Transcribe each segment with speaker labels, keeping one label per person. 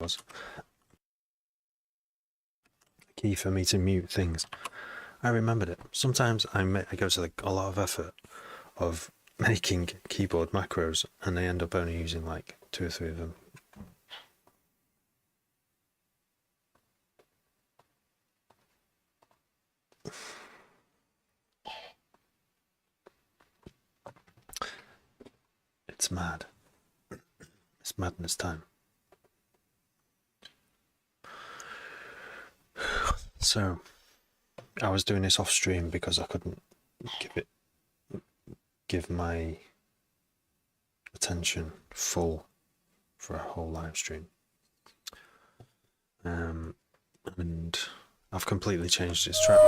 Speaker 1: was. Key for me to mute things. I remembered it. Sometimes I go to a lot of effort of making keyboard macros and I end up only using like 2 or 3 of them. It's mad. It's madness time. So I was doing this off stream because I couldn't give my attention full for a whole live stream. And I've completely changed its track.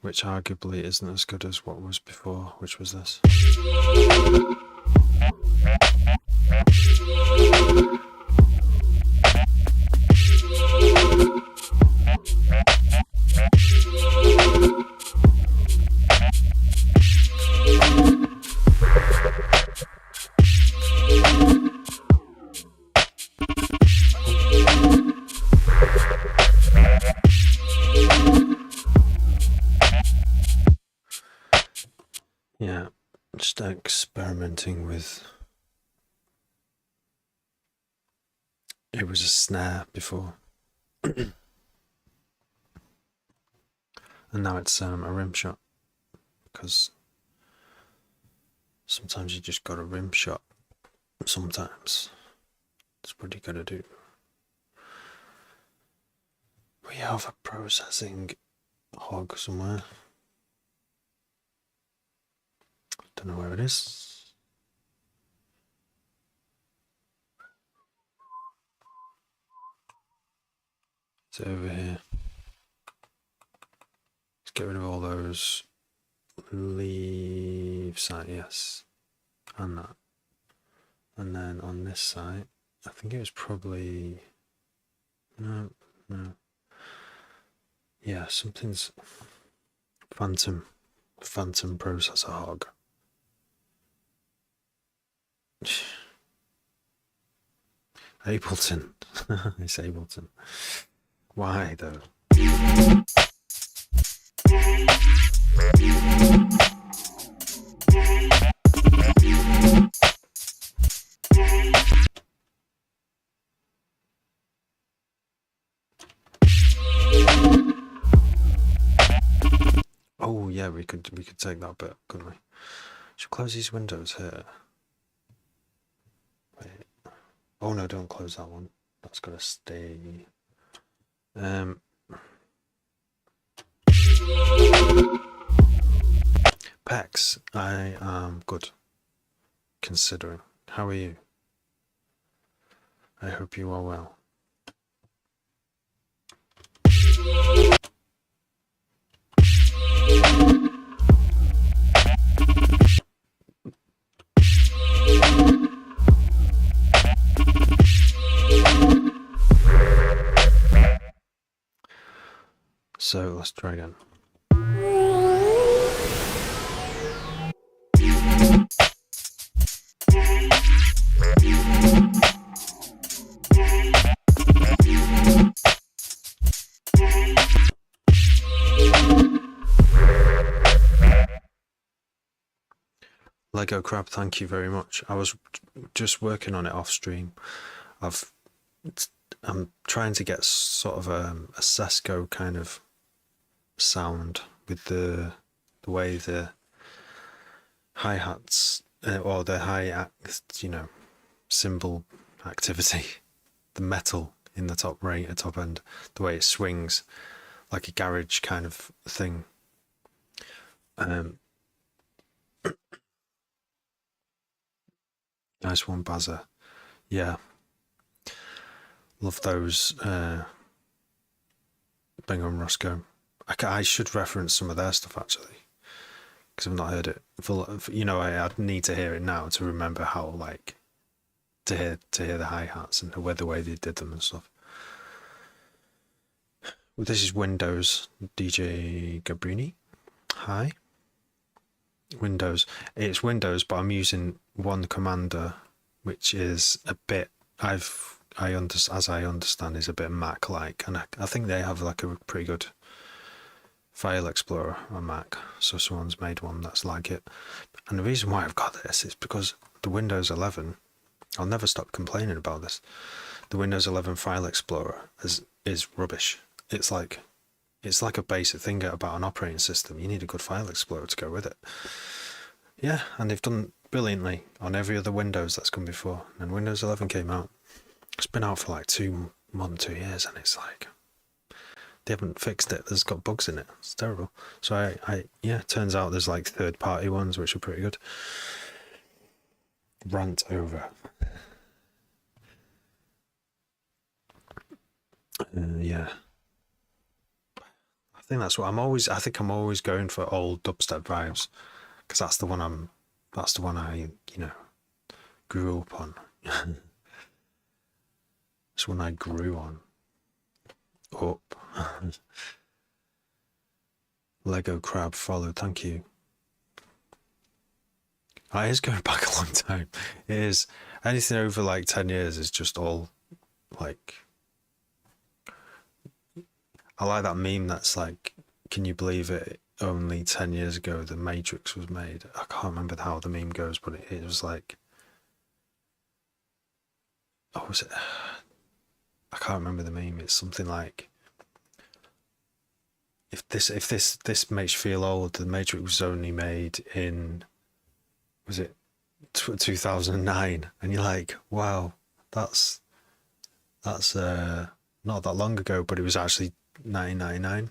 Speaker 1: Which arguably isn't as good as what was before, which was this. Yeah, just experimenting with. It was a snare before, and now it's a rim shot, because sometimes you just got a rim shot. Sometimes it's what you gotta do. We have a processing hog somewhere. Don't know where it is. It's over here. Let's get rid of all those. Leave side, yes. And that. And then on this side, I think it was probably. No. Yeah, something's. Phantom processor hog. Ableton. It's Ableton. Why though? Oh yeah, we could take that bit, couldn't we? Should close these windows here. Wait. Oh no, don't close that one. That's gotta stay. Pex, I am good. Considering. How are you? I hope you are well. So let's try again. Lego Crab, thank you very much. I was just working on it off stream. I'm trying to get sort of a Sesco kind of sound with the way the hi-hats or the cymbal activity, the metal in the top end, the way it swings like a garage kind of thing. Nice one, Bazza. Yeah, love those. Bingo and Roscoe. I should reference some of their stuff actually, because I've not heard it. I'd need to hear it now to remember how to hear the hi hats and the way they did them and stuff. Well, this is Windows DJ Gabrini. Hi. Windows. It's Windows, but I'm using one commander, which is a bit. As I understand, is a bit Mac-like, and I think they have like a pretty good file explorer on Mac. So someone's made one that's like it. And the reason why I've got this is because the Windows 11. I'll never stop complaining about this. The Windows 11 file explorer is rubbish. It's like a basic thing about an operating system. You need a good file explorer to go with it. Yeah, and they've done brilliantly on every other Windows that's come before. And Windows 11 came out. It's been out for like 2 years, and it's like they haven't fixed it. There's got bugs in it. It's terrible. So it turns out there's like third-party ones which are pretty good. Rant over. Yeah. I think that's what I'm always. I think I'm always going for old dubstep vibes, because that's the one I grew up on. It's one I grew on. Up. Lego Crab followed. Thank you. It is going back a long time. It is. Anything over like 10 years is just all like. I like that meme that's like, can you believe it? Only 10 years ago, The Matrix was made. I can't remember how the meme goes, but it was like, was it? I can't remember the meme. It's something like, if this makes you feel old, The Matrix was only made in, was it 2009? And you're like, wow, that's not that long ago, but it was actually 1999.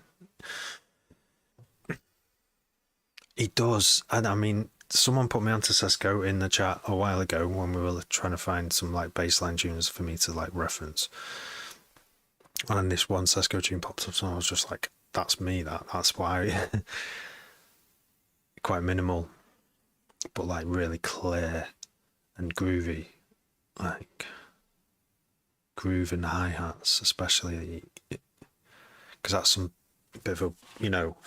Speaker 1: It does. And I mean, someone put me onto Cisco in the chat a while ago when we were trying to find some like bassline tunes for me to like reference. And then this one Cisco tune popped up, so I was just like, that's me, that's why. Quite minimal, but like really clear and groovy. Like groove in the hi-hats, especially, because that's some bit of a,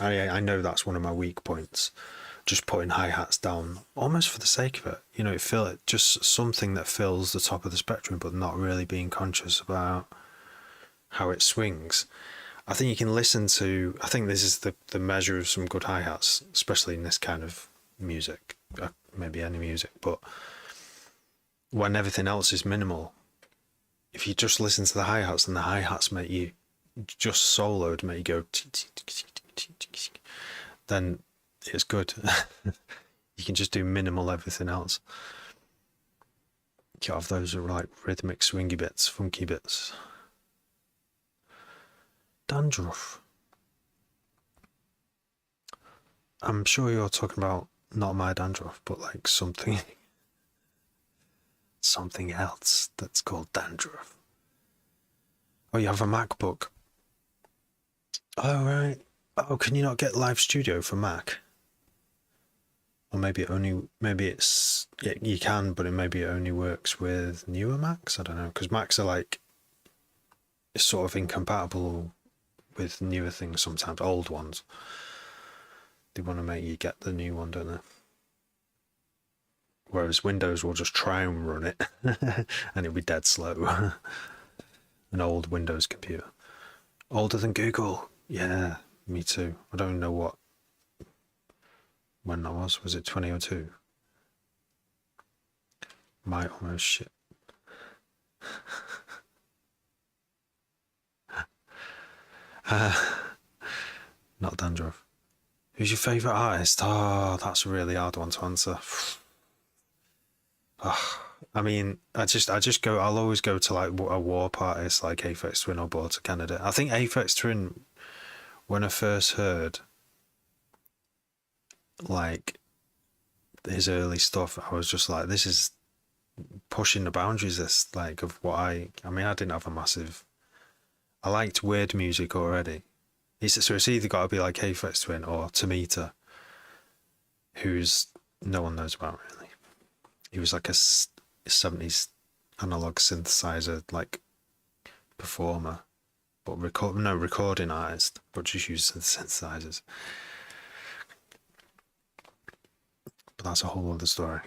Speaker 1: I know that's one of my weak points, just putting hi-hats down almost for the sake of it. It just something that fills the top of the spectrum, but not really being conscious about how it swings. I think you can listen to, I think this is the measure of some good hi-hats, especially in this kind of music, maybe any music, but when everything else is minimal, if you just listen to the hi-hats, and the hi-hats make you just soloed, make you go, then it's good. You can just do minimal everything else. You have those are like rhythmic swingy bits, funky bits. Dandruff. I'm sure you're talking about not my dandruff, but like something else that's called dandruff. Oh, you have a MacBook. Oh, right. Oh, can you not get Live Studio for Mac? Or maybe you can, but maybe it only works with newer Macs. I don't know, because Macs are like, it's sort of incompatible with newer things sometimes, old ones. They want to make you get the new one, don't they? Whereas Windows will just try and run it and it'll be dead slow. An old Windows computer. Older than Google. Yeah, me too. I don't know when that was. Was it 2002? My almost shit. not dandruff. Who's your favourite artist? Oh, that's a really hard one to answer. I mean, I'll always go to like a warp artist like Aphex Twin or Border Candidate. I think Aphex Twin, when I first heard like his early stuff, I was just like, this is pushing the boundaries. This like of what I mean, I didn't have a massive. I liked weird music already. So it's either got to be like Aphex Twin or Tomita, who's no one knows about really. He was like a 70s analog synthesizer like performer, but recording artist, but just used synthesizers. But that's a whole other story.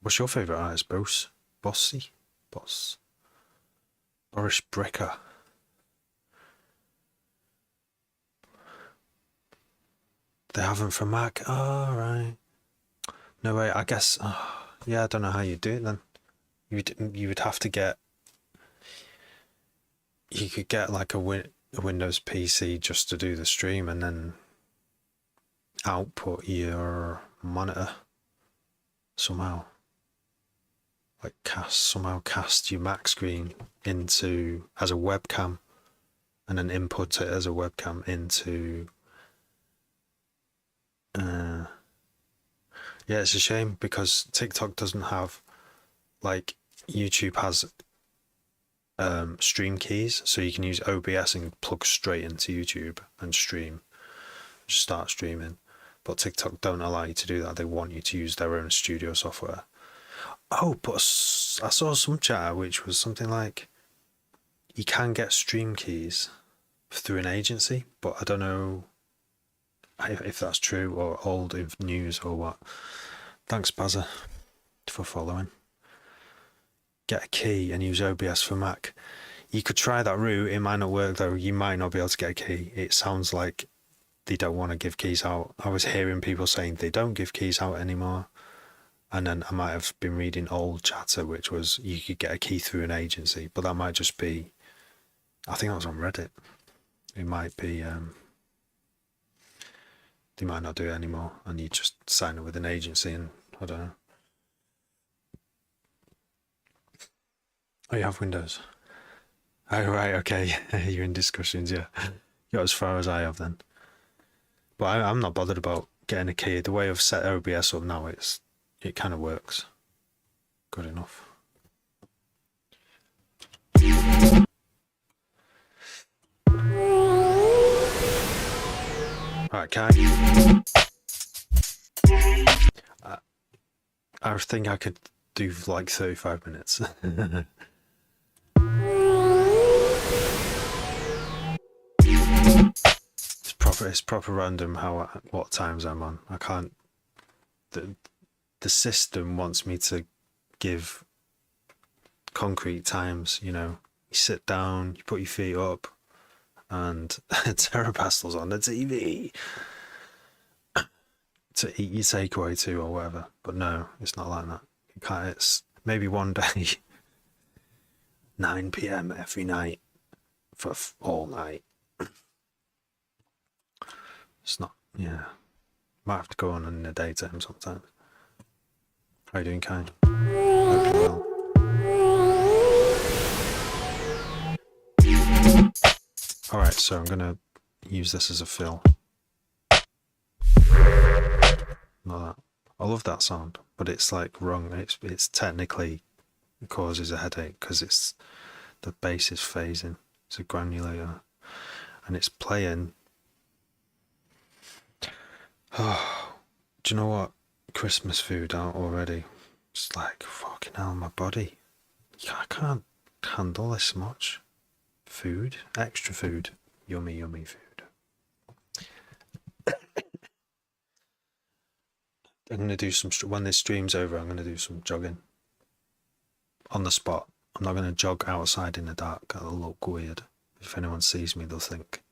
Speaker 1: What's your favourite artist? Boss? Boris Bricker. They have them for Mac. Oh, right. No way. I guess. Yeah, I don't know how you do it then. You would have to get. You could get like a Windows PC just to do the stream, and then output your monitor somehow. Like cast your Mac screen into as a webcam, and then input it as a webcam into. Yeah, it's a shame because TikTok doesn't have, like, YouTube has stream keys, so you can use OBS and plug straight into YouTube and just start streaming. But TikTok don't allow you to do that. They want you to use their own studio software. Oh, but I saw some chatter which was something like you can get stream keys through an agency, but I don't know if that's true or old news or what. Thanks, Bazza, for following. Get a key and use OBS for Mac. You could try that route. It might not work though. You might not be able to get a key. It sounds like they don't want to give keys out. I was hearing people saying they don't give keys out anymore. And then I might have been reading old chatter, which was you could get a key through an agency, but that might just be, I think that was on Reddit. It might be, they might not do it anymore and you just sign up with an agency and I don't know. Oh, you have Windows? Oh, right, okay. You're in discussions, yeah. You're as far as I have then. But I'm not bothered about getting a key. The way I've set OBS up now, it kind of works. Good enough. Right, Kai. I think I could do like 35 minutes. It's proper random what times I'm on. I can't. The system wants me to give concrete times. You know, you sit down, you put your feet up, and Terrapastel's on the TV to eat your takeaway to or whatever. But no, it's not like that. You can't. It's maybe one day, 9 p.m. every night for all night. It's not, yeah. Might have to go on in the daytime sometimes. How are you doing, Kai? Hope you're well. Alright, so I'm gonna use this as a fill. Not that. I love that sound, but it's like wrong. It's technically it causes a headache because it's the bass is phasing. It's a granulator, and it's playing. Oh, do you know what? Christmas food out already. It's like fucking hell, my body. I can't handle this much food. Extra food. Yummy, yummy food. I'm gonna do some when this stream's over. I'm gonna do some jogging on the spot. I'm not gonna jog outside in the dark. That'll look weird. If anyone sees me, they'll think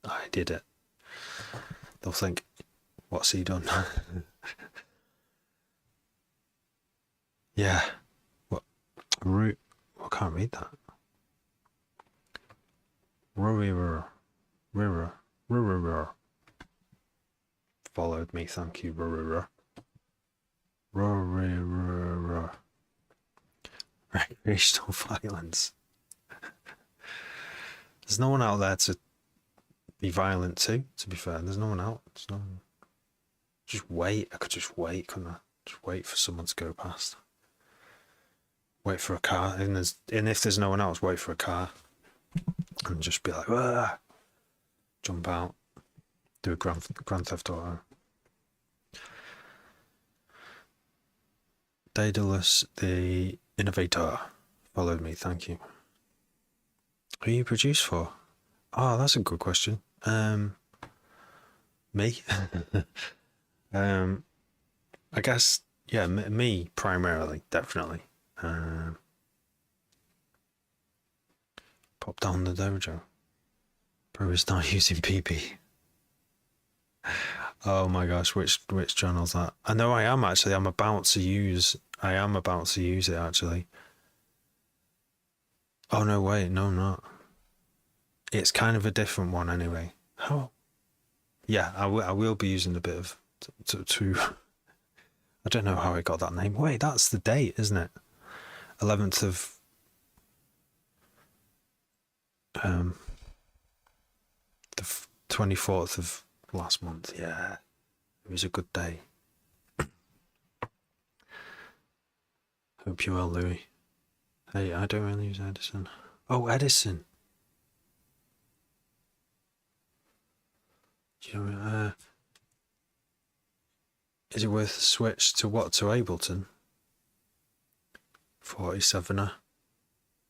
Speaker 1: I did it. They'll think, what's he done? Yeah. What? Root. I can't read that. River. followed me. Thank you. Recreational violence. There's no one out there to be violent to be fair. There's no one out. There's no one. Just wait. I could just wait, couldn't I? Just wait for someone to go past. Wait for a car. And if there's no one else, wait for a car. And just be like, ah! Jump out. Do a Grand Theft Auto. Daedalus the Innovator followed me. Thank you. Who you produce for? Oh, that's a good question. Me. I guess, yeah, me primarily, definitely. Pop down the dojo. Bro is not using PB. Oh my gosh, which channel's that? I know I am actually. I am about to use it actually. Oh no, wait, no, I'm not. It's kind of a different one anyway. How? Yeah, I will be using a bit of to I don't know how I got that name. Wait, that's the date, isn't it? 11th of the 24th of last month. Yeah, it was a good day. Hope you're well, Louis. Hey, I don't really use Edison. Oh, Edison. You know, is it worth a switch to what? To Ableton? 47er.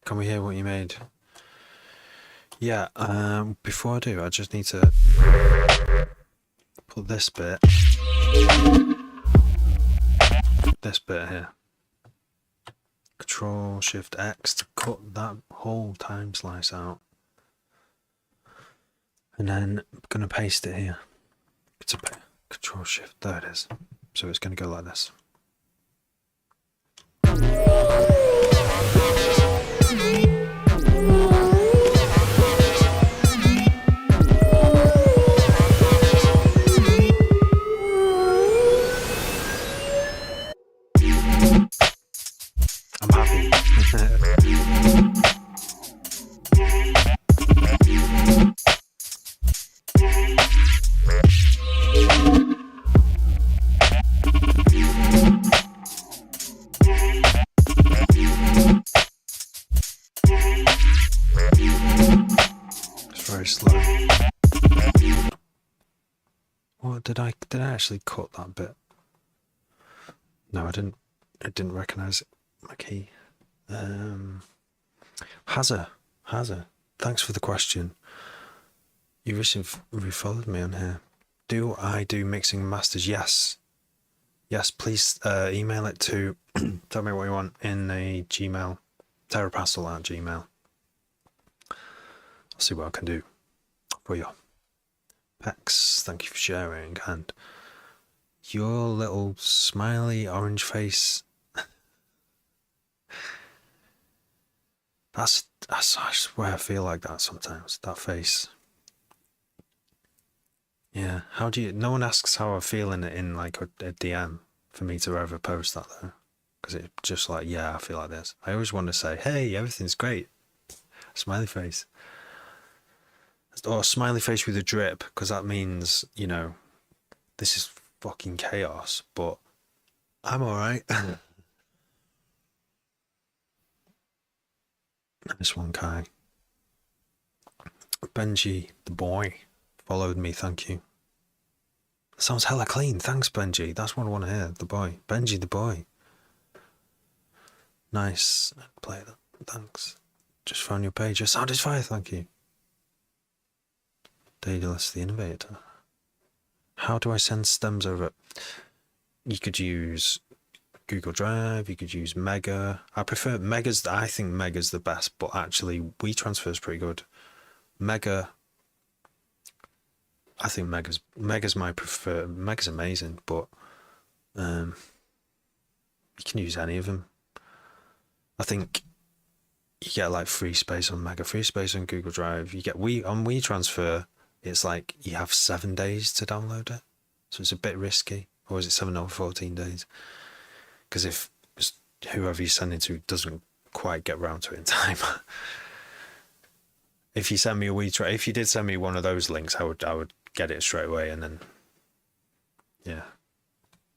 Speaker 1: Can we hear what you made? Yeah, before I do, I just need to put this bit here. Control Shift X to cut that whole time slice out. And then I'm going to paste it here. It's a bit. Control Shift, there it is. So it's going to go like this. I'm happy. It's very slow. What did I actually cut that bit? No, I didn't. I didn't recognize my key. Hazza, thanks for the question. You recently followed me on here. Do I do mixing and masters? Yes, please email it to tell me what you want in a Gmail, terrapastel@gmail. I'll see what I can do for you. Pex, thank you for sharing, and your little smiley orange face. I swear I feel like that sometimes, that face. Yeah, how do you, no one asks how I feel in like a DM for me to ever post that though. Because it's just like, yeah, I feel like this. I always want to say, hey, everything's great. Smiley face. Or smiley face with a drip, because that means, you know, this is fucking chaos, but I'm alright. Nice one, Kai. Benji, the boy, followed me, thank you. That sounds hella clean, thanks Benji. That's what I want to hear, the boy. Benji, the boy. Nice, play that, thanks. Just found your page, your sound is fire, thank you. Daedalus, the Innovator. How do I send stems over? You could use Google Drive, you could use Mega. I prefer Mega's, I think Mega's the best, but actually WeTransfer is pretty good. Mega, I think Mega's my preferred. Mega's amazing, but you can use any of them. I think you get like free space on Mega, free space on Google Drive. You get on WeTransfer, it's like you have 7 days to download it. So it's a bit risky. Or is it 7 or 14 days? Because if whoever you send it to doesn't quite get round to it in time. If you send me a if you did send me one of those links, I would get it straight away, and then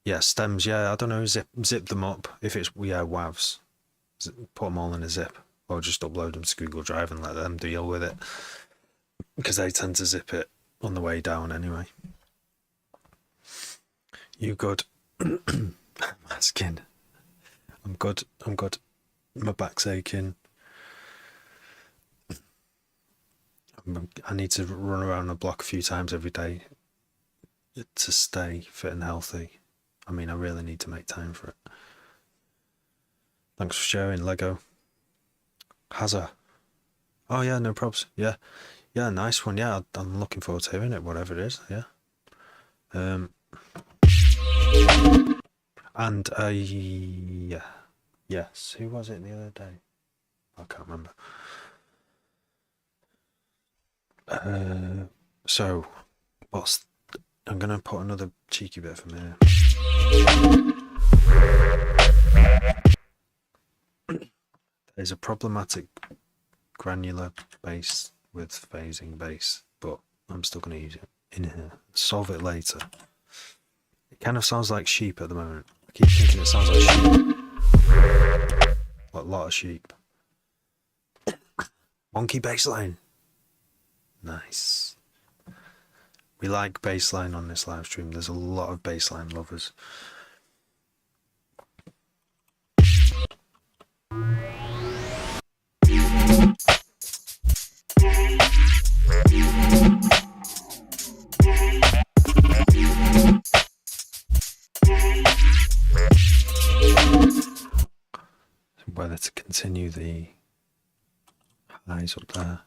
Speaker 1: yeah, stems. Yeah, I don't know. Zip them up if it's WAVs. Put them all in a zip, or just upload them to Google Drive and let them deal with it, because they tend to zip it on the way down anyway. You good? I'm asking. I'm good. My back's aching. I need to run around the block a few times every day to stay fit and healthy. I mean, I really need to make time for it. Thanks for sharing, Lego. Hazza. Oh yeah, no probs. Yeah, nice one. Yeah, I'm looking forward to hearing it, whatever it is. Yeah. And yeah, yes. Who was it the other day? I can't remember. So, I'm gonna put another cheeky bit from here. There's a problematic granular bass with phasing bass, but I'm still gonna use it in here. Solve it later. It kind of sounds like sheep at the moment. I keep thinking it sounds like sheep. Like a lot of sheep. Monkey bassline. Nice. We like bassline on this live stream. There's a lot of bassline lovers. Whether to continue the highs up there.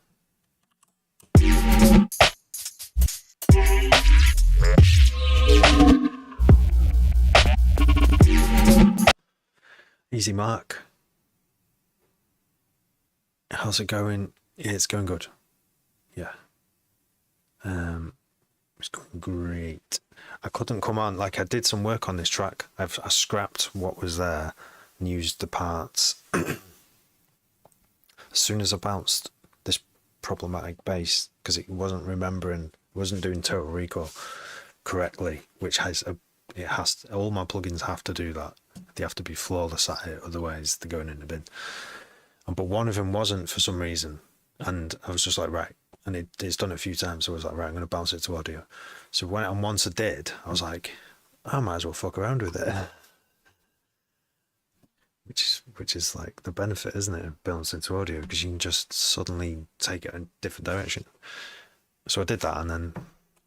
Speaker 1: Easy Mark. How's it going? Yeah, it's going good. Yeah. It's going great. I couldn't come on, like I did some work on this track. I scrapped what was there and used the parts. As soon as I bounced this problematic bass, because it wasn't doing Total Recall correctly, which all my plugins have to do that. They have to be flawless at it, otherwise they're going in the bin. But one of them wasn't for some reason, and I was just like, right, and it's done it a few times, so I was like, right, I'm going to bounce it to audio. So once I did, I was like, I might as well fuck around with it. Which is like the benefit, isn't it, of bouncing to audio, because you can just suddenly take it in a different direction. So I did that, and then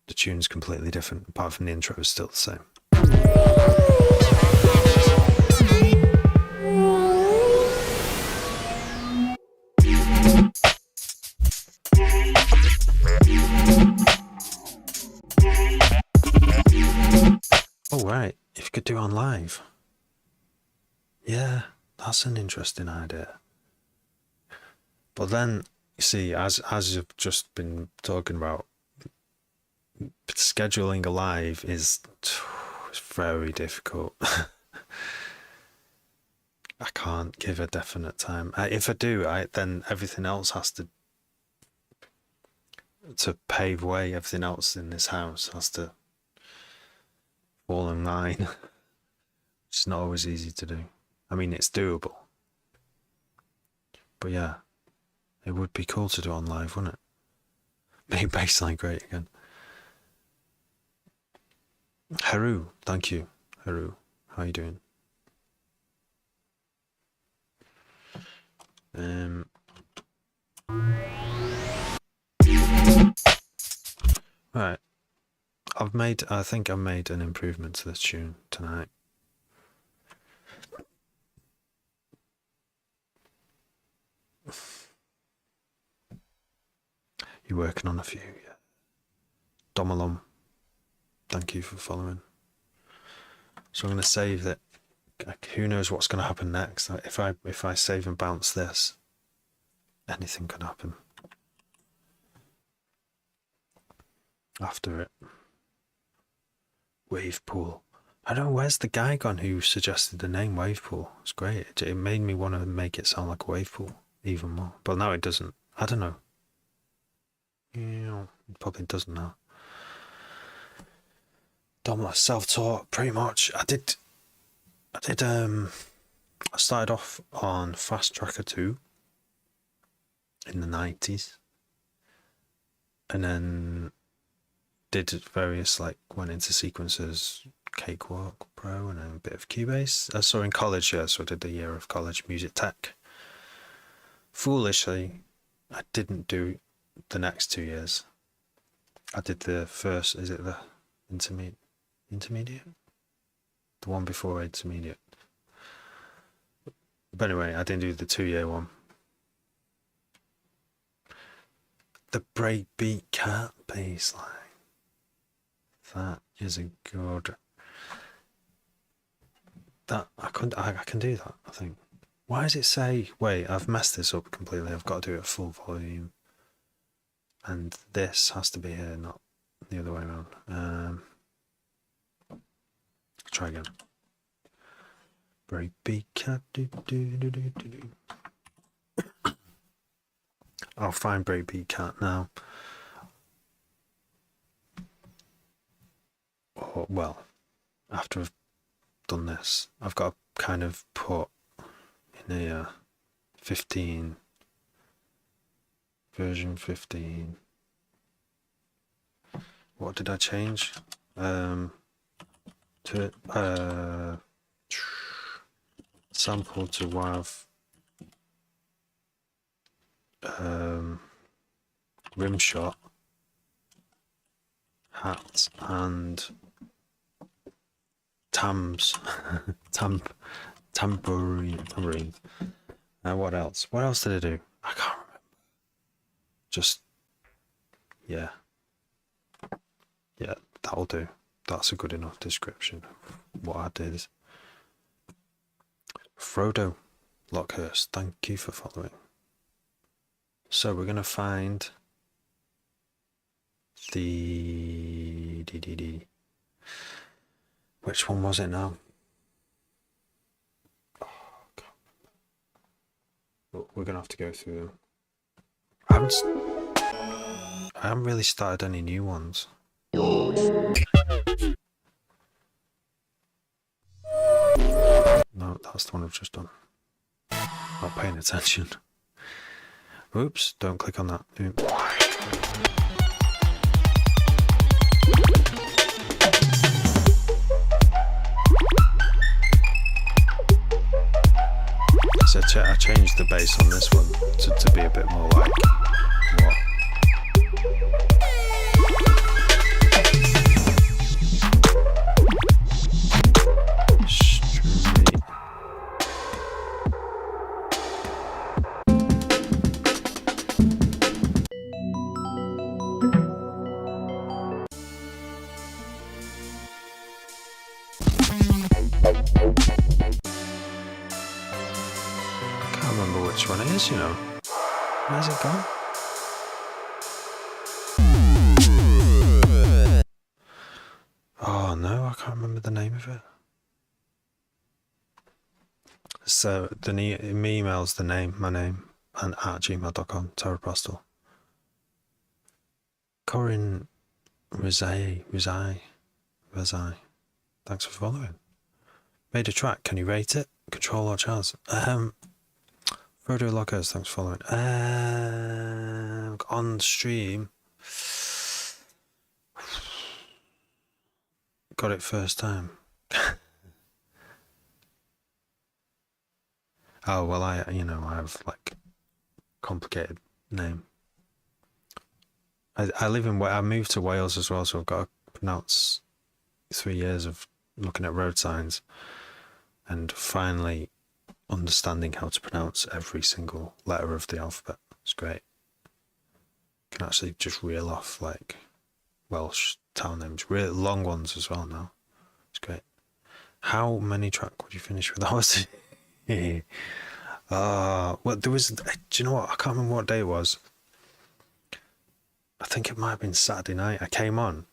Speaker 1: the tune's completely different, apart from the intro is still the same. Oh right, if you could do it on live. Yeah, that's an interesting idea. But then, you see, as you've just been talking about, scheduling a live is very difficult. I can't give a definite time. If I do, then everything else has to pave way. Everything else in this house has to fall in line. It's not always easy to do. I mean, it's doable. But yeah, it would be cool to do on live, wouldn't it? Make bassline great again. Haru, thank you. Haru, how are you doing? Right. I think I've made an improvement to this tune tonight. You're working on a few, yeah. Domalom, thank you for following. So I'm going to save that. Who knows what's going to happen next? If I save and bounce this, anything can happen after it. Wave pool. I don't know, where's the guy gone who suggested the name wave pool? It's great. It made me want to make it sound like a wave pool even more. But now it doesn't. I don't know. Yeah, it probably doesn't now. Done my self-taught pretty much. I started off on Fast Tracker 2 in the 90s. And then did various, like, went into sequences, Cakewalk Pro, and then a bit of Cubase. So in college, yeah, so I did the year of college music tech. Foolishly, I didn't do the next 2 years. I did the first, is it the intermediate? The one before intermediate. But anyway, I didn't do the 2-year one. The breakbeat cat bassline. That is a good. That I can do that, I think. Why does it say? Wait, I've messed this up completely. I've got to do it at full volume. And this has to be here, not the other way around. Try again. Breakbeat cat. I'll find breakbeat cat now. Or, well, after I've done this, I've got to kind of put in a 15 version 15. What did I change? To sample to WAV, rim shot, hats, and tambourine. What else? What else did I do? I can't remember. Just, yeah, that'll do. That's a good enough description of what I did. Frodo Lockhurst, thank you for following. So we're going to find the which one was it now? Oh, I can't remember. We're going to have to go through them. I haven't really started any new ones. No, that's the one I've just done. Not paying attention. Oops, don't click on that. So I changed the bass on this one to be a bit more like what? Which one it is, you know. Where's it gone? Oh no, I can't remember the name of it. So the email's the name, my name, and at gmail.com, Terrapostal. Corin Rizai. Thanks for following. Made a track, can you rate it? Control or Chance? Frodo Lockers, thanks for following. On stream. Got it first time. Oh, well, I have like complicated name. I live in, I moved to Wales as well, so I've got to pronounce 3 years of looking at road signs and finally understanding how to pronounce every single letter of the alphabet. It's great. Can actually just reel off like Welsh town names, really long ones as well now. It's great. How many track would you finish with? Well, there was, do you know what? I can't remember what day it was. I think it might have been Saturday night. I came on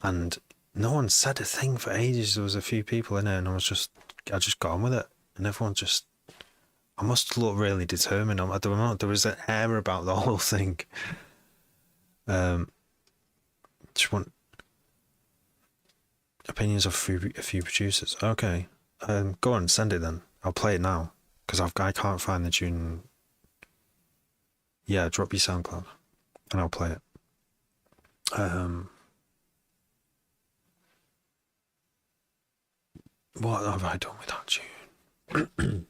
Speaker 1: and no one said a thing for ages. There was a few people in there, and I just got on with it, and everyone just. I must look really determined. There was an air about the whole thing. Just want opinions of a few producers. Okay, go on, send it then. I'll play it now because I can't find the tune. Yeah, drop your SoundCloud, and I'll play it. What have I done with that tune?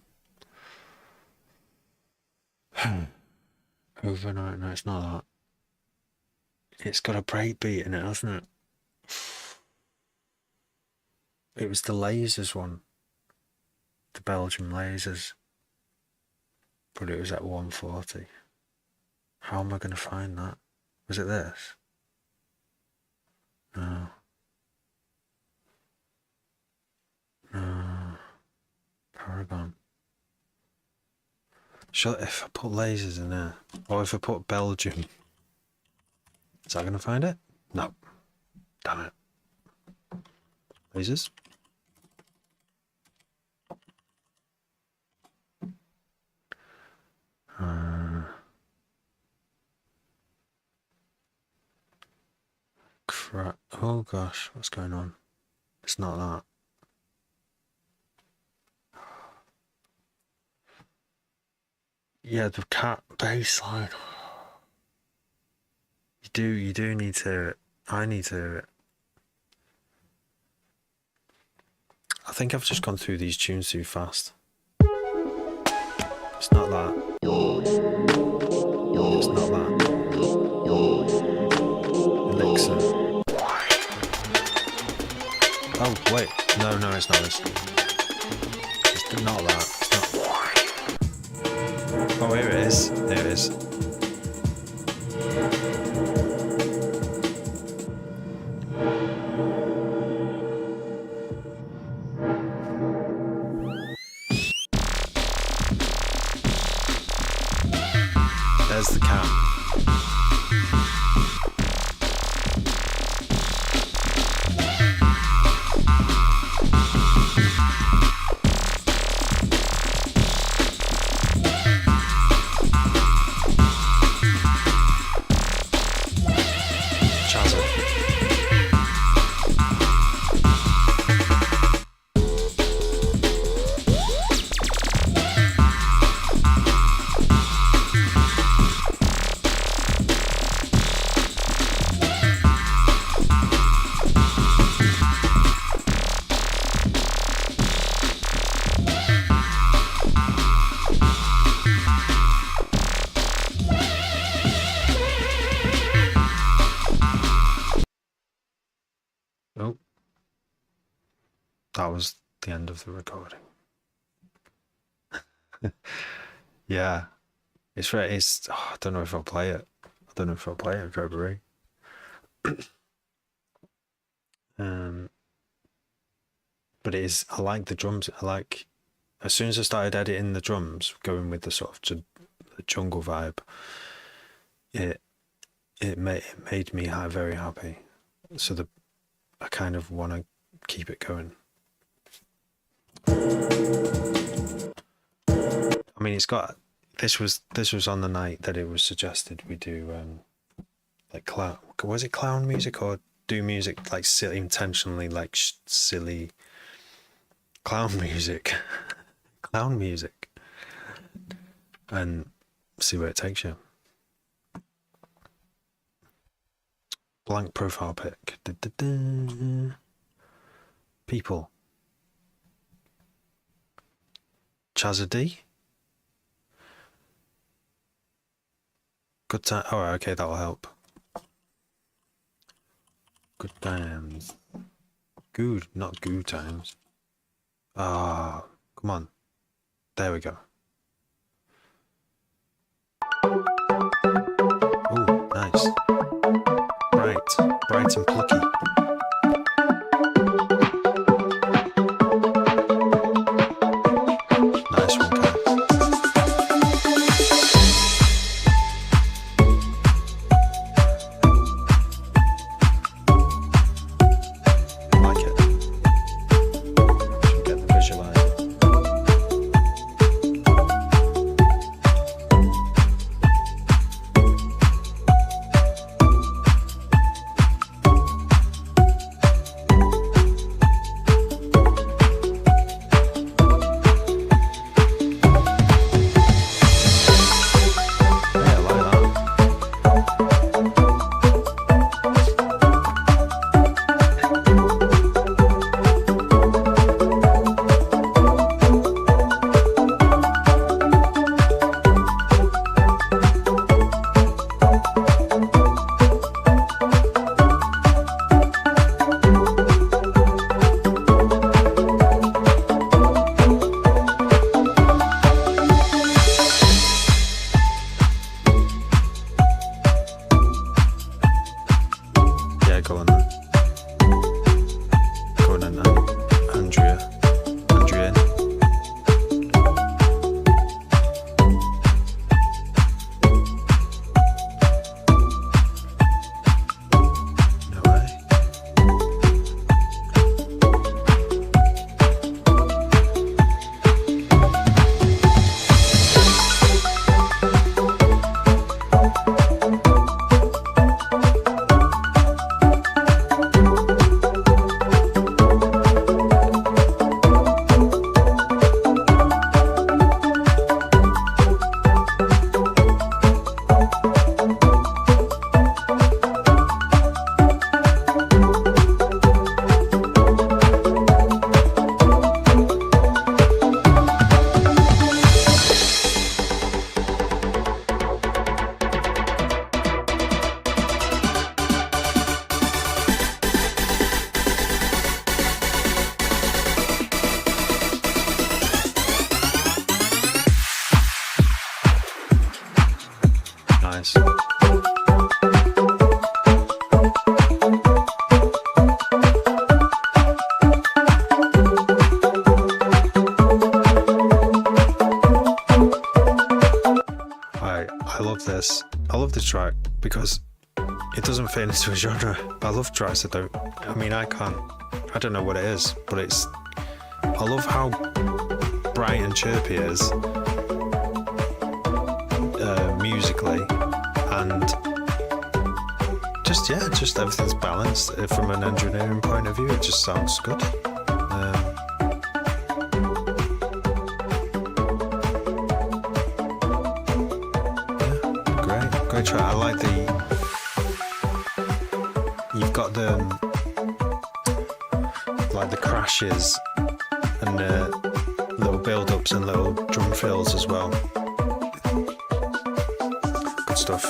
Speaker 1: Overnight, no, it's not that. It's got a breakbeat in it, hasn't it? It was the Lasers one. The Belgian Lasers. But it was at 140. How am I going to find that? Was it this? No. No. Paragon. If I put Lasers in there, or if I put Belgium, is that going to find it? No. Damn it. Lasers. Crap. Oh gosh, what's going on? It's not that. Yeah, the cat bass line. You do need to hear it. I need to hear it. I think I've just gone through these tunes too fast. It's not that. It's not that. Elixir. Oh, wait. No, it's not this. It's not that. It's not. Oh, here it is. There it is. There's the cat. Oh, that was the end of the recording. Yeah, it's right. I don't know if I'll play it. I don't know if I'll play it in February. But it is. I like the drums. As soon as I started editing the drums, going with the sort of the jungle vibe, it made me very happy. So I kind of want to keep it going. I mean, it's got this was on the night that it was suggested we do like clown. Was it clown music or do music like silly, intentionally like silly clown music, clown music, and see where it takes you. Blank profile pic. People. Chazza. Good time. Oh, okay, that'll help. Good times. Good, not good times. Ah, come on. There we go. Oh, nice. Bright and plucky. Nice one, Kyle. love this track because it doesn't fit into a genre. I love tracks that don't. I mean, I don't know what it is, but I love how bright and chirpy it is musically, and just everything's balanced from an engineering point of view. It just sounds good. Great track. I like you've got the crashes and little build-ups and little drum fills as well. Good stuff.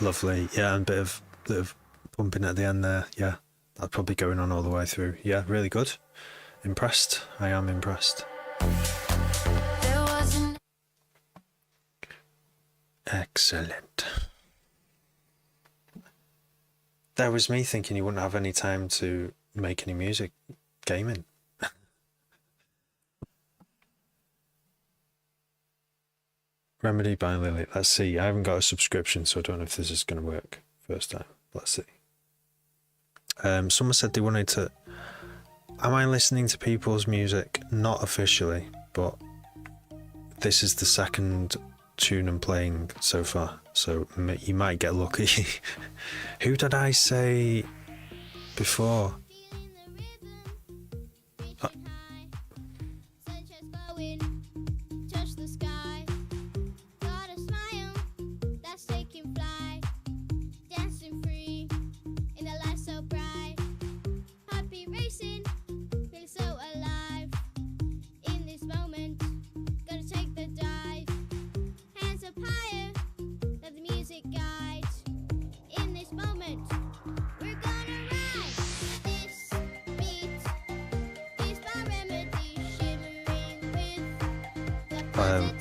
Speaker 1: Lovely. Yeah, and a bit of pumping at the end there. Yeah, that's probably going on all the way through. Yeah, really good. Impressed. I am impressed. Excellent. There was me thinking you wouldn't have any time to make any music gaming. Remedy by Lily. Let's see. I haven't got a subscription, so I don't know if this is going to work first time. Let's see. Someone said they wanted to. Am I listening to people's music? Not officially, but this is the second tune I'm playing so far, so you might get lucky. Who did I say before?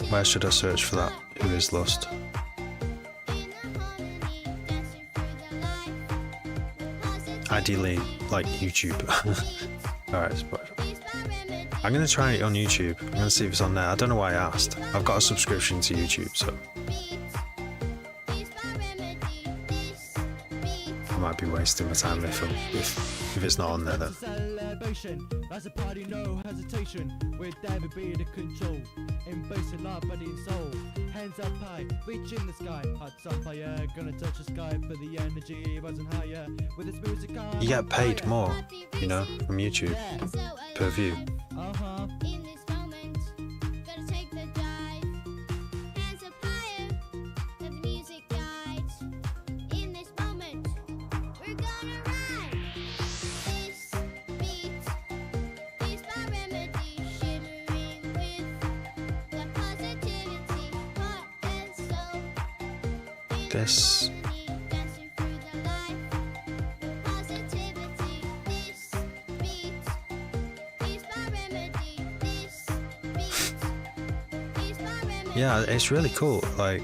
Speaker 1: Where should I search for that? Who is Lost? Ideally, like YouTube. Alright, I'm going to try it on YouTube. I'm going to see if it's on there. I don't know why I asked. I've got a subscription to YouTube, so I might be wasting my time if it's not on there then.
Speaker 2: That's a party, no hesitation. With David be the control. Embracing love, body and soul. Hands up high, reaching the sky. Hearts on fire, gonna touch the sky for the energy rising higher. With this music on.
Speaker 1: You get paid more, you know, from YouTube per view. This yeah, it's really cool. Like,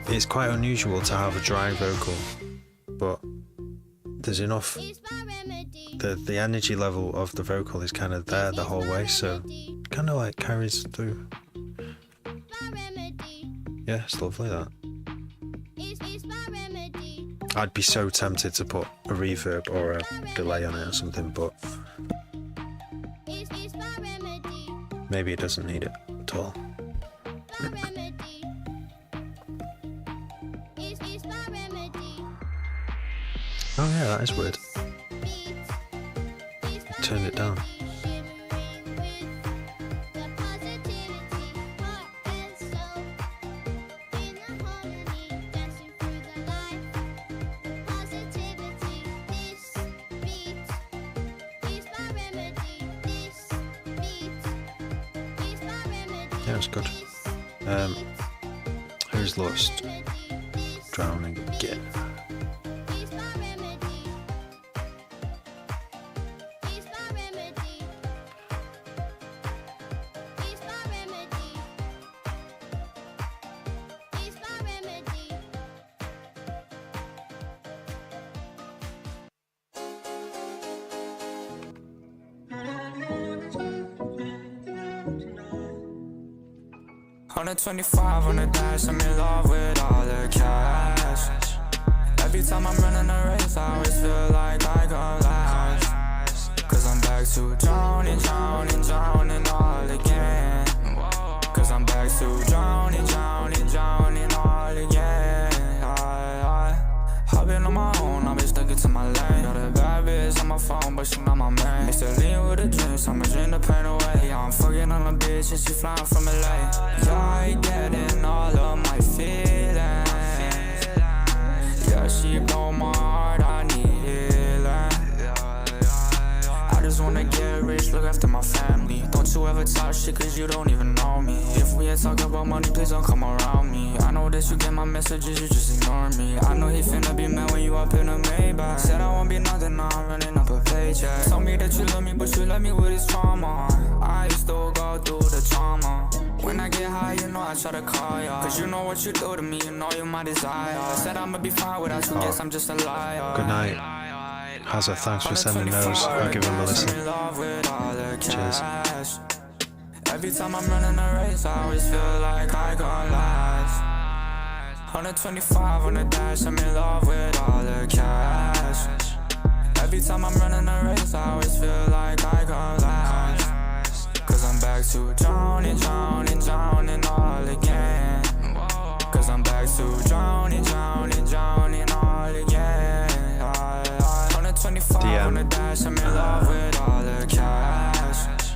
Speaker 1: it's quite unusual to have a dry vocal, but there's enough. The energy level of the vocal is kind of there the whole way, so it kind of like carries through. Yeah, it's lovely that. I'd be so tempted to put a reverb or a delay on it or something, but maybe it doesn't need it at all. Oh yeah, that is weird. Turned it down. Yeah, it's good. Who's Lost? Drowning again.
Speaker 3: 125 on the dash, I'm in love with all the cash. Every time I'm running a race, I always feel like I gon' last. Cause I'm back to drowning, drowning, drowning all again. Cause I'm back to drowning, drowning, drowning all again. I've been on my own, I've been stuck into my lane. Got a bad bitch on my phone, but she not my man. Used to lean with a drink, so I'ma drink the pain away. Yeah, I'm fucking on a bitch and she flying from LA. Yeah, I getting all of my feelings. Yeah, she broke my heart, I need healing. I just wanna get rich, look after my family. Don't you ever talk shit cause you don't even know me. If we ain't talking about money, please don't come around me. I know that you get my messages, you just ignore me. I know he finna be mad when you up in a Maybach. Said I won't be nothing, now I'm running up a paycheck. Told me that you love me, but you left me with his trauma. I still go through the trauma. When I get high, you know I try to call ya. Cause you know what you do to me, you know you're my desire. Said I'ma be fine without you, guess I'm just a liar.
Speaker 1: Good night. Hazza, thanks for sending those. I'll give him a listen. Cheers.
Speaker 3: Every time I'm running a race, I always feel like I gon' last. 125 on the dash, I'm in love with all the cash. Every time I'm running a race, I always feel like I gon' last. Cause I'm back to drowning, drowning, drowning all again. Cause I'm back to drowning, drowning, drowning all again. 125 on the dash, I'm in love with all the cash.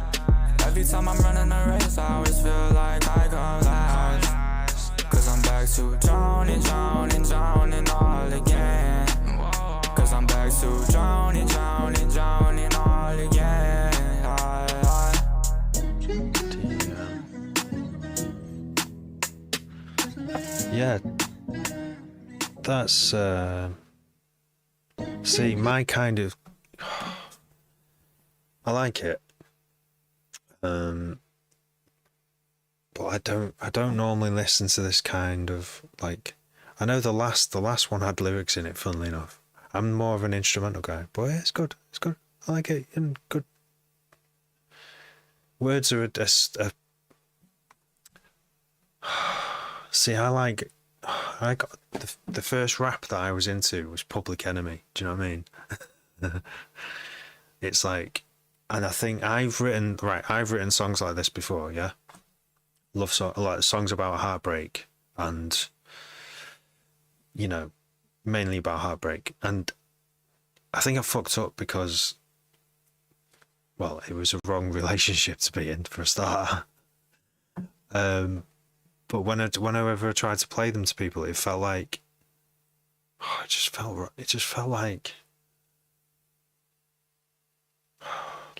Speaker 3: Every time I'm running a race, I always feel like I gon' last. Cause I'm back to drowning, drowning, drowning all again. Cause I'm back to drowning, drowning, drowning all again.
Speaker 1: Yeah, that's see, my kind of I like it, but I don't normally listen to this kind of, like, I know the last one had lyrics in it, funnily enough. I'm more of an instrumental guy, but yeah, it's good, I like it, and good words are see, I got the first rap that I was into was Public Enemy. Do you know what I mean? It's like, and I think I've written songs like this before, yeah. Love song, like songs about heartbreak, and you know, mainly about heartbreak. And I think I fucked up because, well, it was a wrong relationship to be in for a start. But whenever I tried to play them to people, it felt like, it just felt like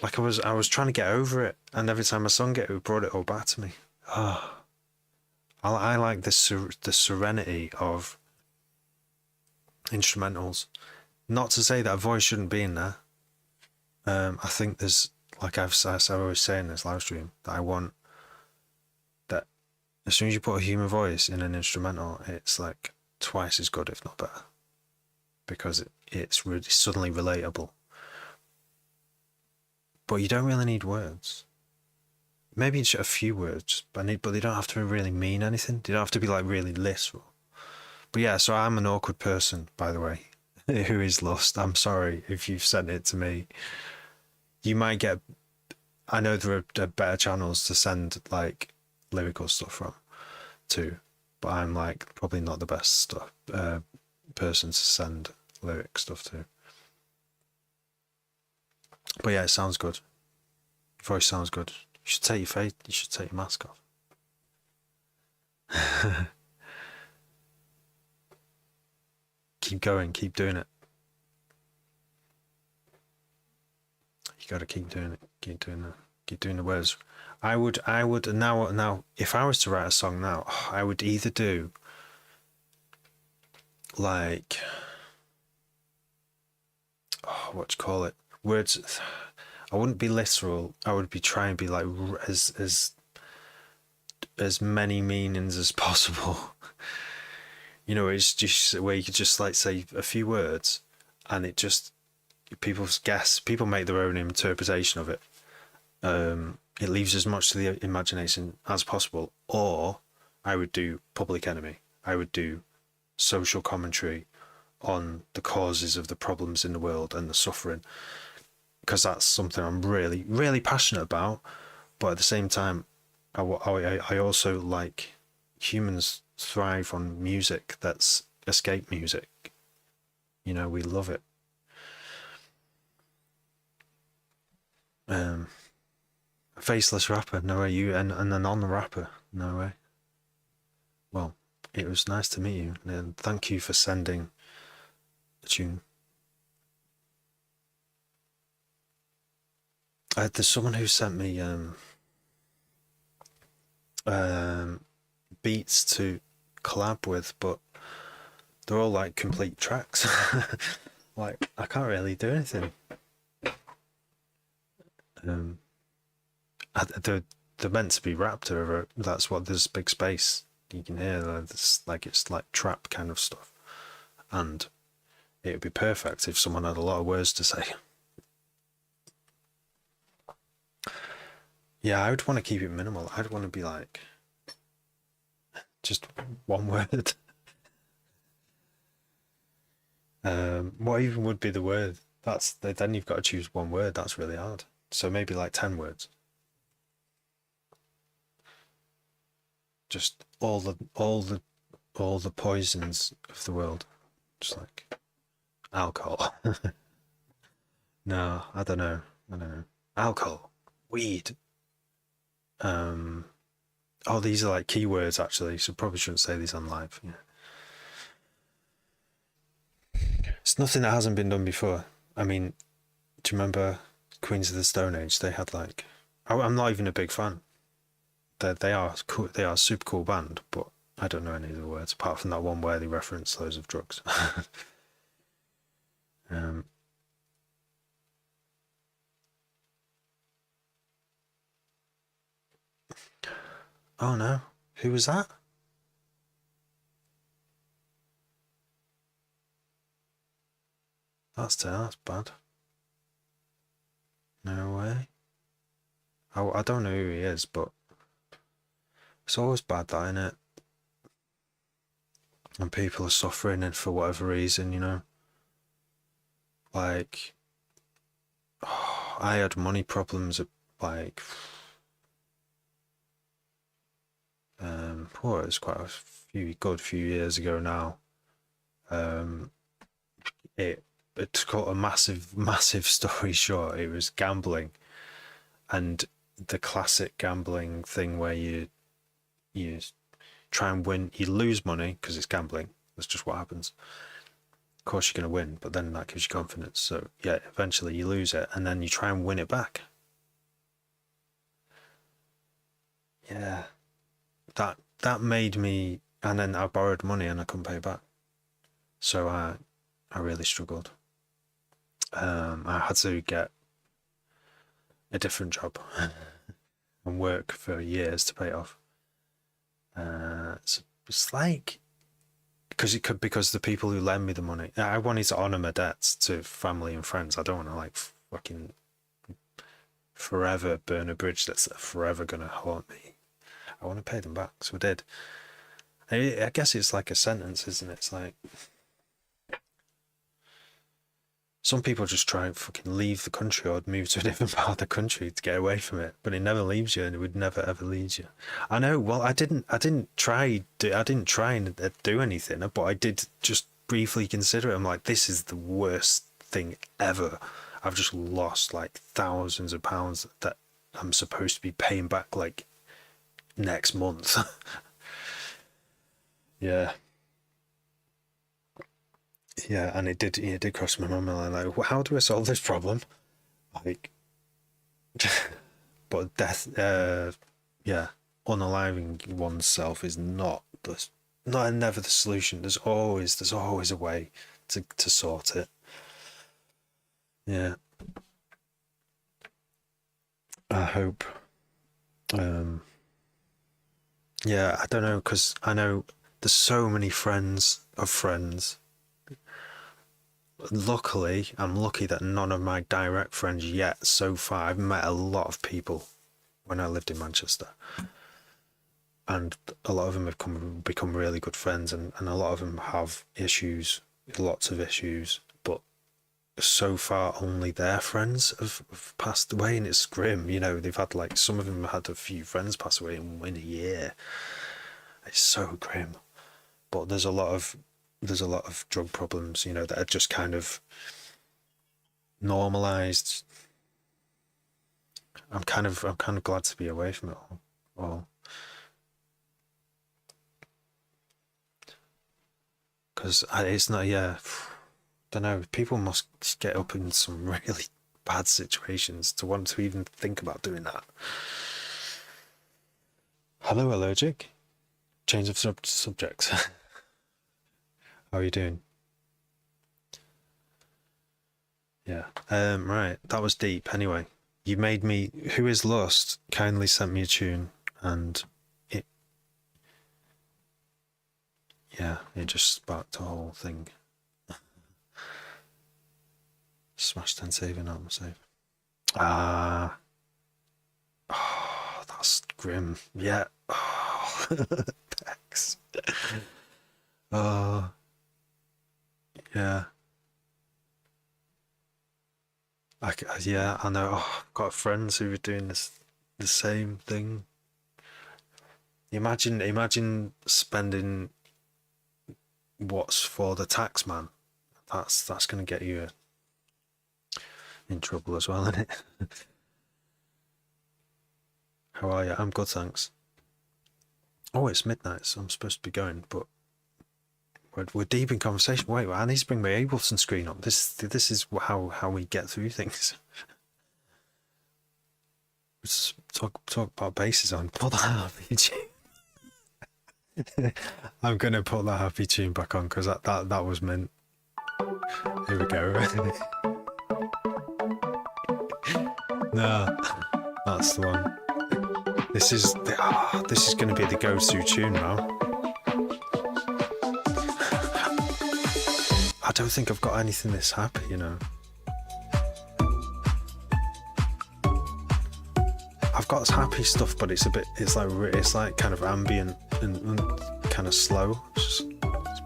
Speaker 1: I was trying to get over it, and every time I sung it, it brought it all back to me. I like the serenity of instrumentals. Not to say that a voice shouldn't be in there. I think there's, like I always say in this live stream, that I want that as soon as you put a human voice in an instrumental, it's like twice as good, if not better, because it's really suddenly relatable. But you don't really need words. Maybe it's a few words, but they don't have to really mean anything. They don't have to be like really literal. But yeah, so I'm an awkward person, by the way, who is lost. I'm sorry if you've sent it to me. You might get, I know there are better channels to send like lyrical stuff from too, but I'm like probably not the best stuff person to send lyric stuff to. But yeah, it sounds good. Your voice sounds good. You should take your mask off. Keep going, keep doing it. You gotta keep doing it, keep doing the words. I would now if I was to write a song now, I would either do like, what do you call it? Words. I wouldn't be literal. I would be trying to be like as many meanings as possible. You know, it's just where you could just like say a few words, and it just people make their own interpretation of it. It leaves as much to the imagination as possible, or I would do Public Enemy. I would do social commentary on the causes of the problems in the world and the suffering, because that's something I'm really, really passionate about. But at the same time, I also like humans thrive on music that's escape music. You know, we love it. A faceless rapper, no way. You and a non-rapper, no way. Well, it was nice to meet you, and thank you for sending a tune. There's someone who sent me beats to collab with, but they're all like complete tracks. Like, I can't really do anything. They're meant to be rapped over. That's what this big space you can hear. It's like trap kind of stuff, and it would be perfect if someone had a lot of words to say. Yeah, I would want to keep it minimal. I'd want to be like just one word. What even would be the word? Then you've got to choose one word. That's really hard. So maybe like 10 words. Just all the poisons of the world. Just like alcohol. No, I don't know. Alcohol, weed. Oh, these are like keywords actually, so probably shouldn't say these on live. Yeah. It's nothing that hasn't been done before. I mean, do you remember Queens of the Stone Age? They had like, I'm not even a big fan. They are cool. They are a super cool band, but I don't know any of the words apart from that one where they reference loads of drugs. Oh no, who was that? That's bad. No way. I don't know who he is, but it's always bad, that, isn't it? And people are suffering, and for whatever reason, you know. Like, I had money problems, like, it was quite a few years ago now. To cut a massive story short, it was gambling, and the classic gambling thing where you try and win, you lose money because it's gambling. That's just what happens. Of course you're going to win, but then that gives you confidence. So yeah, eventually you lose it, and then you try and win it back. Yeah, that made me, and then I borrowed money and I couldn't pay it back. So I really struggled. I had to get a different job and work for years to pay it off. It's like, because the people who lend me the money, I wanted to honour my debts to family and friends. I don't want to like fucking forever burn a bridge that's forever gonna haunt me. I want to pay them back, so I did. I guess it's like a sentence, isn't it? It's like, some people just try and fucking leave the country or move to a different part of the country to get away from it, but it never leaves you, and it would never ever leave you. I know. Well, I didn't try and do anything, but I did just briefly consider it. I'm like, this is the worst thing ever. I've just lost like thousands of pounds that I'm supposed to be paying back like next month. Yeah. Yeah, and it did cross my mind. Like, well, how do I solve this problem? Like, but death, yeah, unaliving oneself is never the solution. There's always a way to sort it. Yeah, I hope. Yeah, I don't know, because I know there's so many friends of friends. Luckily, I'm lucky that none of my direct friends yet so far. I've met a lot of people when I lived in Manchester. and a lot of them have become really good friends, and a lot of them have issues, lots of issues, but so far only their friends have passed away, and it's grim. You know, they've had like, some of them had a few friends pass away in a year. It's so grim. But there's a lot of drug problems, you know, that are just kind of normalized. I'm kind of glad to be away from it all. Because it's not, yeah, don't know, people must get up in some really bad situations to want to even think about doing that. Hello, allergic. Change of subjects. How are you doing? Yeah. Right. That was deep. Anyway, you made me. Who is Lust kindly sent me a tune, and it just sparked a whole thing. Smash 10 saving, not my save. Oh, that's grim. Yeah. Oh, thanks. Oh, yeah. Yeah, I know. Oh, I've got friends who are doing the same thing. Imagine spending what's for the tax man. That's gonna get you in trouble as well, isn't it? How are you? I'm good, thanks. Oh, it's midnight, so I'm supposed to be going, but we're deep in conversation. Wait, I need to bring my Ableton screen up. This is how we get through things. Let's talk about basses on. Put that happy tune. I'm gonna put that happy tune back on because that was meant. Here we go. No, that's the one. This is going to be the go-to tune now. I don't think I've got anything this happy, you know. I've got happy stuff, but it's like kind of ambient and kind of slow.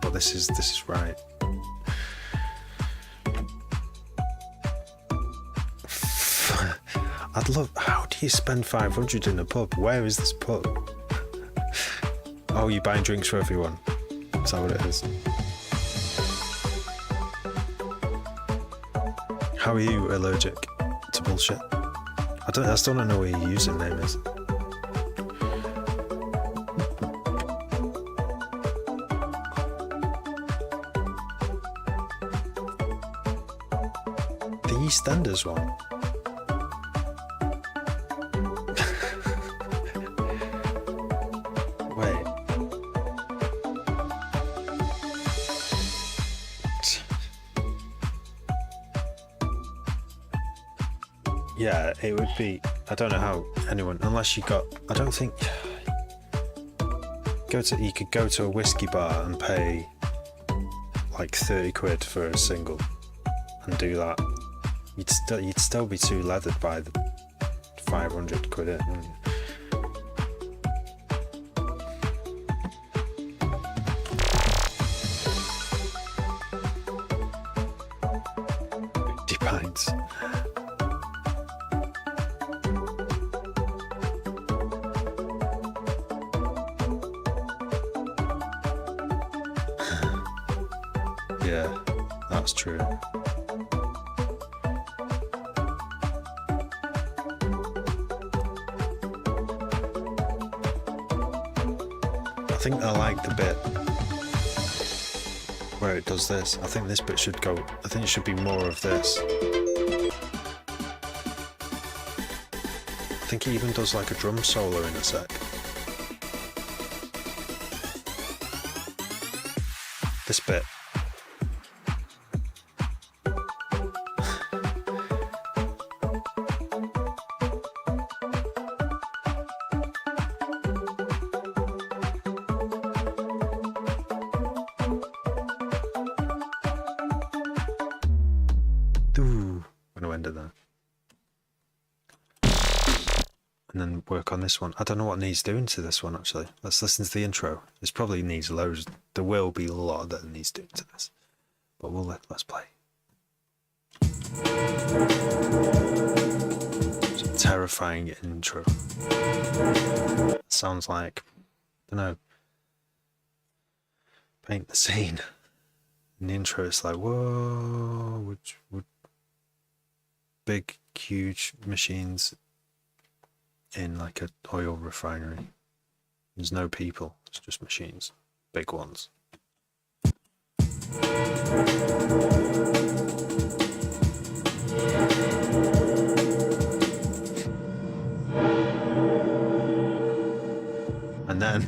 Speaker 1: But this is right. I'd love. How do you spend 500 in a pub? Where is this pub? Oh, you're buying drinks for everyone. Is that what it is? How are you allergic to bullshit? I still don't know what your username is. The EastEnders one. Wait. Yeah, it would be. I don't know how anyone, unless you got. I don't think. You could go to a whiskey bar and pay like 30 quid for a single, and do that. You'd still be too leathered by the 500 quid in, wouldn't you? Pints. Yeah, that's true. I think I like the bit where it does this. I think this bit should go. I think it should be more of this. I think he even does like a drum solo in a sec. This bit. Ooh, I'm gonna end it there. and then work on this one. I don't know what needs doing to this one actually. Let's listen to the intro. This probably needs loads. There will be a lot that needs doing to this, but let's play. It's a terrifying intro. Sounds like, I don't know, paint the scene. In the intro, it's like, whoa, would big, huge machines in like an oil refinery. There's no people, it's just machines, big ones. And then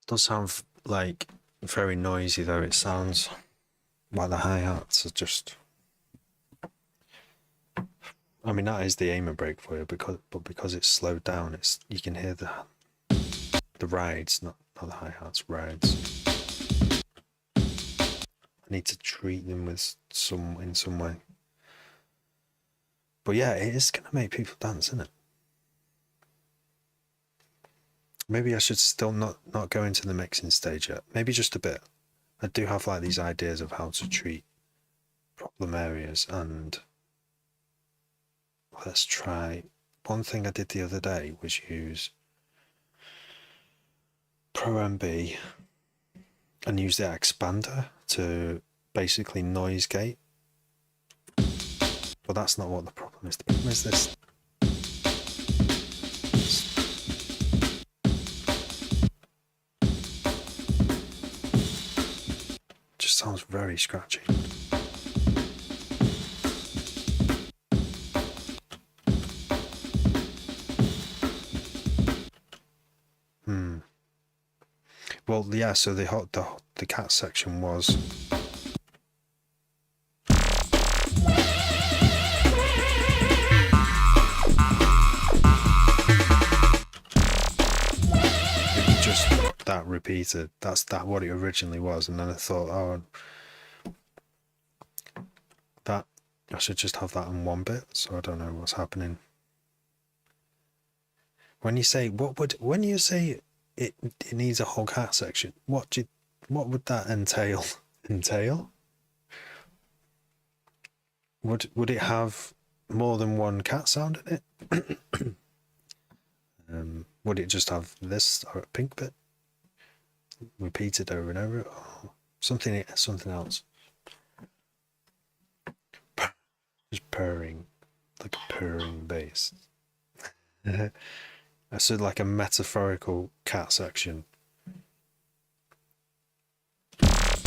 Speaker 1: does sound like very noisy though. It sounds like the hi-hats are just, I mean that is the aim and break for you, because it's slowed down, it's, you can hear the rides, not the hi-hats, rides. I need to treat them with in some way. But yeah, it is gonna make people dance, isn't it? Maybe I should still not go into the mixing stage yet. Maybe just a bit. I do have like these ideas of how to treat problem areas, and let's try. One thing I did the other day was use Pro MB and use the expander to basically noise gate. But that's not what the problem is. The problem is this. Just sounds very scratchy. Well, yeah. So the cat section was. Just that repeated. That's what it originally was, and then I thought, oh, that I should just have that in one bit. So I don't know what's happening. When you say it needs a whole cat section, what would that entail? Would it have more than one cat sound in it? Would it just have this or a pink bit repeated over and over, or something else? Just purring, like a purring bass. I said like a metaphorical cat section. I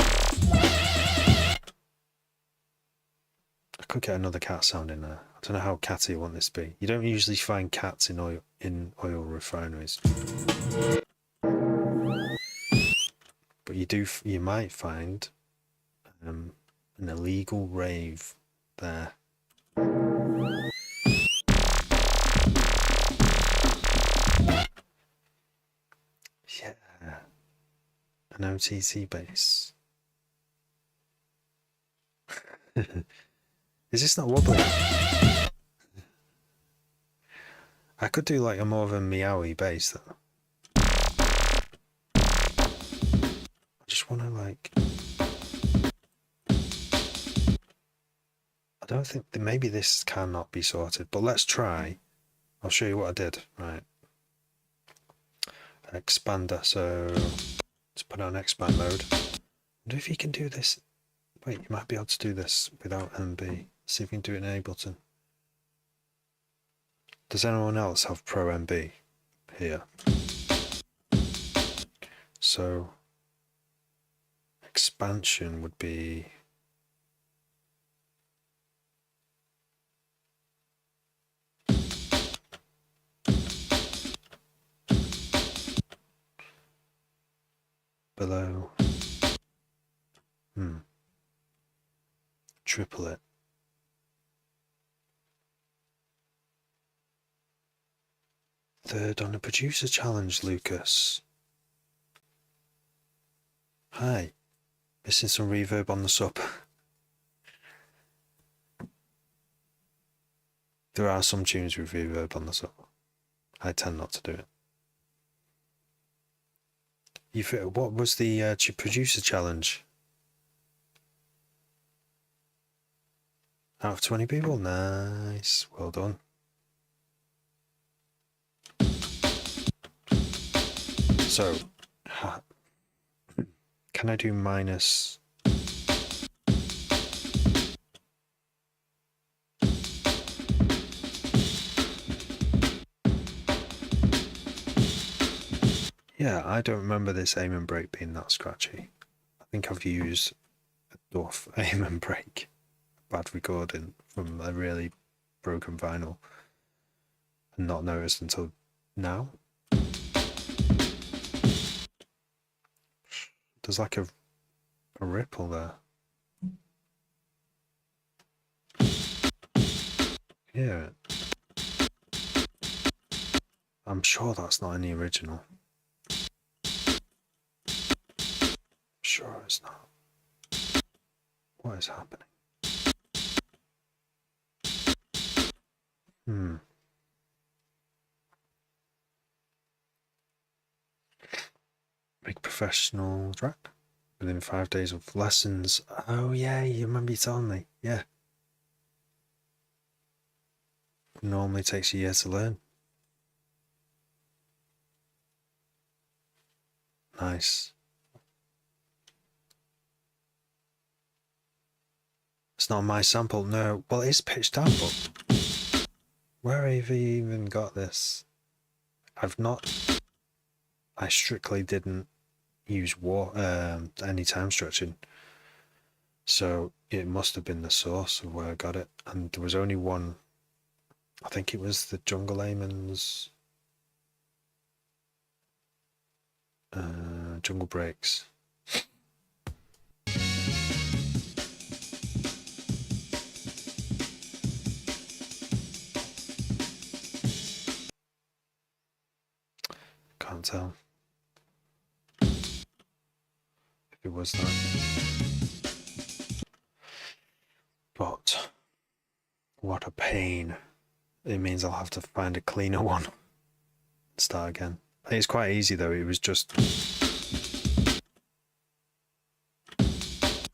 Speaker 1: could get another cat sound in there. I don't know how catty you want this to be. You don't usually find cats in oil refineries, but you might find an illegal rave there. Yeah, an OTT bass. Is this not wobbly? I could do like a more of a meowy bass though. I just want to like. I don't think maybe this cannot be sorted, but let's try. I'll show you what I did. Right. Expander. So let's put on expand mode. I wonder if you can do this. Wait, you might be able to do this without MB. See if you can do it in Ableton. Does anyone else have Pro MB here? So expansion would be below. Triple it. Third on the producer challenge, Lucas. Hi. Missing some reverb on the sub. There are some tunes with reverb on the sub. I tend not to do it. What was the producer challenge? Out of 20 people? Nice. Well done. So, can I do minus? Yeah, I don't remember this aim and break being that scratchy. I think I've used a Duff aim and break. Bad recording from a really broken vinyl and not noticed until now. There's like a ripple there. Yeah. I'm sure that's not in the original. Sure it's not. What is happening? Make professional track within 5 days of lessons. Oh yeah, you remember you telling me. Yeah. Normally takes a year to learn. Nice. It's not my sample, no. Well, it is pitched down, but where have you even got this? I strictly didn't use any time stretching. So it must have been the source of where I got it. And there was only one, I think it was the Jungle Layman's Jungle Breaks. Can't tell if it was that. But what a pain. It means I'll have to find a cleaner one. Start again. It's quite easy though, it was just...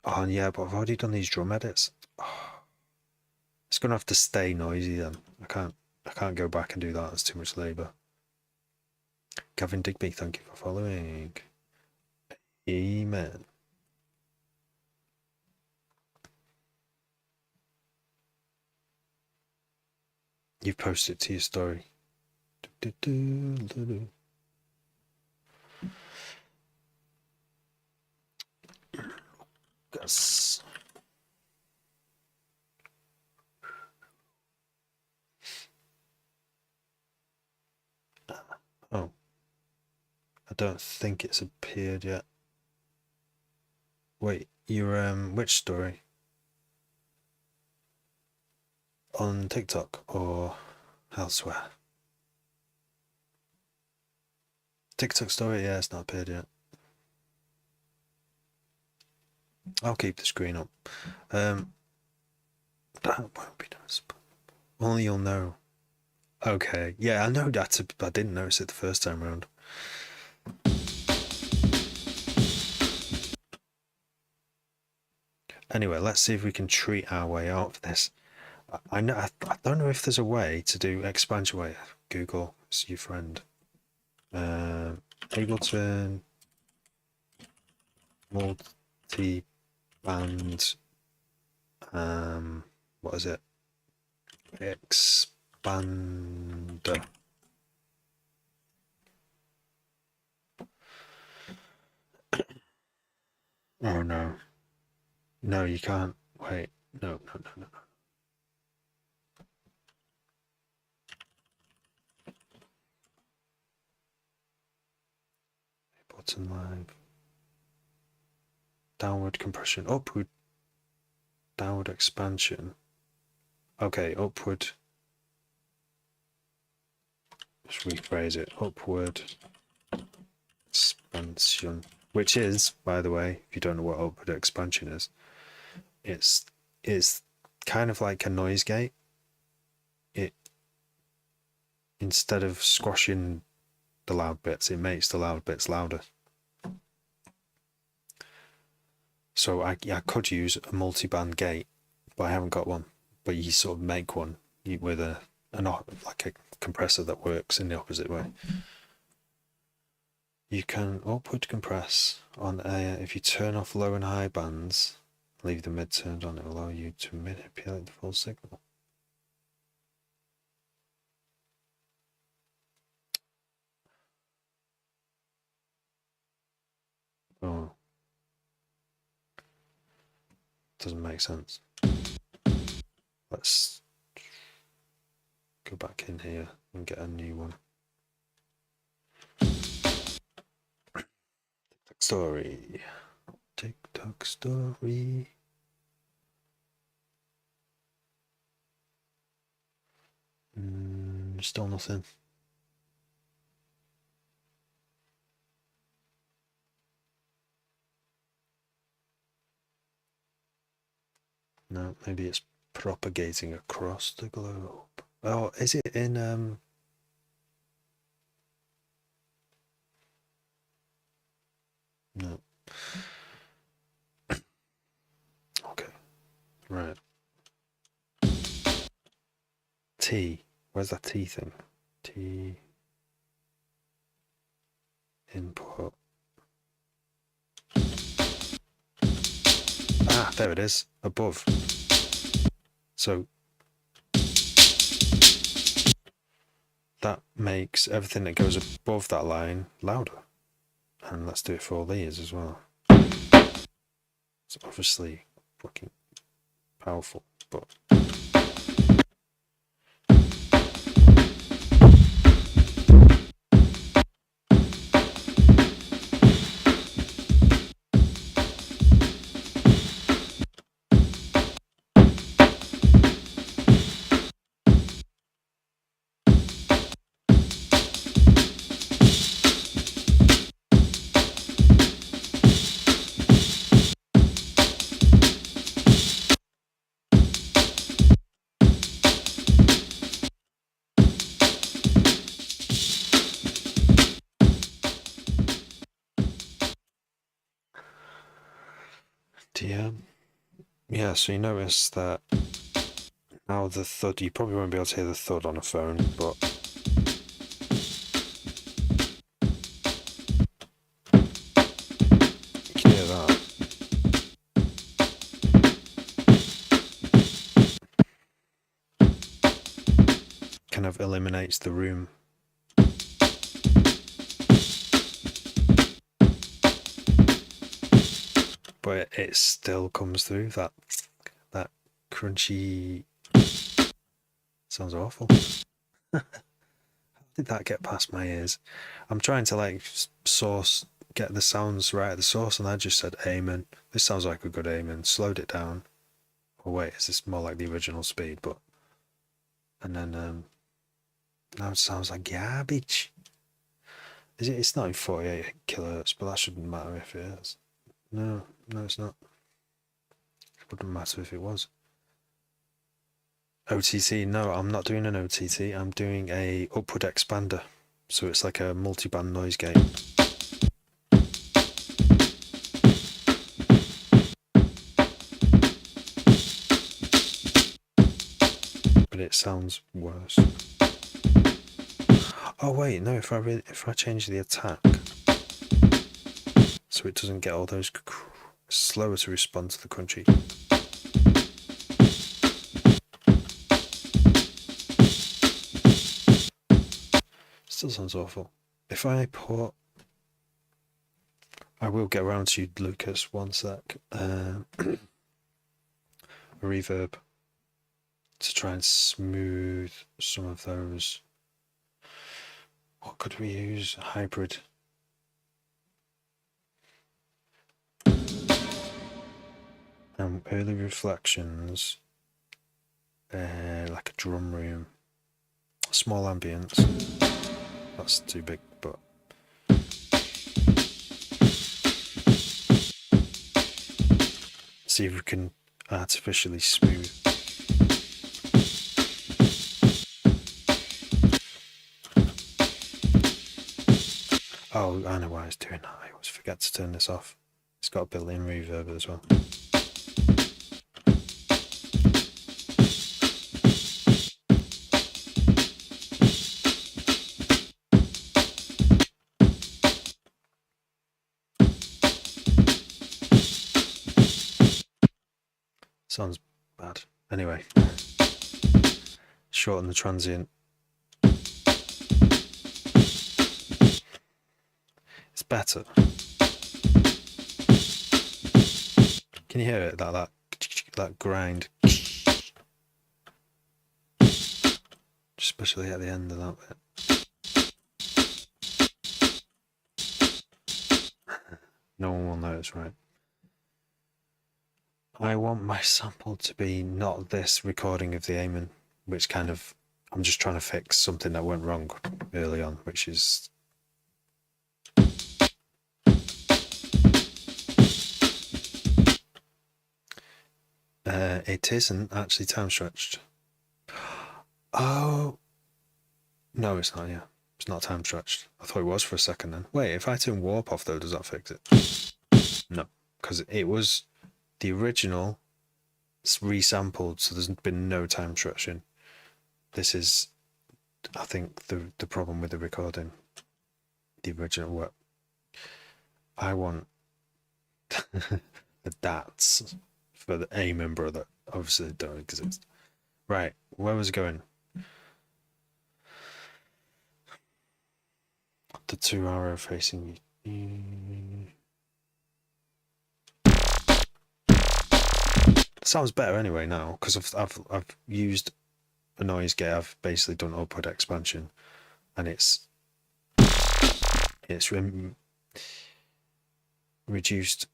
Speaker 1: Oh yeah, but I've already done these drum edits. Oh. It's gonna have to stay noisy then. I can't go back and do that, it's too much labour. Gavin Digby, thank you for following. Amen. You've posted it to your story. Yes. Oh. I don't think it's appeared yet. Wait, you're which story? On TikTok or elsewhere? TikTok story, yeah, it's not appeared yet. I'll keep the screen up. That won't be nice. Only you'll know. Okay, yeah, I know that. I didn't notice it the first time round. Anyway, let's see if we can treat our way out of this. I don't know if there's a way to do expansion. Wait, Google, it's your friend. Ableton multi-band. What is it? Expander. Oh no. No, you can't. Wait. No. Ableton Live. downward compression, upward, downward expansion. Okay, upward. Let's rephrase it. Upward expansion, which is, by the way, if you don't know what upward expansion is, it's kind of like a noise gate. It, instead of squashing the loud bits, it makes the loud bits louder. So I could use a multi-band gate, but I haven't got one. But you sort of make one with like a compressor that works in the opposite way. You can upward compress on air if you turn off low and high bands, leave the mid turned on. It will allow you to manipulate the full signal. Oh, doesn't make sense. Let's go back in here and get a new one. TikTok story. TikTok story. Still nothing. No, maybe it's propagating across the globe. Oh, is it in no. Okay. Right. T. Where's that T thing? T input. Ah, there it is. Above. So that makes everything that goes above that line louder. And let's do it for all these as well. It's obviously fucking powerful, but yeah, so you notice that now the thud, you probably won't be able to hear the thud on a phone, but you can hear that. Kind of eliminates the room. But it still comes through that crunchy. Sounds awful. How did that get past my ears? I'm trying to like get the sounds right at the source, and I just said amen. This sounds like a good amen. Slowed it down. Oh wait, is this more like the original speed? But and then now it sounds like garbage. Is it? It's not in 48 kilohertz, but that shouldn't matter if it is. No, it's not. It wouldn't matter if it was. OTT, no, I'm not doing an OTT. I'm doing a upward expander. So it's like a multi-band noise gate. But it sounds worse. Oh wait, no, if I change the attack so it doesn't get all those slower to respond to the crunchy. Still sounds awful. If I put, I will get around to you, Lucas, one sec. A reverb to try and smooth some of those. What could we use? Hybrid. Early reflections, like a drum room, small ambience. That's too big, but see if we can artificially smooth. Oh, I know why it's doing that. I always forget to turn this off. It's got a built-in reverb as well. Sounds bad. Anyway, shorten the transient. It's better. Can you hear it? That grind. Especially at the end of that bit. No one will notice, right? I want my sample to be not this recording of the Amen, which kind of, I'm just trying to fix something that went wrong early on, which is it isn't actually time stretched. Oh, no, it's not, yeah. It's not time stretched. I thought it was for a second then. Wait, if I turn warp off though, does that fix it? No, because it was the original resampled, so there's been no time stretching. This is, I think, the problem with the recording. The original work. I want the DATs for the Amen brother. Obviously, they don't exist. Right, where was it going? The 2 arrow facing. Sounds better anyway now, because I've used a noise gate. I've basically done upward expansion, and it's reduced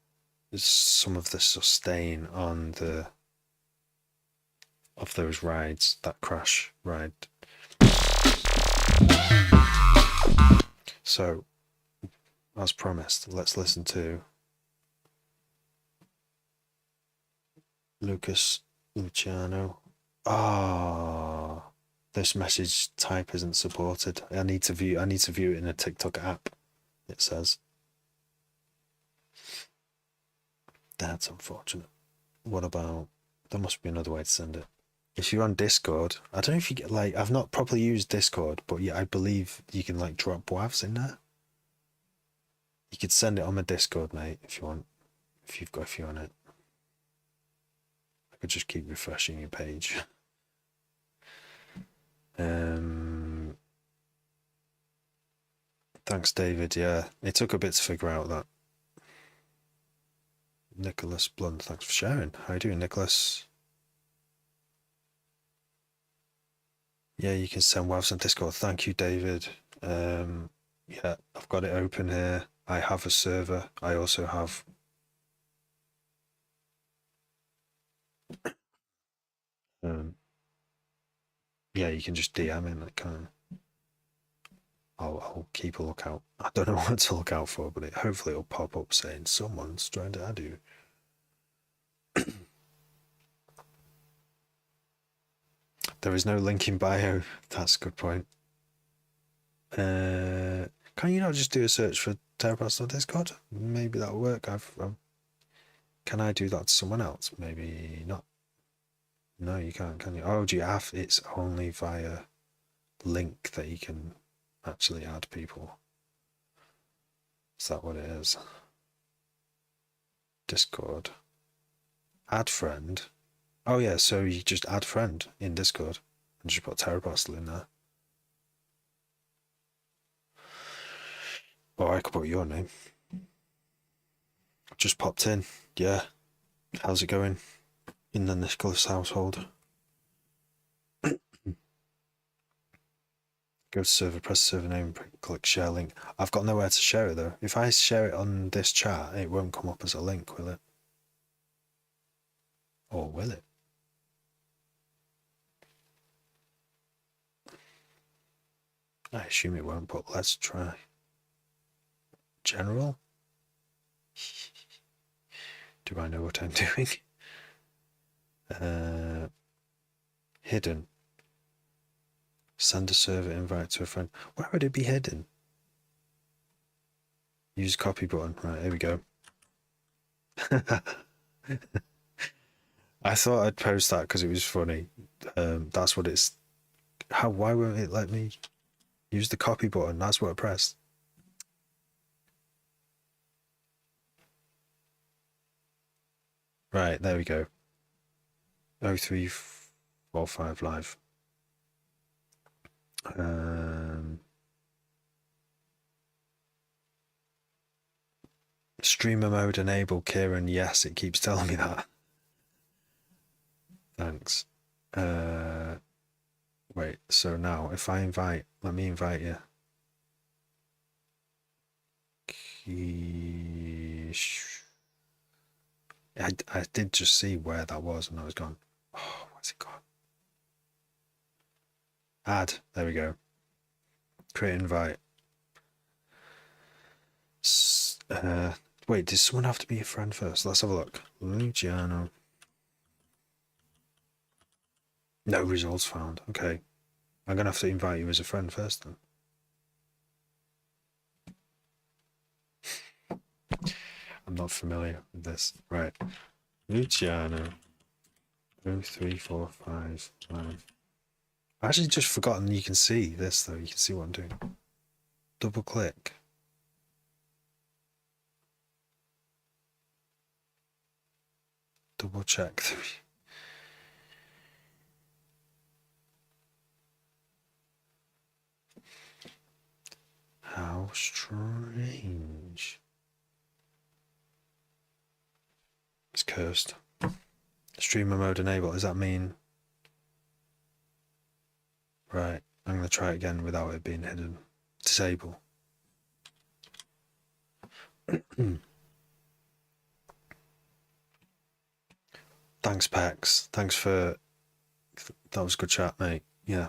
Speaker 1: some of the sustain on the of those rides, that crash ride. So, as promised, let's listen to Luciano. Ah, this message type isn't supported. I need to view it in a TikTok app. It says. That's unfortunate. What about? There must be another way to send it. If you're on Discord, I don't know if you get like. I've not properly used Discord, but yeah, I believe you can like drop WAVs in there. You could send it on my Discord, mate, if you want. If you're on it. I could just keep refreshing your page. Thanks, David. Yeah, it took a bit to figure out that. Nicholas Blunt, thanks for sharing. How you doing, Nicholas? Yeah, you can send WAVs on Discord. Thank you, David. Yeah, I've got it open here. I have a server. I also have yeah, you can just DM in that kind of. I'll keep a lookout. I don't know what to look out for, but hopefully it'll pop up saying someone's trying to add you. There is no link in bio. That's a good point. Can you not just do a search for Terrapast on Discord? Maybe that'll work. Can I do that to someone else? Maybe not. No, you can't, can you? Oh, do you have? It's only via link that you can actually add people. Is that what it is? Discord. Add friend. Oh yeah, so you just add friend in Discord and just put Terrapastel in there. Or I could put your name. Just popped in. Yeah. How's it going in the Nicholas household? Go to server, press server name, click share link. I've got nowhere to share it though. If I share it on this chat, it won't come up as a link, will it? Or will it? I assume it won't, but let's try. General? Do I know what I'm doing? Hidden. Send a server invite to a friend. Why would it be hidden? Use copy button. Right, here we go. I thought I'd post that because it was funny. That's what it's. Why won't it let me use the copy button? That's what I pressed. Right, there we go. 0345 live. Streamer mode enable, Kieran. Yes, it keeps telling me that. Thanks. Wait, so now if I invite, let me invite you. I did just see where that was and I was gone. Oh, where's it gone? Add. There we go. Create invite. Wait, does someone have to be a friend first? Let's have a look. Luciano. No results found. Okay. I'm going to have to invite you as a friend first then. I'm not familiar with this. Right. Luciano. 0345. I actually just forgotten you can see this though. You can see what I'm doing. Double click. Double check. How strange. It's cursed. Streamer mode enable. Does that mean? Right. I'm going to try it again without it being hidden. Disable. Thanks, Pax. Thanks for. That was a good chat, mate. Yeah.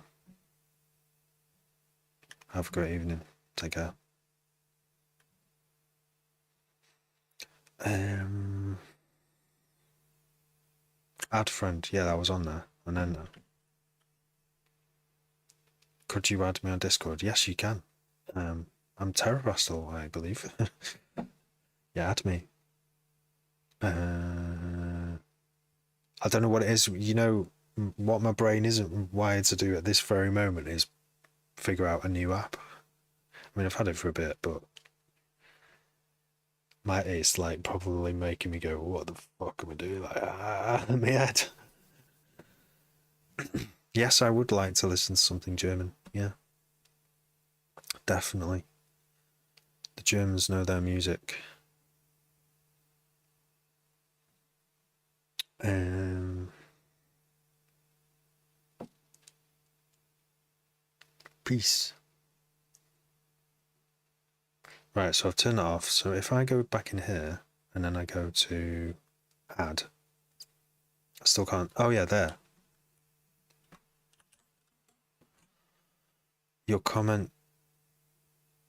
Speaker 1: Have a great evening. Take care. Add friend. Yeah, that was on there. And then. Could you add me on Discord? Yes, you can. I'm Terrabastel, I believe. Yeah, add me. I don't know what it is. You know, what my brain isn't wired to do at this very moment is figure out a new app. I mean, I've had it for a bit, but it's like probably making me go, what the fuck am I doing? Like, in my head. Yes, I would like to listen to something German. Yeah, definitely. The Germans know their music. Peace. Right, so I've turned it off. So if I go back in here and then I go to add, I still can't. Oh yeah, there. Your comment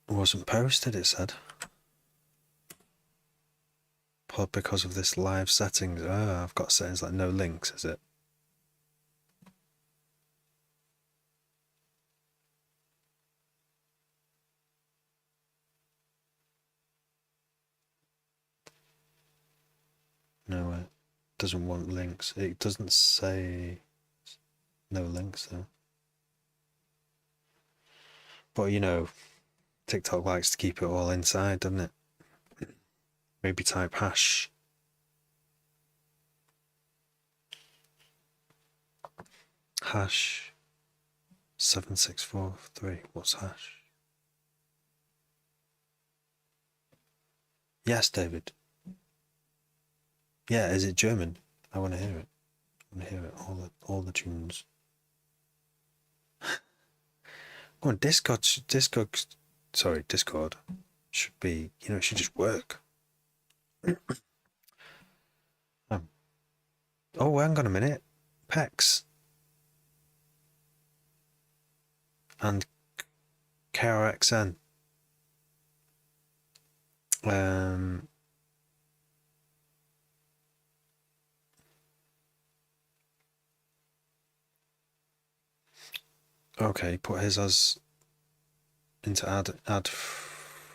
Speaker 1: wasn't posted, it said. Because of this live settings. Oh, I've got settings like no links, is it? No, it doesn't want links. It doesn't say no links though. But you know, TikTok likes to keep it all inside, doesn't it? Maybe type hash. Hash 7643. What's hash? Yes, David. Yeah, is it German? I want to hear it. I want to hear it. All the tunes. Come on, Discord. Sorry, Discord should be. You know, it should just work. Oh, hang on a minute. Pex and KRXN. Okay, put his as into add friends.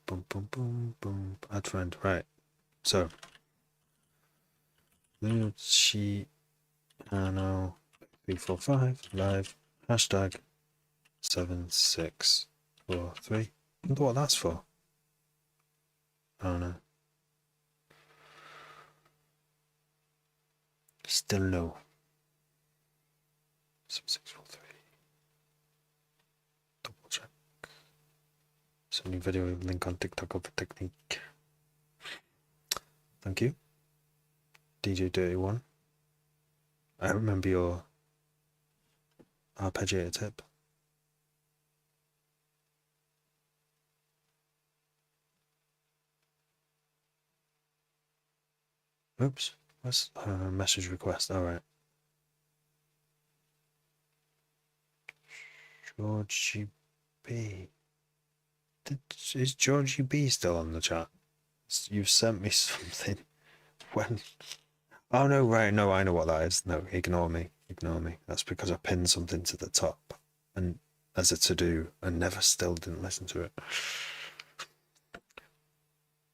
Speaker 1: Boom, boom, boom, boom. Add friend. Right. So, Luciano 345 live hashtag 7643. I wonder what that's for. I don't know. Still no. 7643. Double check. Sending video link on TikTok of a technique. Thank you. DJ Dirty One. I remember your arpeggiator tip. Oops. What's message request? Alright. Georgie B. Is Georgie B still on the chat? You've sent me something. When? Oh no, right, no, I know what that is. No, ignore me. Ignore me. That's because I pinned something to the top and as a to-do and never still didn't listen to it.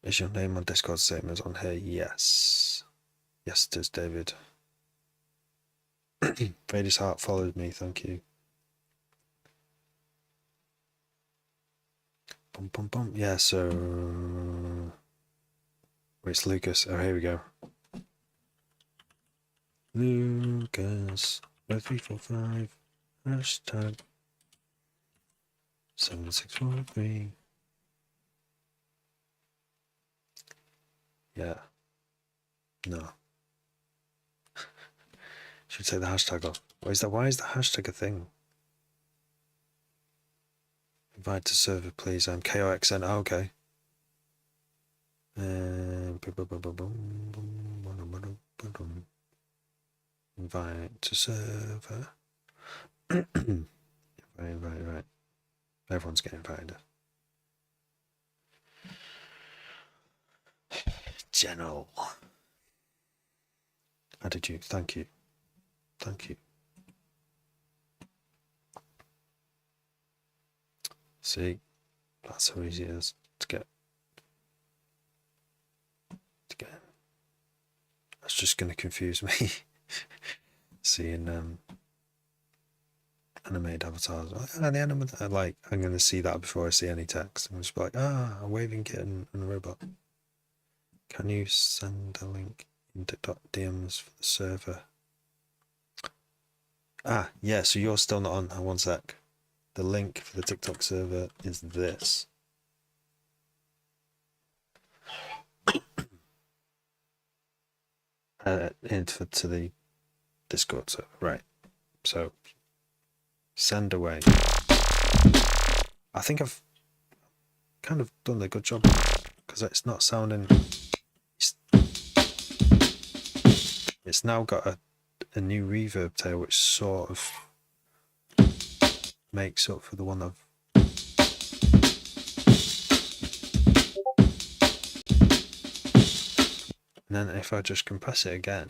Speaker 1: Is your name on Discord same as on here? Yes. Yes, it is, David. Brady's heart followed me, thank you. Bum, bum, bum. Yeah, so... Wait, it's Lucas. Oh, here we go. Lucas 0345 hashtag 7643. Yeah. No. Should take the hashtag off. Why is the hashtag a thing? Invite to server, please. I'm KOXN. Oh, okay. Invite to server. Right. Everyone's getting invited. General. Added you. Thank you. Thank you. See, that's how easy it is to get. That's just going to confuse me. Seeing animated avatars. The animated, like, I'm going to see that before I see any text. I'm just be like, a waving kitten and a robot. Can you send a link in TikTok DMs for the server? Yeah, so you're still not on. One sec. The link for the TikTok server is this. To the Discord server, right? So send away. I think I've kind of done a good job because it's not sounding. It's now got a new reverb tail, which sort of makes up for the one I've. And then if I just compress it again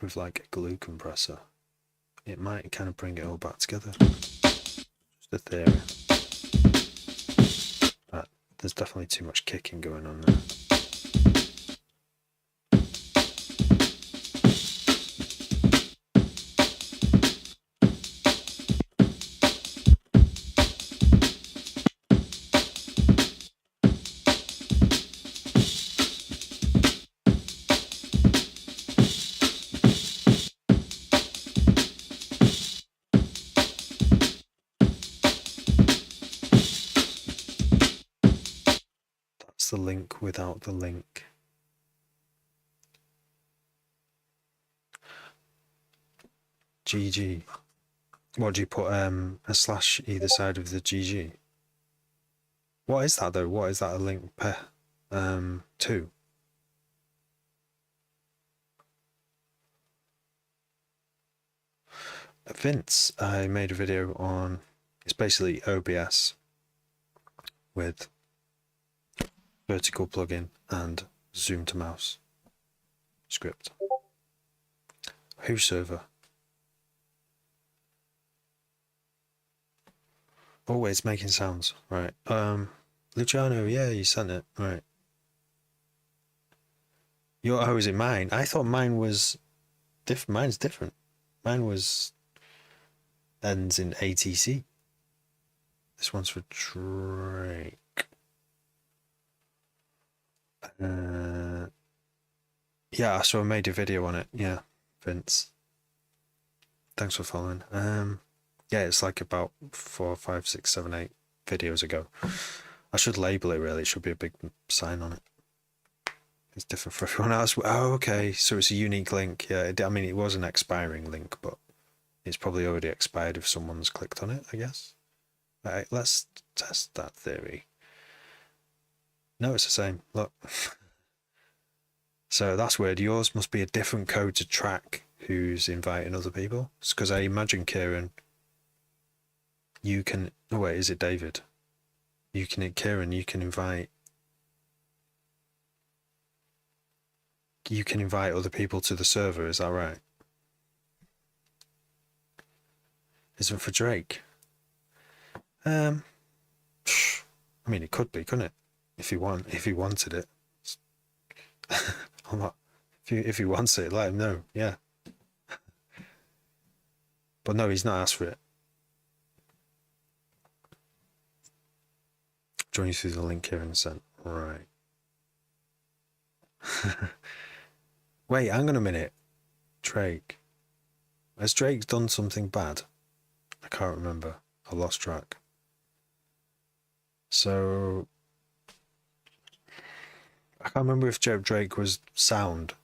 Speaker 1: with like a glue compressor, it might kind of bring it all back together. Just a theory. But there's definitely too much kicking going on there. The link without the link. GG. What do you put a slash either side of the GG? What is that though? What is that a link to? Vince, I made a video on, it's basically OBS with vertical plugin and zoom to mouse script. Who server? Always making sounds, right? Luciano, yeah, you sent it, right? Oh, is it mine? I thought mine was different. Mine's different. Mine was ends in ATC. This one's for Drake. Yeah, so I made a video on it. Yeah, Vince. Thanks for following. Yeah, it's like about 4, 5, 6, 7, 8 videos ago. I should label it really. It should be a big sign on it. It's different for everyone else. Oh, okay. So it's a unique link. Yeah, I mean, it was an expiring link, but it's probably already expired if someone's clicked on it, I guess. Right, let's test that theory. No, it's the same. Look. So that's weird. Yours must be a different code to track who's inviting other people. It's because I imagine, Kieran, you can... Oh, wait, is it David? Kieran, you can invite... You can invite other people to the server, is that right? Is it for Drake? I mean, it could be, couldn't it? If he wanted it. I'm not, if he wants it, let him know. Yeah. But no, he's not asked for it. Join you through the link here and sent. Right. Wait, hang on a minute. Drake. Has Drake done something bad? I can't remember. I lost track. So I can't remember if Drake was sound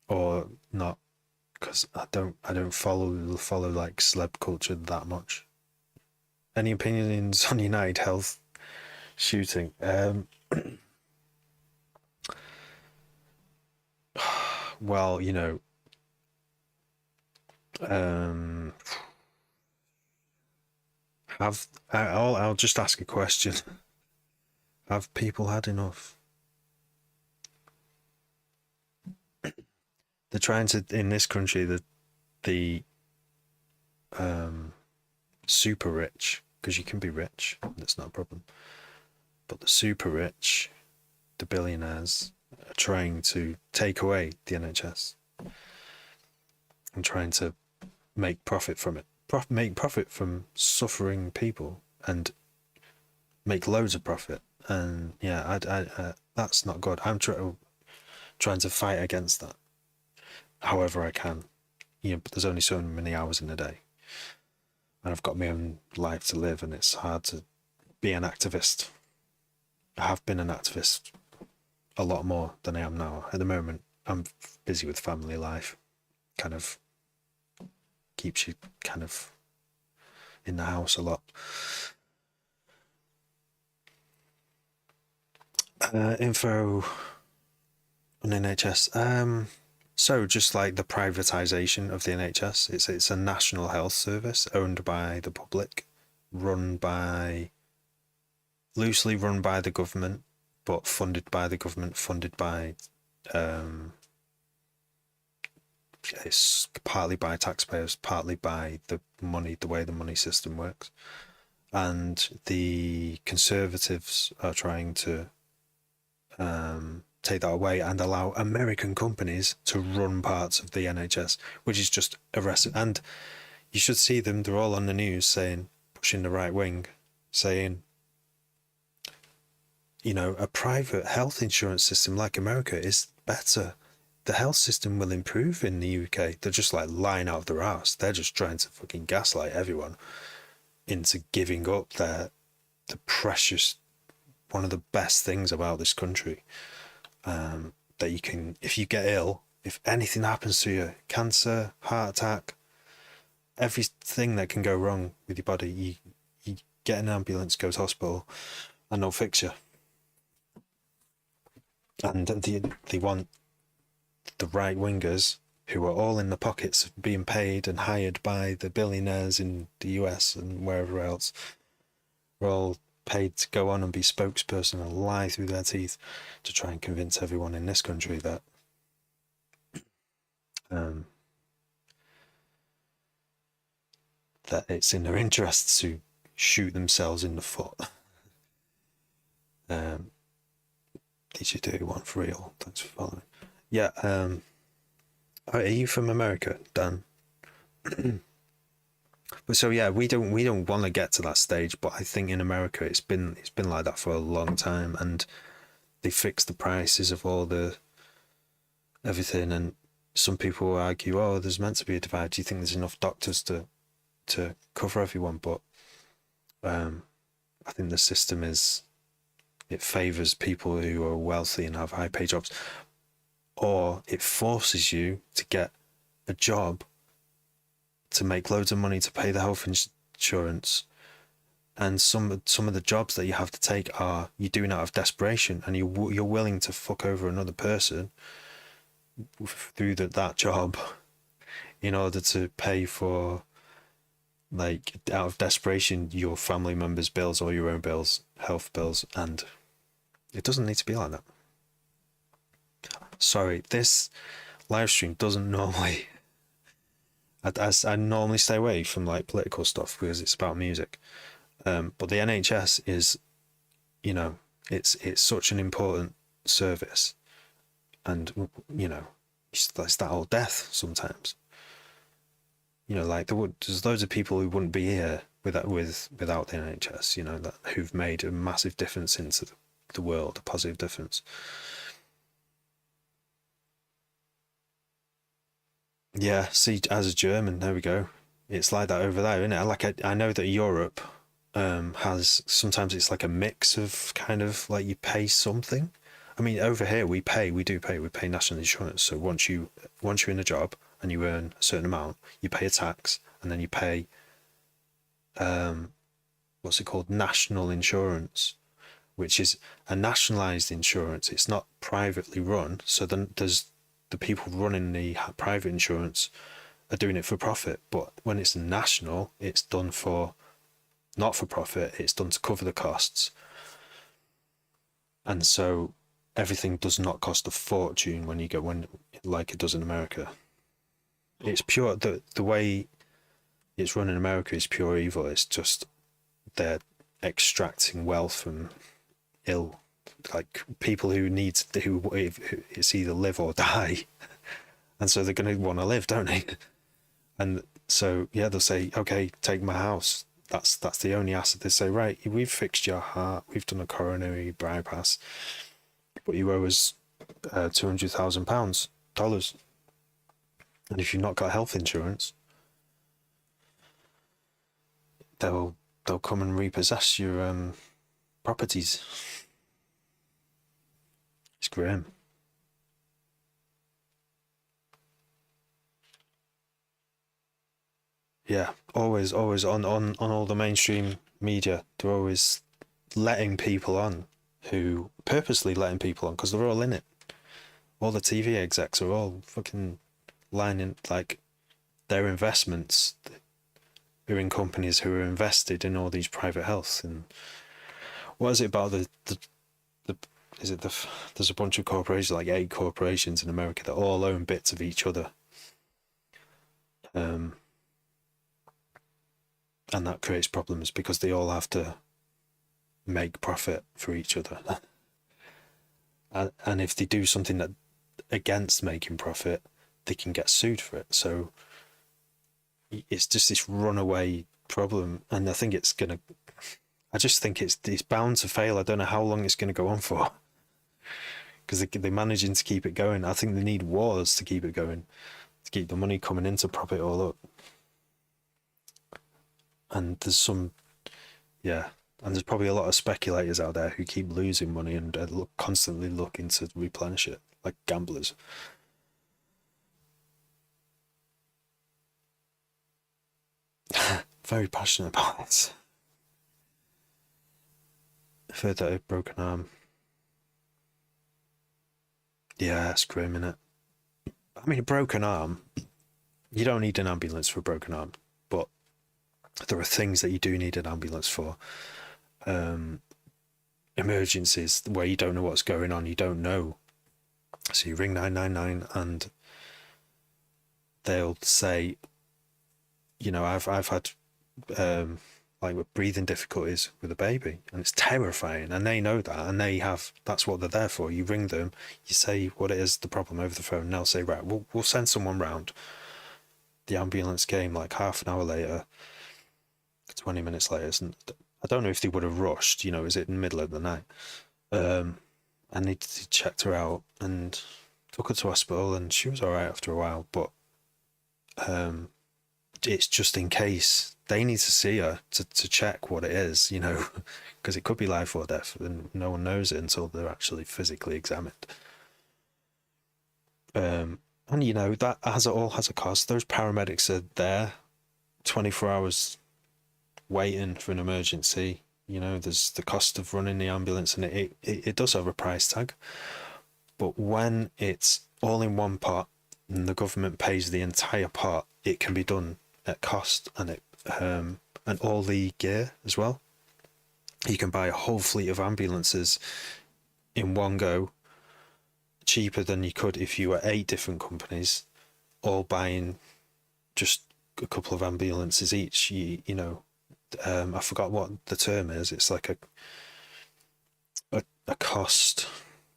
Speaker 1: or not, because I don't follow like celeb culture that much. Any opinions on United Health shooting? Well, you know, I'll just ask a question. Have people had enough? They're trying to, in this country, the super rich, because you can be rich, that's not a problem. But the super rich, the billionaires, are trying to take away the NHS and trying to make profit from it. Make profit from suffering people and make loads of profit. And yeah, I that's not good. I'm trying to fight against that however I can. You know, but there's only so many hours in a day. And I've got my own life to live, and it's hard to be an activist. I have been an activist a lot more than I am now. At the moment, I'm busy with family life. Kind of keeps you kind of in the house a lot. Info on NHS. So just like the privatization of the NHS, it's a national health service owned by the public, loosely run by the government, but funded by the government, funded by it's partly by taxpayers, partly by the way the money system works. And the Conservatives are trying to take that away and allow American companies to run parts of the NHS, which is just arresting. And you should see them, they're all on the news saying, pushing the right wing, saying, you know, a private health insurance system like America is better. The health system will improve in the UK. They're just like lying out of their arse. They're just trying to fucking gaslight everyone into giving up the precious, one of the best things about this country, that you can, if you get ill, if anything happens to you, cancer, heart attack, everything that can go wrong with your body, you get an ambulance, go to hospital, and they'll fix you. And they want the right wingers who are all in the pockets of being paid and hired by the billionaires in the US and wherever else. We're all paid to go on and be spokesperson and lie through their teeth to try and convince everyone in this country that that it's in their interests to shoot themselves in the foot. Did you do one for real? Thanks for following. Yeah. Are you from America, Dan? But so yeah, we don't want to get to that stage, but I think in America it's been like that for a long time, and they fixed the prices of all the everything, and some people will argue, oh, there's meant to be a divide. Do you think there's enough doctors to cover everyone? But I think the system it favors people who are wealthy and have high paid jobs, or it forces you to get a job to make loads of money to pay the health insurance. And some of the jobs that you have to take are you're doing out of desperation, and you're willing to fuck over another person through that job in order to pay for, like, out of desperation, your family members' bills or your own bills, health bills. And it doesn't need to be like that. Sorry, this live stream doesn't normally, I normally stay away from like political stuff because it's about music, but the NHS is, you know, it's such an important service, and you know, it's that old death sometimes. You know, like there's loads of people who wouldn't be here without the NHS, you know, who've made a massive difference into the world, a positive difference. Yeah, see, as a German, there we go. It's like that over there, isn't it? Like I know that Europe has, sometimes it's like a mix of kind of like you pay something. I mean, over here we pay national insurance. So once you're in a job and you earn a certain amount, you pay a tax, and then you pay what's it called? National insurance, which is a nationalized insurance. It's not privately run. So then there's the people running the private insurance are doing it for profit, but when it's national, it's done for not for profit. It's done to cover the costs, and so everything does not cost a fortune when like it does in America. It's pure, the way it's run in America is pure evil. It's just they're extracting wealth from like people who it's either live or die, and so they're going to want to live, don't they? And so yeah, they'll say, okay, take my house. That's the only asset. They say, right, we've fixed your heart, we've done a coronary bypass, but you owe us $200,000, and if you've not got health insurance, they'll come and repossess your properties. It's grim. Yeah, always on all the mainstream media, they're always purposely letting people on because they're all in it. All the TV execs are all fucking lining, like, their investments are in companies who are invested in all these private health. And what is it about there's a bunch of corporations, like 8 corporations in America, that all own bits of each other. And that creates problems because they all have to make profit for each other. And if they do something that against making profit, they can get sued for it. So it's just this runaway problem, and I just think it's bound to fail. I don't know how long it's going to go on for, because they're managing to keep it going. I think they need wars to keep it going, to keep the money coming in to prop it all up. And there's probably a lot of speculators out there who keep losing money and constantly looking to replenish it, like gamblers. very passionate about this. I've heard that a broken arm. Yeah, it's grim, innit? I mean, a broken arm, you don't need an ambulance for a broken arm, but there are things that you do need an ambulance for. Emergencies where you don't know what's going on, you don't know. So you ring 999 and they'll say, you know, I've had like with breathing difficulties with a baby, and it's terrifying, and they know that, and that's what they're there for. You ring them, you say what it is, the problem over the phone, and they'll say, right, we'll send someone round. The ambulance came like half an hour later, 20 minutes later, and I don't know if they would have rushed, you know, is it in the middle of the night? And they checked her out and took her to hospital, and she was all right after a while, but it's just in case they need to see her to check what it is, you know, because it could be life or death, and no one knows it until they're actually physically examined. And you know, that all has a cost. Those paramedics are there 24 hours waiting for an emergency. You know, there's the cost of running the ambulance, and it does have a price tag. But when it's all in one pot and the government pays the entire pot, it can be done at cost, and and all the gear as well. You can buy a whole fleet of ambulances in one go, cheaper than you could if you were 8 different companies all buying just a couple of ambulances each. You know, I forgot what the term is. It's like a cost.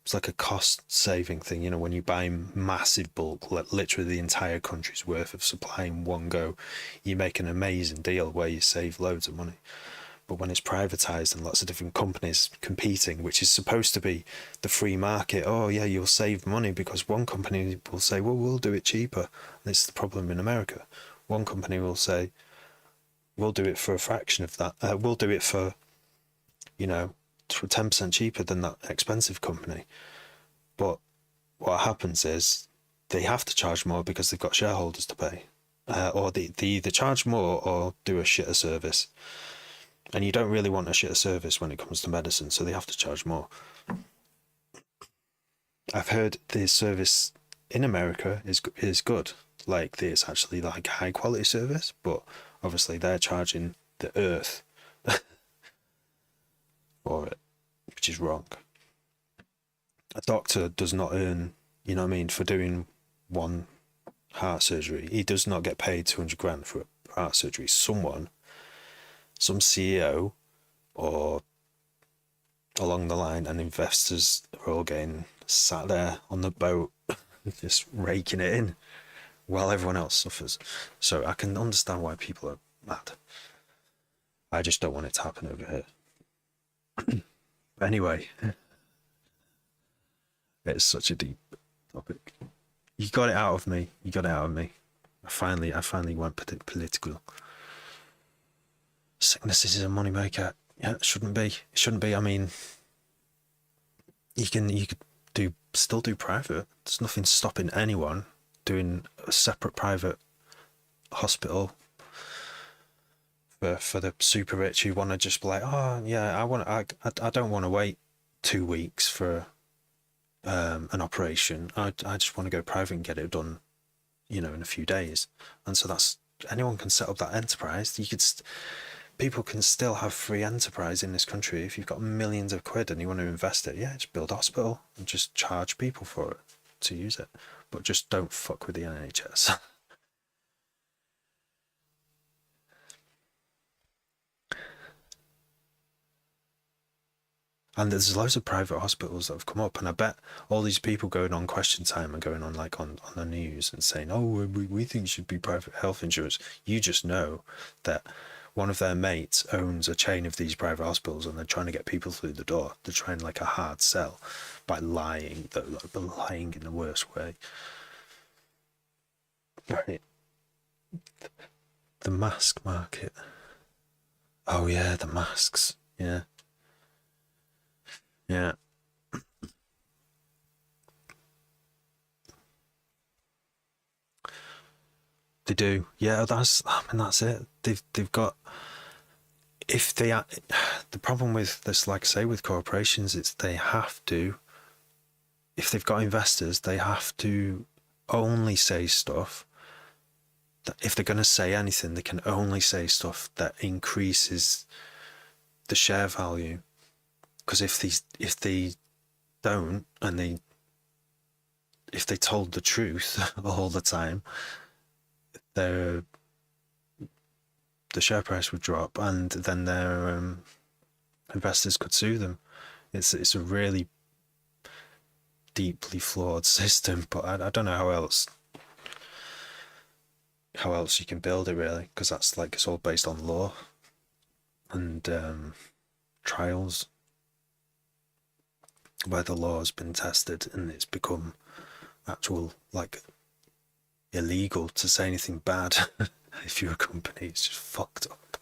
Speaker 1: It's like a cost saving thing, you know, when you buy massive bulk, like literally the entire country's worth of supply in one go, you make an amazing deal where you save loads of money. But when it's privatized and lots of different companies competing, which is supposed to be the free market, oh yeah, you'll save money because one company will say, well, we'll do it cheaper. And this is the problem in America. One company will say, we'll do it for a fraction of that. We'll do it for, you know, 10% cheaper than that expensive company. But what happens is they have to charge more because they've got shareholders to pay, or they either charge more or do a shitter service, and you don't really want a shitter service when it comes to medicine, so they have to charge more. I've heard the service in America is good, like it's actually like high quality service, but obviously they're charging the earth for it, which is wrong. A doctor does not earn, you know what I mean, for doing one heart surgery. He does not get paid 200 grand for a heart surgery. Some CEO or along the line, and investors are all getting sat there on the boat, just raking it in while everyone else suffers. So I can understand why people are mad. I just don't want it to happen over here. Anyway, it's such a deep topic. You got it out of me. You got it out of me. I finally went political. Sickness is a moneymaker. Yeah, it shouldn't be. It shouldn't be. I mean, you could still do private. There's nothing stopping anyone doing a separate private hospital for the super rich who want to just be like, oh yeah, I don't want to wait 2 weeks for an operation. I just want to go private and get it done, you know, in a few days. And so that's, anyone can set up that enterprise. People can still have free enterprise in this country. If you've got millions of quid and you want to invest it, yeah, just build a hospital and just charge people for it to use it. But just don't fuck with the NHS. And there's loads of private hospitals that have come up, and I bet all these people going on Question Time and going on like on the news and saying, oh, we think it should be private health insurance. You just know that one of their mates owns a chain of these private hospitals, and they're trying to get people through the door. They're trying like a hard sell by lying, lying in the worst way. Right. The mask market. Oh yeah, the masks. Yeah. Yeah. They do. Yeah, that's it. They've got, if they are, the problem with this, like I say, with corporations, it's they have to, if they've got investors, they have to only say stuff that, if they're going to say anything, they can only say stuff that increases the share value. Because if they don't, and if they told the truth all the time, the share price would drop, and then their investors could sue them. It's a really deeply flawed system, but I don't know how else you can build it, really, because that's like, it's all based on law and trials where the law has been tested and it's become actual, like, illegal to say anything bad. If you're a company, it's just fucked up.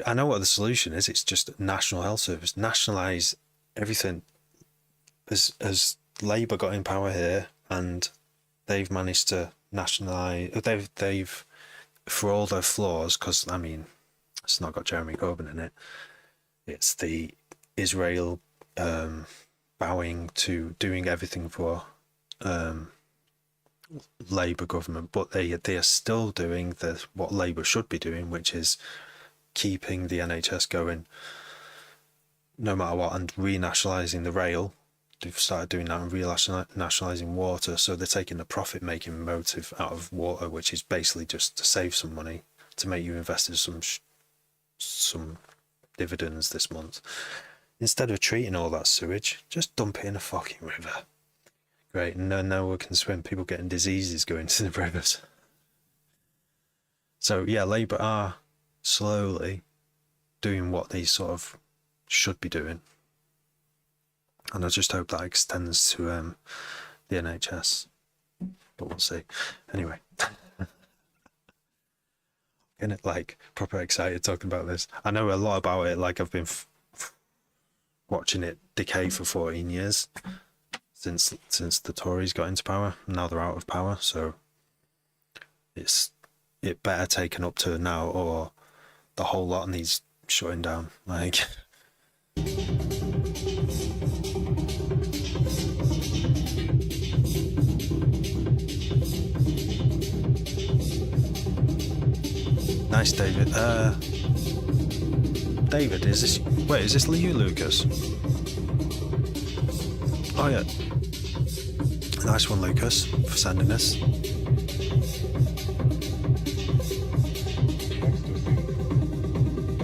Speaker 1: I know what the solution is. It's just National Health Service. Nationalise everything. As Labour got in power here, and they've managed to nationalise. They've for all their flaws, because I mean, it's not got Jeremy Corbyn in it. It's the Israel bowing to doing everything for Labour government, but they are still doing what Labour should be doing, which is keeping the NHS going no matter what, and renationalising the rail. They've started doing that, and renationalising water. So they're taking the profit-making motive out of water, which is basically just to save some money, to make you investors some dividends this month. Instead of treating all that sewage, just dump it in a fucking river. Great, and no one can swim. People getting diseases going to the rivers. So yeah, Labour are slowly doing what they sort of should be doing, and I just hope that extends to the NHS, but we'll see. Anyway, getting like proper excited talking about this. I know a lot about it. Like, I've been watching it decay for 14 years. Since the Tories got into power. Now they're out of power, so it better taken up to now, or the whole lot needs shutting down. Like, nice, David. David, is this you, Lucas? Oh yeah. Nice one, Lucas, for sending this.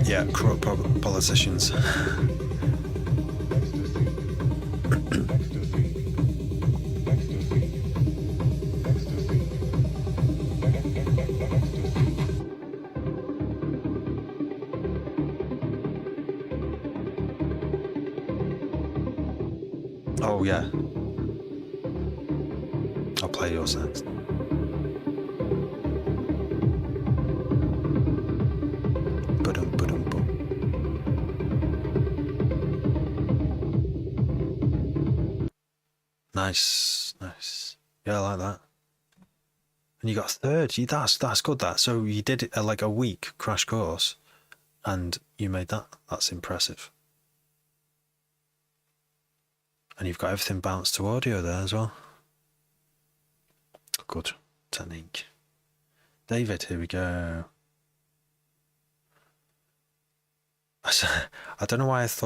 Speaker 1: Yeah, corrupt politicians. Oh yeah. I'll play yours next. Nice. Yeah, I like that. And you got third. That's good. That, so you did it like a week crash course, and you made that. That's impressive. And you've got everything bounced to audio there as well. Good technique. David, here we go. I don't know why I just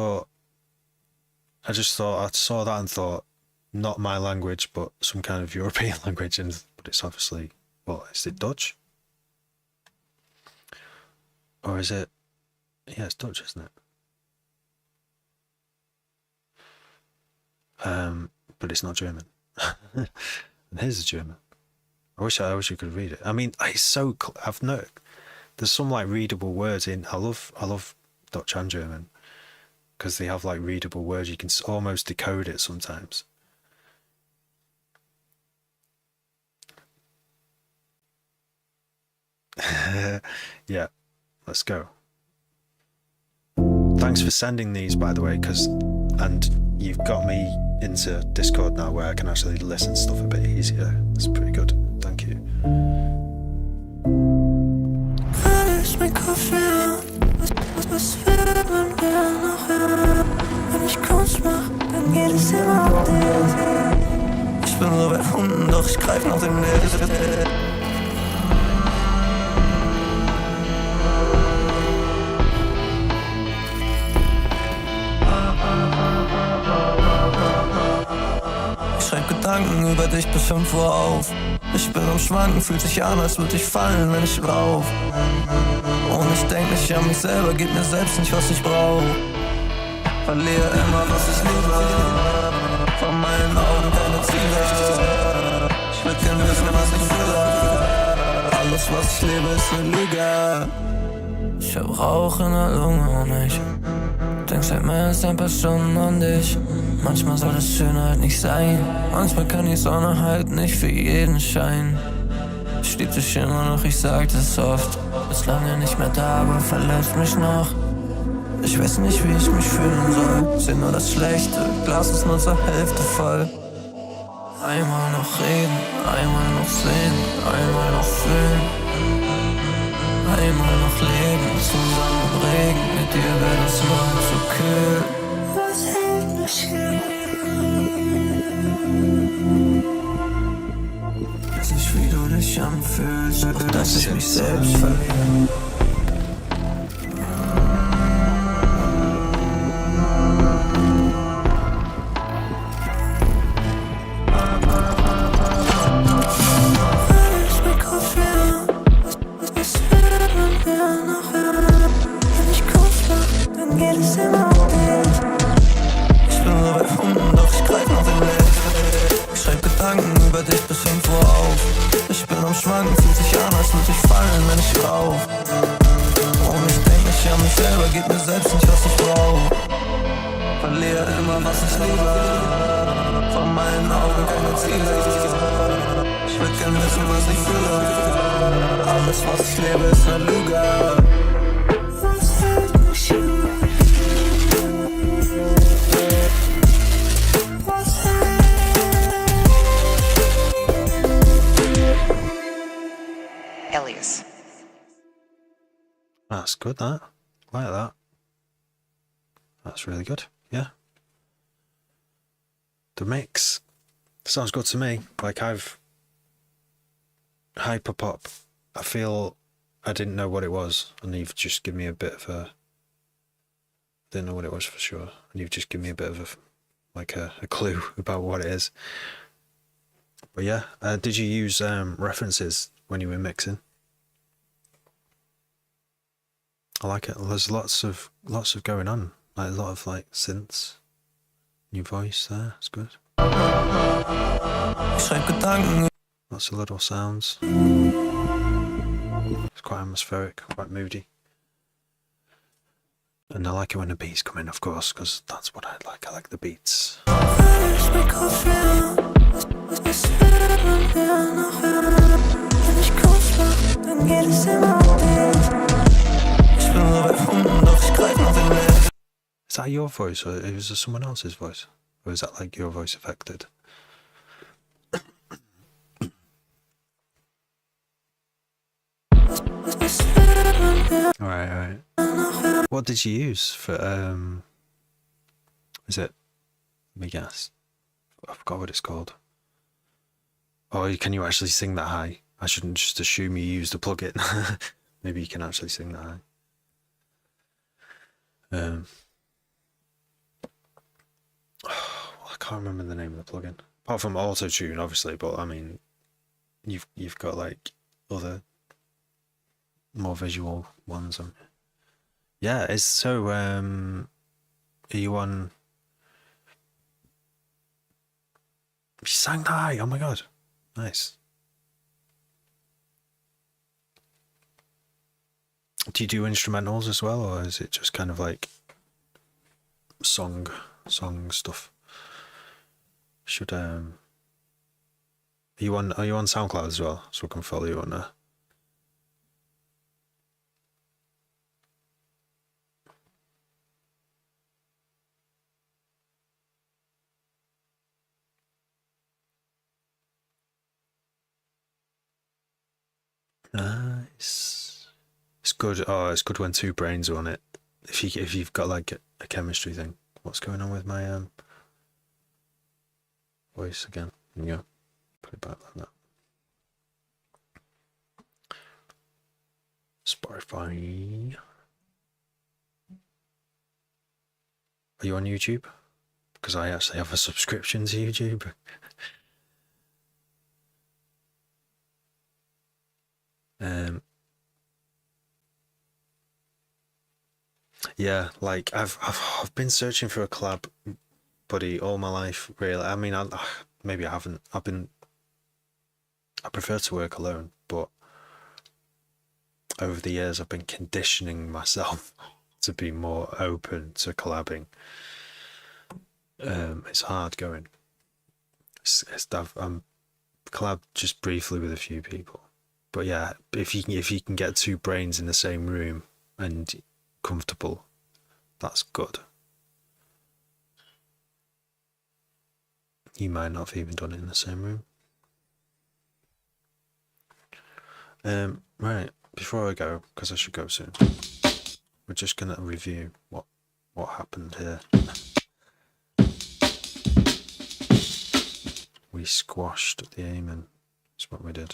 Speaker 1: thought, I saw that and thought, not my language, but some kind of European language, but it's obviously, is it Dutch? Or is it, yeah, it's Dutch, isn't it? But it's not German. And here's the German. I wish you could read it. I mean, it's so, there's some like readable words in, I love Dutch and German, because they have like readable words. You can almost decode it sometimes. Yeah, let's go. Thanks for sending these, by the way, and you've got me into Discord now, where I can actually listen to stuff a bit easier. That's pretty good. Thank you.
Speaker 4: Ich bin so weit unten, doch ich greif nach dem Licht. Ich schreib Gedanken über dich bis 5 Uhr auf. Ich bin am Schwanken, fühlt sich an, als würde ich fallen, wenn ich lauf. Und ich denk nicht an mich selber, geb mir selbst nicht, was ich brauch. Verliere immer, was ich liebe. Von meinen Augen keine Ziele. Ich würd gern wissen, was ich fühle. Alles, was ich lebe, ist eine Lüge. Ich hab Rauch in der Lunge und ich denk seit mehr als ein paar Stunden an dich. Manchmal soll das Schöne halt nicht sein. Manchmal kann die Sonne halt nicht für jeden scheinen. Ich lieb dich immer noch, ich sag das oft. Bist lange nicht mehr da, aber verlässt mich noch. Ich weiß nicht, wie ich mich fühlen soll. Seh nur das Schlechte, Glas ist nur zur Hälfte voll. Einmal noch reden, einmal noch sehen, einmal noch fühlen. Einmal noch leben, zusammen im Regen. Mit dir wär das nur zu kühl. Was hält mich hier? Weiß nicht, wie du dich anfühlst, auch dass ich mich selbst verliere.
Speaker 1: That's good, that. Like that. That's really good, yeah. The mix sounds good to me. Like, I've hyperpop. I feel I didn't know what it was, and you've just given me a bit of a. Didn't know what it was for sure, and you've just given me a bit of a clue about what it is. But yeah, did you use references when you were mixing? I like it. There's lots of going on, like a lot of like synths. New voice there, it's good. Lots of little sounds. It's quite atmospheric, quite moody. And I like it when the beats come in, of course, because that's what I like. I like the beats. Is that your voice, or is it someone else's voice? Or is that like your voice affected? Alright. What did you use for, is it, let me guess. I forgot what it's called. Oh, can you actually sing that high? I shouldn't just assume you used a plugin. Maybe you can actually sing that high. I can't remember the name of the plugin. Apart from auto-tune, obviously, but I mean, you've got like other more visual ones. Yeah, it's so. Are you on? You sang that high. Oh my god, nice. Do you do instrumentals as well, or is it just kind of like song stuff? Should are you on SoundCloud as well, so I can follow you on there? Nice. It's good. Oh, it's good when two brains are on it. If you've got like a chemistry thing. What's going on with my voice again? There you go. Put it back like that. Spotify. Are you on YouTube? Because I actually have a subscription to YouTube. Yeah, like I've been searching for a collab buddy all my life. Really, I mean, maybe I haven't. I prefer to work alone, but over the years I've been conditioning myself to be more open to collabing. It's hard going. I'm collab just briefly with a few people, but yeah, if you can get two brains in the same room and comfortable, that's good. You might not have even done it in the same room. Right, before I go, because I should go soon, we're just gonna review what happened here. We squashed the aiming. That's what we did.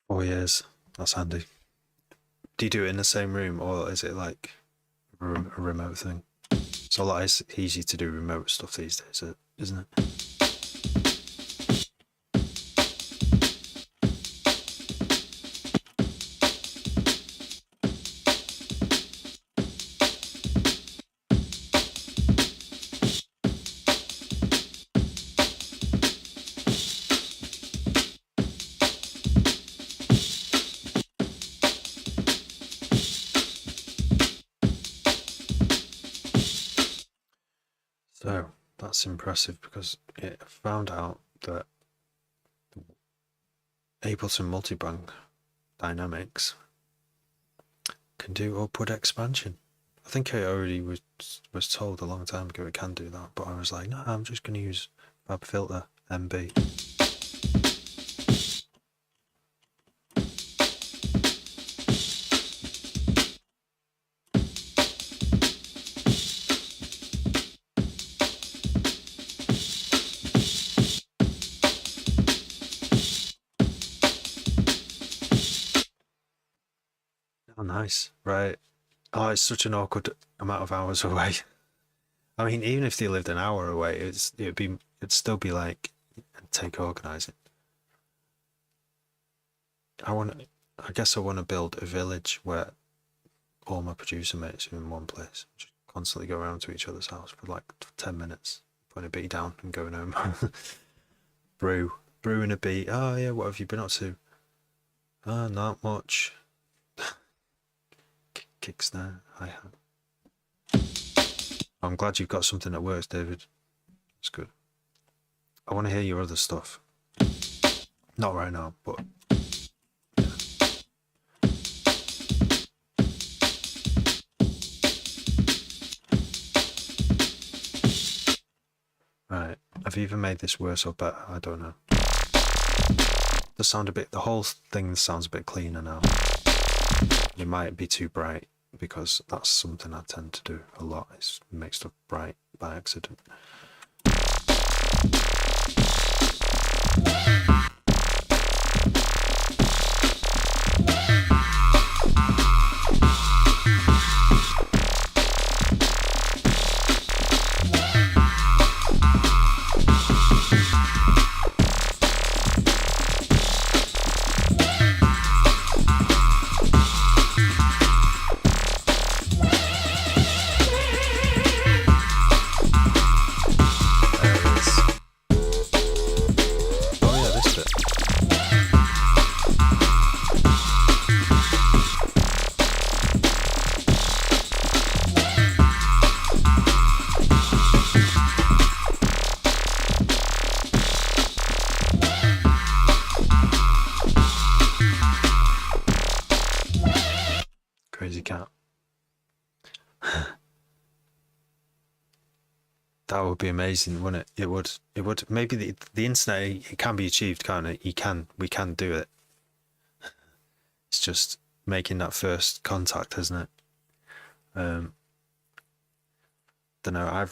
Speaker 1: 4 years. That's handy. Do you do it in the same room, or is it like a remote thing? It's a lot easier to do remote stuff these days, isn't it? So that's impressive, because it found out that Ableton multiband dynamics can do upward expansion. I think I already was told a long time ago it can do that, but I was like, no, I'm just going to use FabFilter MB. Oh, nice. Right. Oh, it's such an awkward amount of hours away. I mean, even if they lived an hour away, it'd still be like, take organising. I guess I want to build a village where all my producer mates are in one place. Just constantly go around to each other's house for like 10 minutes, putting a beat down and going home. Brewing a beat. Oh yeah, what have you been up to? Oh, not much. Kick snare, hi-hat. I'm glad you've got something that works, David. It's good. I want to hear your other stuff. Not right now, but yeah. Right. Have you even made this worse or better? I don't know. The whole thing sounds a bit cleaner now. It might be too bright, because that's something I tend to do a lot, is make stuff bright by accident. That would be amazing, wouldn't it? It would. Maybe the internet, it can be achieved, can't it? We can do it. It's just making that first contact, isn't it? Don't know.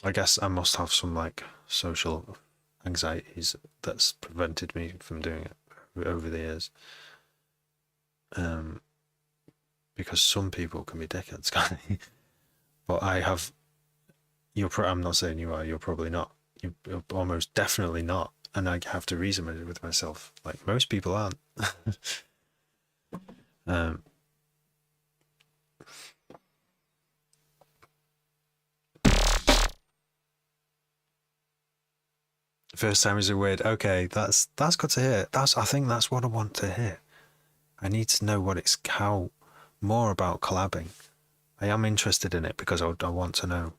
Speaker 1: I guess I must have some like social anxieties that's prevented me from doing it over the years. Because some people can be dickheads, can't they? But I have. I'm not saying you are. You're probably not. You're almost definitely not. And I have to reason with myself. Like most people aren't. First time is a weird. Okay, that's good to hear. I think that's what I want to hear. I need to know how more about collabing. I am interested in it because I want to know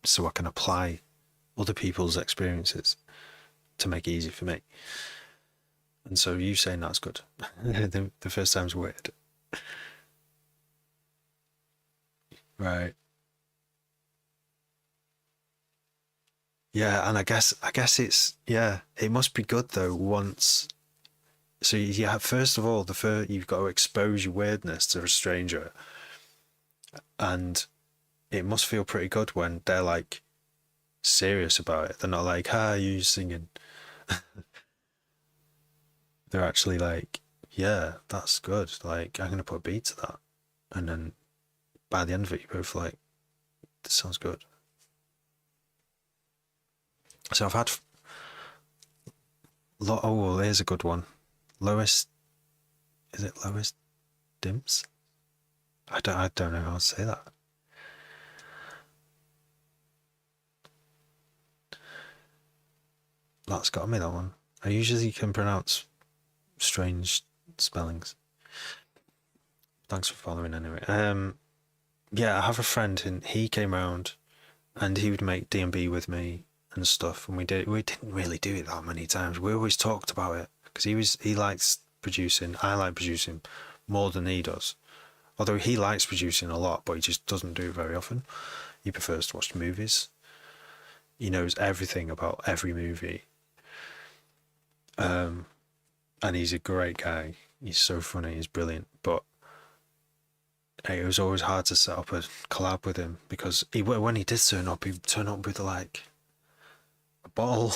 Speaker 1: so I can apply other people's experiences to make it easy for me. And so you saying that's good. The first time's weird. Right. Yeah, and I guess it must be good though once. So first of all, you've got to expose your weirdness to a stranger, and it must feel pretty good when they're like serious about it. They're not like, you singing. They're actually like, yeah, that's good. Like, I'm gonna put a beat to that, and then by the end of it, you're both like, this sounds good. So I've had. Oh, well, here's a good one. Lois. Is it Lois Dimps? I don't know how to say that. That's got me, that one. I usually can pronounce strange spellings. Thanks for following anyway. Yeah, I have a friend and he came around and he would make D&B with me and stuff, and we didn't really do it that many times. We always talked about it because he likes producing. I like producing more than he does. Although he likes producing a lot, but he just doesn't do it very often. He prefers to watch movies. He knows everything about every movie. And he's a great guy. He's so funny. He's brilliant. But it was always hard to set up a collab with him because when he did turn up, he'd turn up with like a bottle.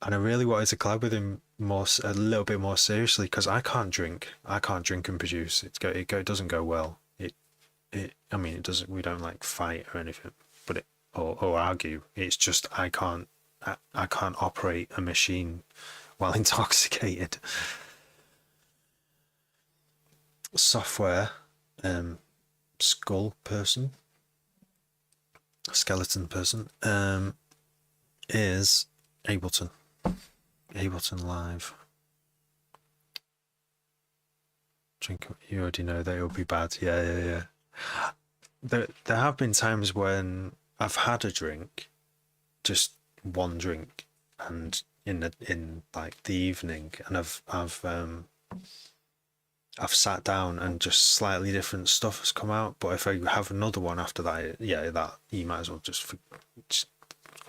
Speaker 1: And I really wanted to collab with him a little bit more seriously because I can't drink and produce. It doesn't go well. I mean, it doesn't. We don't like fight or anything, but or argue. It's just I can't operate a machine while intoxicated. Software, skeleton person, is Ableton Live. Drink. You already know they will be bad. Yeah. There have been times when I've had a drink, just one drink, and in like the evening, and I've sat down and just slightly different stuff has come out. But if I have another one after that, that you might as well just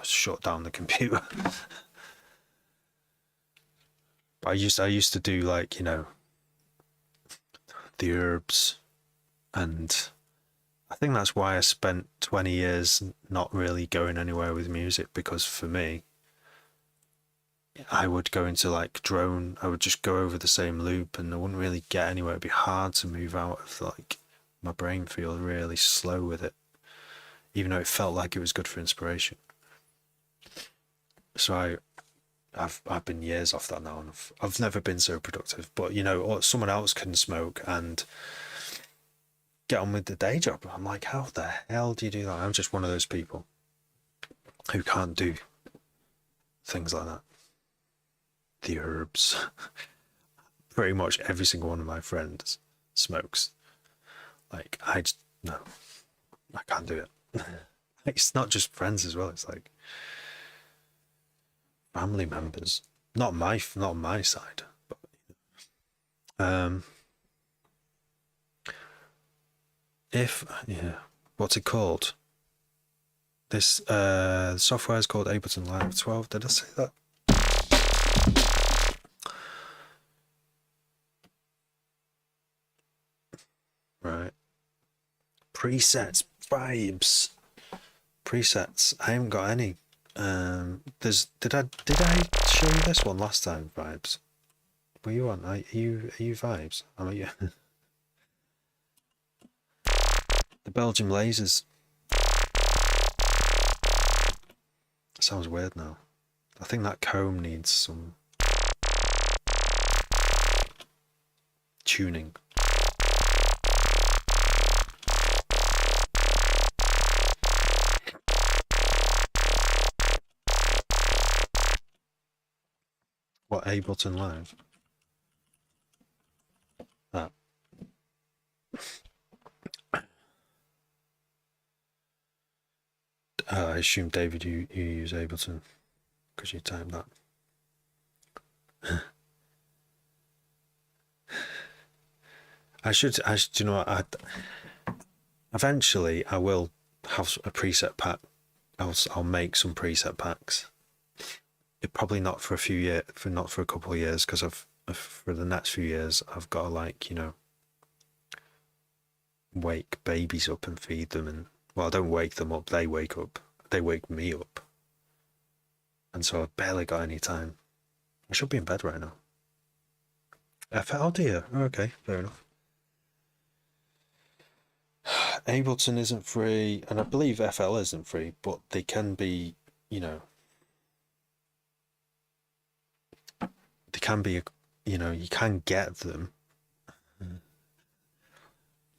Speaker 1: shut down the computer. But I used to do like, the herbs, and I think that's why I spent 20 years not really going anywhere with music, because for me, I would go into like drone, I would just go over the same loop and I wouldn't really get anywhere. It'd be hard to move out of like, my brain feels really slow with it, even though it felt like it was good for inspiration. So I've been years off that now, and I've never been so productive. But someone else can smoke and get on with the day job. I'm like, how the hell do you do that? I'm just one of those people who can't do things like that. The herbs. Pretty much every single one of my friends smokes. Like, no, I can't do it. It's not just friends as well. It's like family members. Not my side, but what's it called? This software is called Ableton Live 12. Did I say that? Right. Presets, vibes. Presets. I haven't got any. Did I show you this one last time? Vibes. Were you on? Are you vibes? Am I? The Belgium lasers. Sounds weird now. I think that comb needs some tuning. What, Ableton Live? That. I assume, David, you use Ableton because you typed that. I should, you know what, eventually I will have a preset pack. I'll make some preset packs. Probably not for a few years, not for a couple of years, because for the next few years I've got to, like, you know, wake babies up and feed them, and well, I don't wake them up, they wake up, they wake me up, and so I've barely got any time. I should be in bed right now. Oh dear. Okay, fair enough. Ableton isn't free, and I believe FL isn't free, but they can be, you know, they can be, you know, you can get them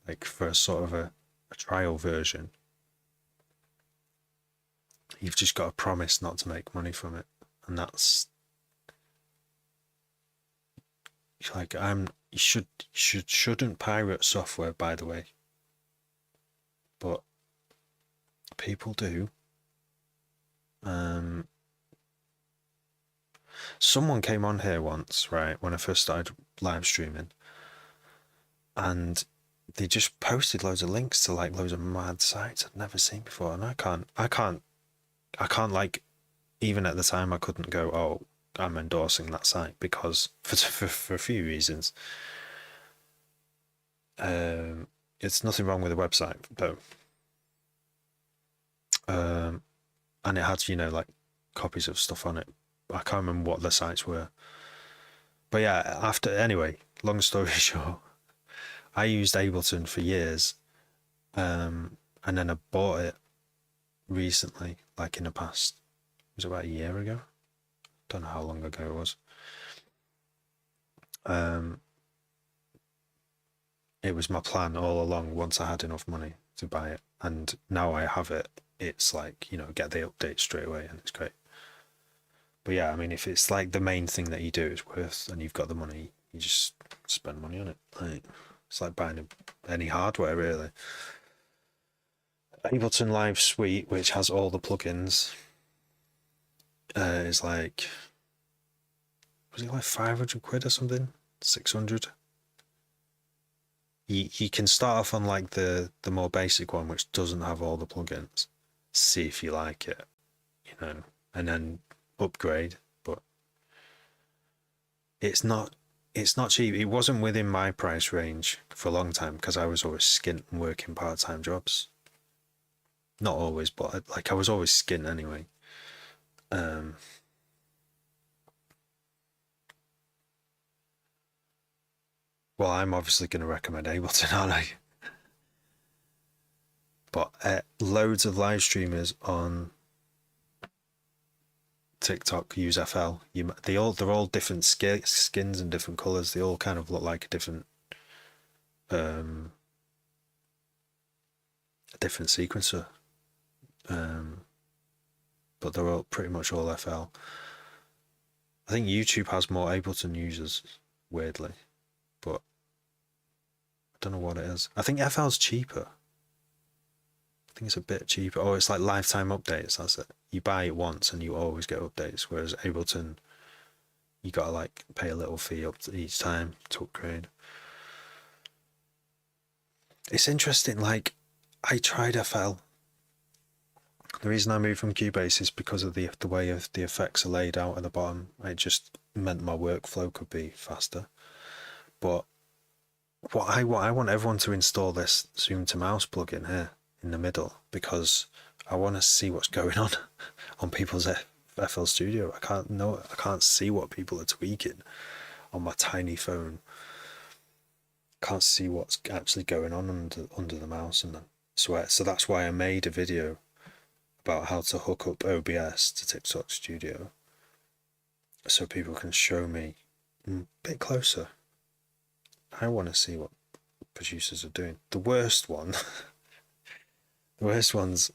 Speaker 1: like for a sort of a trial version. You've just got to promise not to make money from it, and that's like, you shouldn't pirate software, by the way, but people do. Someone came on here once, right, when I first started live streaming, and they just posted loads of links to like loads of mad sites I'd never seen before, and I can't like, even at the time I couldn't go, oh, I'm endorsing that site, because for a few reasons. It's nothing wrong with the website though, and it had, you know, like copies of stuff on it. I can't remember what the sites were, but yeah, anyway, long story short, I used Ableton for years, and then I bought it recently, like in the past, it was about a year ago, don't know how long ago it was. It was my plan all along, once I had enough money to buy it, and now I have it, it's like, you know, get the update straight away, and it's great. But yeah, I mean, if it's like the main thing that you do is worth, and you've got the money, you just spend money on it. Like, it's like buying any hardware, really. Ableton Live Suite, which has all the plugins, is like, was it like 500 quid or something? 600? You can start off on like the more basic one, which doesn't have all the plugins. See if you like it, you know, and then upgrade. But it's not cheap. It wasn't within my price range for a long time, because I was always skint and working part-time jobs. Not always, but like I was always skint anyway. Well, I'm obviously going to recommend Ableton, aren't I? But loads of live streamers on TikTok use FL. They're all different skins and different colors. They all kind of look like a different sequencer, but they're all pretty much all FL. I think YouTube has more Ableton users, weirdly, but I don't know what it is. I think FL's cheaper. I think it's a bit cheaper. Oh, it's like lifetime updates, that's it. You buy it once and you always get updates, whereas Ableton, you gotta like pay a little fee up to each time to upgrade. It's interesting. Like, I tried FL. The reason I moved from Cubase is because of the way of the effects are laid out at the bottom. It just meant my workflow could be faster. But what I want everyone to install this Zoom to Mouse plugin here in the middle, because I want to see what's going on people's FL Studio. I can't see what people are tweaking on my tiny phone. Can't see what's actually going on under the mouse and that. So that's why I made a video about how to hook up OBS to TikTok Studio, so people can show me a bit closer. I want to see what producers are doing. The worst ones,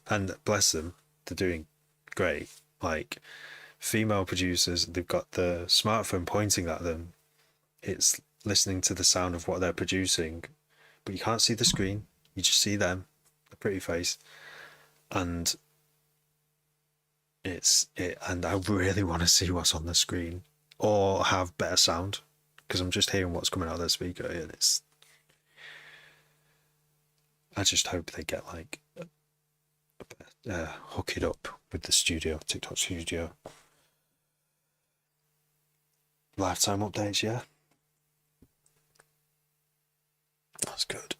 Speaker 1: and bless them, they're doing great. Like, female producers, they've got the smartphone pointing at them. It's listening to the sound of what they're producing, but you can't see the screen. You just see them, the pretty face, and and I really want to see what's on the screen or have better sound, because I'm just hearing what's coming out of the speaker, and I just hope they get like hook it up with the studio, TikTok Studio. Lifetime updates, yeah. That's good.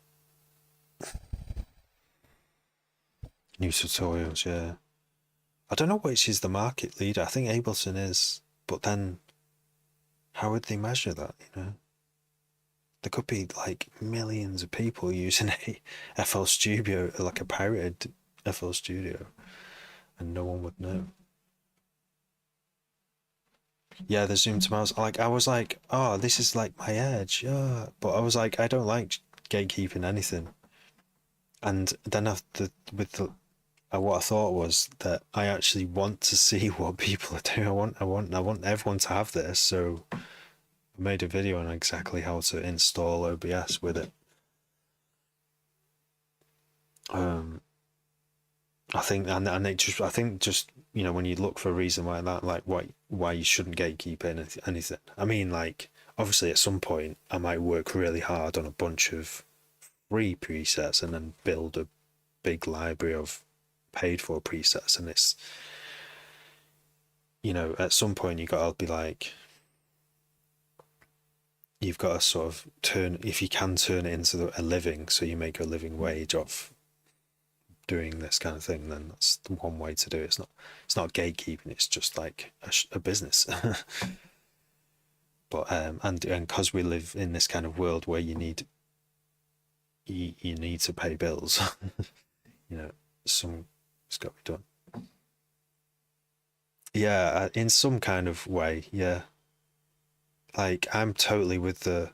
Speaker 1: New tutorials, yeah. I don't know which is the market leader. I think Ableton is, but then how would they measure that, you know? There could be like millions of people using a FL Studio, like a pirated FL Studio, and no one would know. Yeah, the Zoom to Mouse. Like, I was like, oh, this is like my edge, yeah. But I was like, I don't like gatekeeping anything. And then what I thought was that I actually want to see what people are doing. I want everyone to have this. So I made a video on exactly how to install OBS with it. I think, and it just, I think just, you know, when you look for a reason why that, like why you shouldn't gatekeep anything. I mean, like, obviously at some point I might work really hard on a bunch of free presets and then build a big library of paid for presets, and it's, you know, at some point you've got to be like, you've got to sort of if you can turn it into a living, so you make a living wage off doing this kind of thing, then that's the one way to do it. It's not gatekeeping, it's just like a business. But and because we live in this kind of world where you need to pay bills, you know, it's got to be done. Yeah, in some kind of way, yeah. Like, I'm totally with I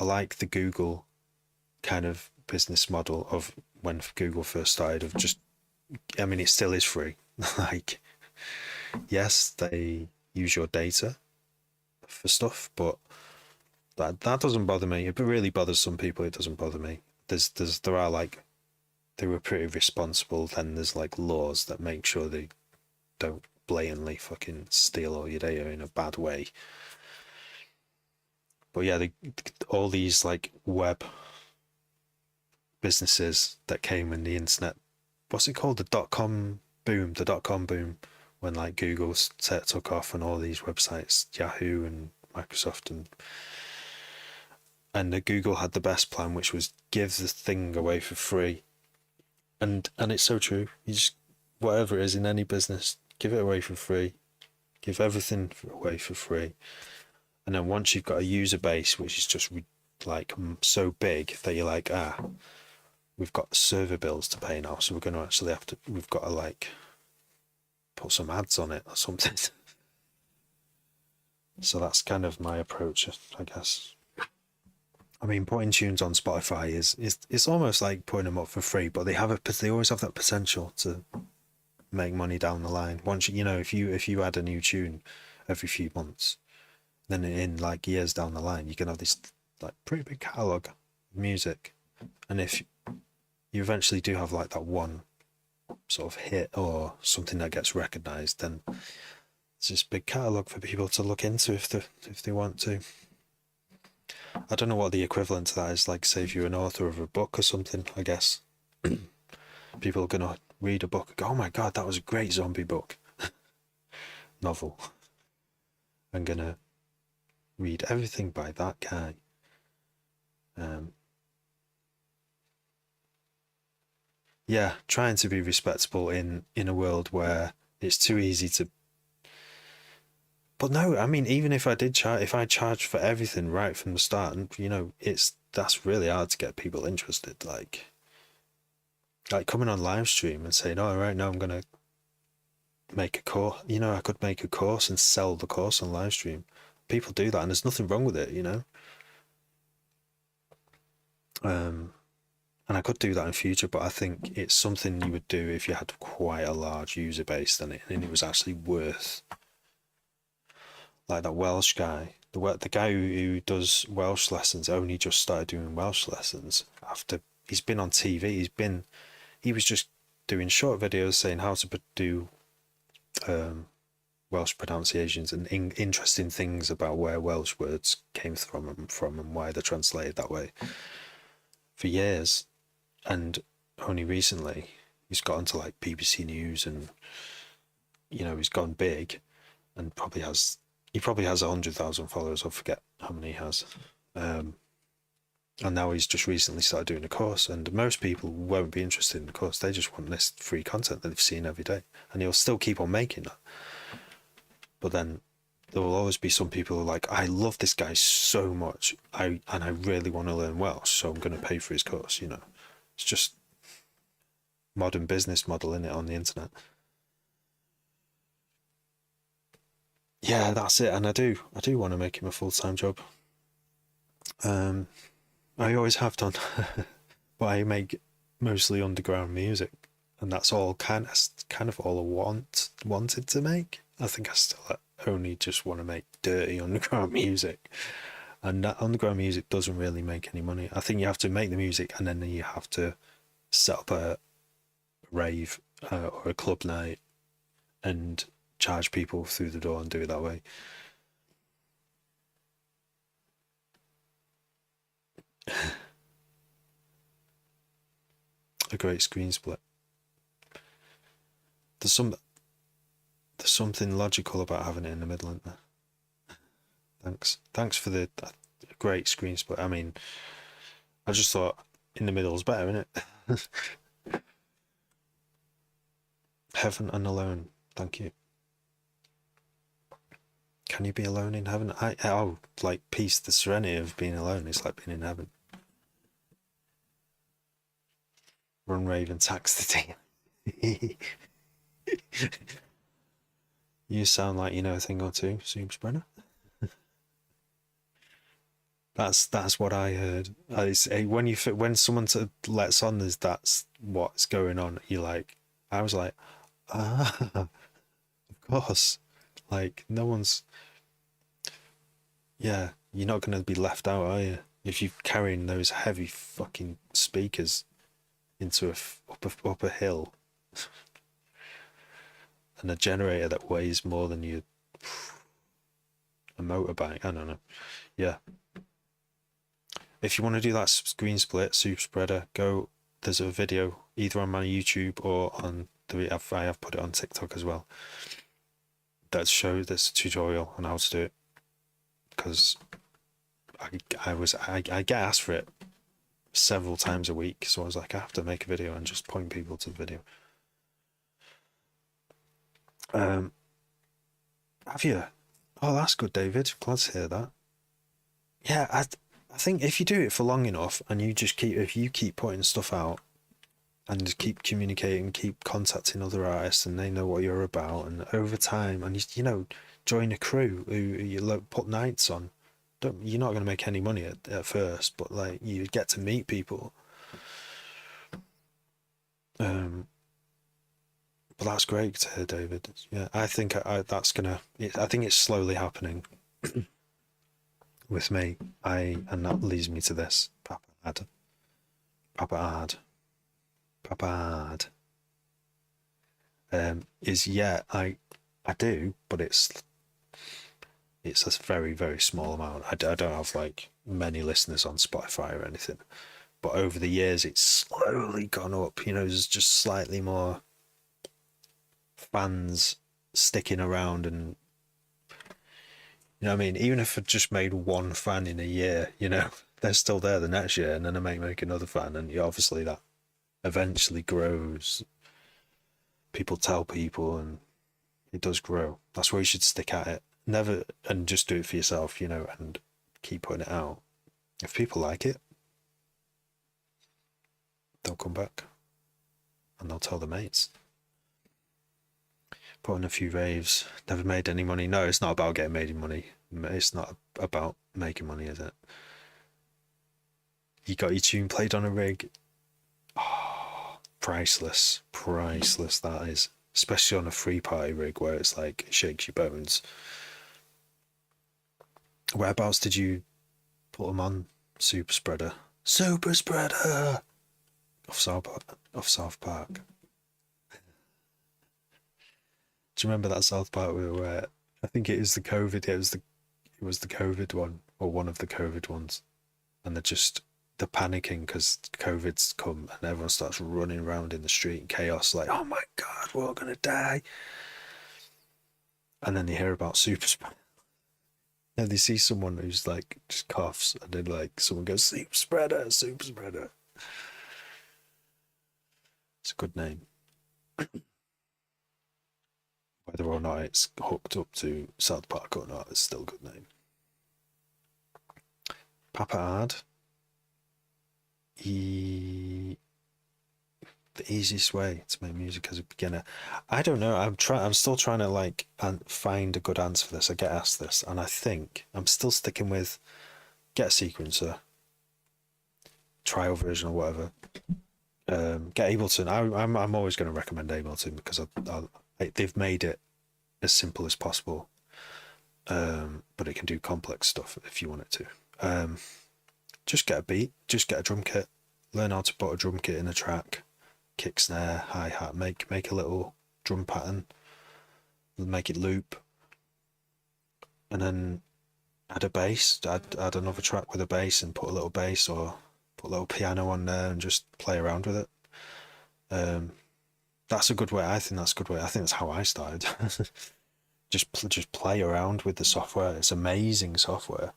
Speaker 1: like the Google kind of business model of when Google first started, of just, I mean, it still is free. Like, yes, they use your data for stuff, but that doesn't bother me. If it really bothers some people, it doesn't bother me. There are like, they were pretty responsible. Then there's like laws that make sure they don't blatantly fucking steal all your data in a bad way. But yeah, all these like web businesses that came in the internet, what's it called, the dot-com boom, when like Google took off, and all these websites, Yahoo and Microsoft, and the Google had the best plan, which was give the thing away for free. And it's so true. You just, whatever it is in any business, give it away for free. Give everything away for free. And then once you've got a user base which is just like so big that you're like, we've got server bills to pay now, so we're going to actually we've got to like put some ads on it or something. So that's kind of my approach, I guess. I mean, putting tunes on Spotify is almost like putting them up for free, but they always have that potential to make money down the line. Once you know, if you add a new tune every few months, then in like years down the line, you can have this like pretty big catalog of music. And if you eventually do have like that one sort of hit or something that gets recognized, then it's this big catalog for people to look into if they want to. I don't know what the equivalent to that is. Like, say if you're an author of a book or something, I guess people are gonna read a book and go, "Oh my god, that was a great zombie book, novel." I'm gonna read everything by that guy. Yeah, trying to be respectable in a world where it's too easy to. But no, I mean, even if I did charge, if I charged for everything right from the start, and that's really hard to get people interested. Like coming on live stream and saying, "Oh, right now I'm gonna make a course." I could make a course and sell the course on live stream. People do that, and there's nothing wrong with it. And I could do that in future, but I think it's something you would do if you had quite a large user base, and it was actually worth. Like that Welsh guy, the guy who does Welsh lessons only just started doing Welsh lessons after he's been on TV. He was just doing short videos saying how to do Welsh pronunciations and interesting things about where Welsh words came from and why they're translated that way for years. And only recently he's got into like BBC News, and he's gone big, and he probably has 100,000 followers. I forget how many he has. And now he's just recently started doing a course, and most people won't be interested in the course. They just want this free content that they've seen every day, and he'll still keep on making that. But then there will always be some people who are like, I love this guy so much, and I really want to learn Welsh, so I'm going to pay for his course. It's just modern business model, in it, on the internet. Yeah, that's it. And I do want to make him a full-time job. I always have done, but I make mostly underground music, and that's all kind of all I wanted to make. I think I still only just want to make dirty underground music, and that underground music doesn't really make any money. I think you have to make the music, and then you have to set up a rave or a club night and charge people through the door and do it that way. A great screen split. There's something logical about having it in the middle, isn't there? Thanks for the great screen split. I mean, I just thought in the middle is better, isn't it? Heaven and alone. Thank you. Can you be alone in heaven? Like peace, the serenity of being alone is like being in heaven. Run, rave, and tax the team. You sound like you know a thing or two, Zoom Spreader. That's what I heard. When someone lets on there's that's what's going on. I was like, of course. Like no one's. Yeah, you're not gonna be left out, are you? If you're carrying those heavy fucking speakers into up a hill, and a generator that weighs more than a motorbike. I don't know. Yeah. If you want to do that screen split, Super Spreader, go. There's a video either on my YouTube or on I have put it on TikTok as well. That shows this tutorial on how to do it, because I get asked for it several times a week, so I was like, I have to make a video and just point people to the video. Have you? Oh, that's good, David. Glad to hear that. Yeah, I think if you do it for long enough, and if you keep putting stuff out and just keep communicating, keep contacting other artists, and they know what you're about, and over time, and join a crew who you put nights on. You're not going to make any money at first, but like you get to meet people. But that's great to hear, David. Yeah, I think I think it's slowly happening with me. And that leads me to this. Papa Ad. I do, but it's a very, very small amount. I don't have like many listeners on Spotify or anything, but over the years it's slowly gone up. You know, there's just slightly more fans sticking around, and you know what I mean, even if I just made one fan in a year, you know, they're still there the next year, and then I might make another fan, and obviously that eventually grows. People tell people, and it does grow. That's where you should stick at it. Never, and just do it for yourself, you know, and keep putting it out. If people like it, they'll come back and they'll tell their mates. Put on a few raves, never made any money. No, it's not about getting made money. It's not about making money, is it? You got your tune played on a rig. Oh, priceless. Priceless, that is. Especially on a free party rig where it's like, it shakes your bones. Whereabouts did you put them on? Super Spreader. Super Spreader! Off South Park. Do you remember that South Park where I think it was the COVID, it was the COVID one, or one of the COVID ones, and they're panicking because COVID's come and everyone starts running around in the street in chaos, like, oh my god, we're all gonna die. And then they hear about super spreader, and they see someone who's like just coughs, and then like someone goes, super spreader, super spreader. It's a good name. Whether or not it's hooked up to South Park or not, it's still a good name. Papa Ad. The easiest way to make music as a beginner. I don't know. I'm still trying to like find a good answer for this. I get asked this, and I think I'm still sticking with get a sequencer, trial version or whatever. Get Ableton. I'm always going to recommend Ableton because they've made it as simple as possible, but it can do complex stuff if you want it to. Just get a beat, just get a drum kit, learn how to put a drum kit in a track, kick, snare, hi-hat, make a little drum pattern, make it loop, and then add a bass, add another track with a bass and put a little bass or put a little piano on there and just play around with it. That's a good way. I think that's a good way. I think that's how I started. just play around with the software. It's amazing software.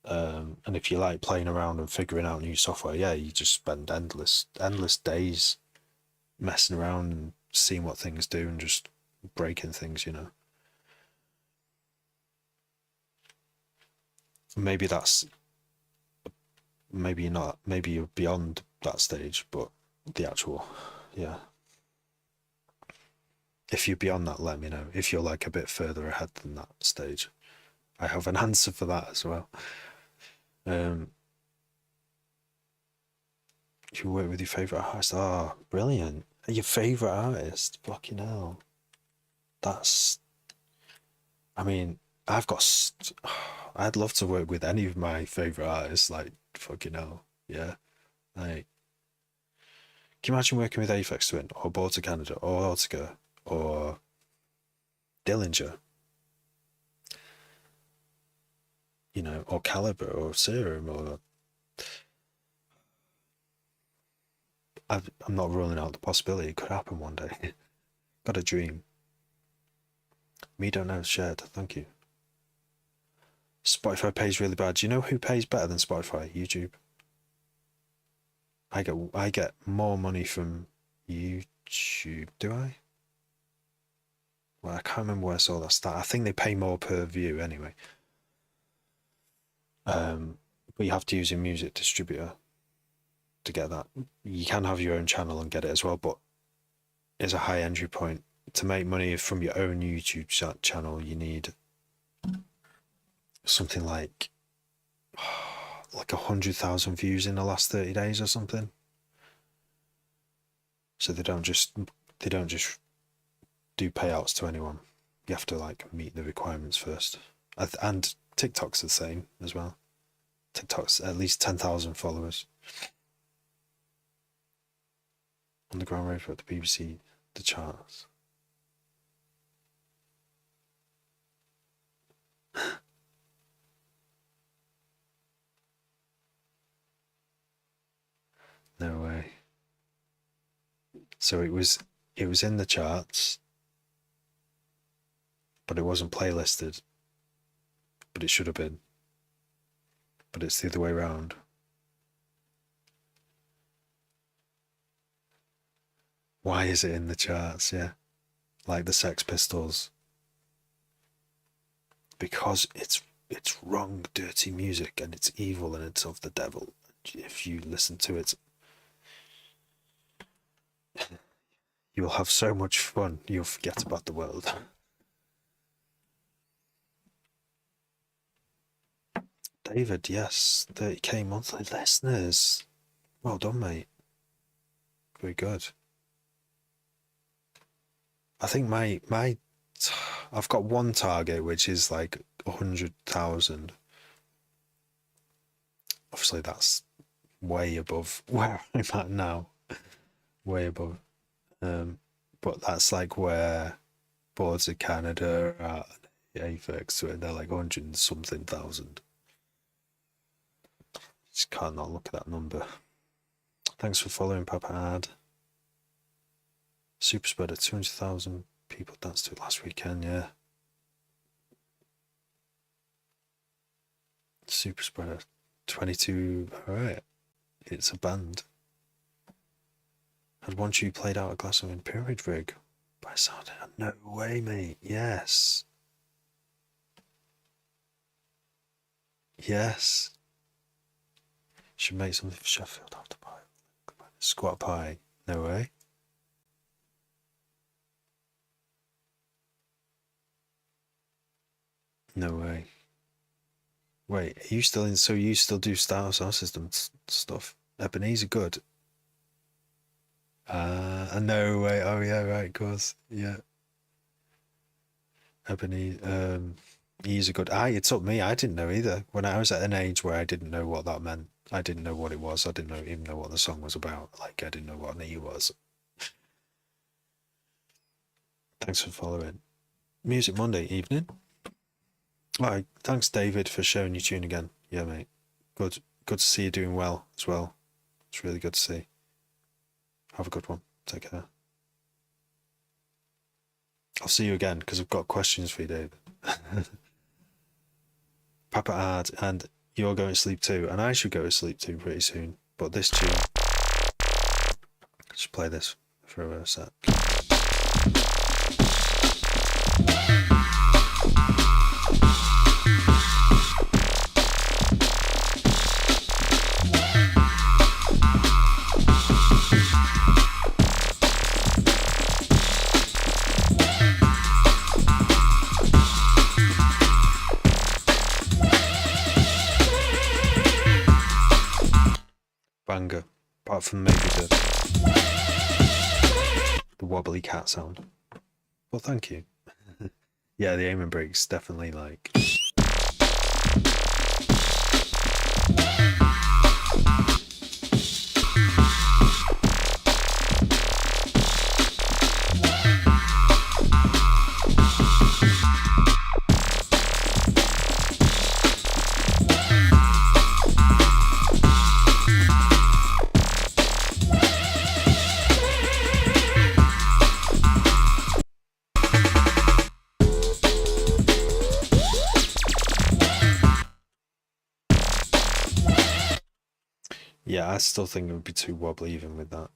Speaker 1: And if you like playing around and figuring out new software, yeah, you just spend endless days messing around and seeing what things do and just breaking things, you know. Maybe you're not, maybe you're beyond that stage, but the actual, yeah. If you're beyond that, let me know. If you're like a bit further ahead than that stage, I have an answer for that as well. You work with your favourite artist. Oh, brilliant. Your favourite artist? Fucking hell. I mean, I'd love to work with any of my favourite artists, like, fucking hell. Yeah. Like, can you imagine working with Aphex Twin, or Border Canada, or Ortega, or Dillinger? You know, or Caliber, or Serum, or I'm not ruling out the possibility it could happen one day. Got a dream. Me don't know, shared. Thank you. Spotify pays really bad. Do you know who pays better than Spotify? YouTube. I get more money from YouTube. Do I? Well, I can't remember where I saw that stat. I think they pay more per view anyway. But you have to use a music distributor to get that. You can have your own channel and get it as well, but it's a high entry point. To make money from your own YouTube channel, you need something like 100,000 views in the last 30 days or something. So they don't just do payouts to anyone. You have to like meet the requirements first. And TikTok's the same as well. TikTok's at least 10,000 followers. Underground radio at the BBC, the charts. So it was in the charts, but it wasn't playlisted. But it should have been. But it's the other way around. Why is it in the charts? Yeah, like the Sex Pistols. Because it's wrong, dirty music, and it's evil, and it's of the devil. If you listen to it, you'll have so much fun, you'll forget about the world. David, yes, 30k monthly listeners. Well done, mate. Very good. I think I've got one target, which is like 100,000. Obviously, that's way above where I'm at now. Way above. But that's like where Boards of Canada are at, Aphex, so they're like 100 and something thousand. Just can't not look at that number. Thanks for following, Papa Ad. Super Spreader, 200,000 people danced to it last weekend, yeah. Super Spreader, 22, alright. It's a band. Had one tube played out at Glasgow in Pyramid Rig by Saturday. No way, mate. Yes. Yes. Should make something for Sheffield after pie. Squat pie. No way. No way. Wait, are you still in? So you still do Star Sound System stuff? Ebenezer good. No way. Oh yeah, right, of course. Yeah. Ebenezer, he's a good. It took me. I didn't know either. When I was at an age where I didn't know what that meant. I didn't know what it was. I didn't even know what the song was about. Like I didn't know what an E was. Thanks for following. Music Monday evening. Alright, thanks David for sharing your tune again. Yeah, mate. Good to see you doing well as well. It's really good to see. Have a good one. Take care. I'll see you again because I've got questions for you, David. Papa Ad, and you're going to sleep too, and I should go to sleep too pretty soon. But this tune, just play this for a sec. Banger, apart from maybe the wobbly cat sound. Well, thank you. Yeah, the aiming break's definitely like. Yeah, I still think it would be too wobbly even with that.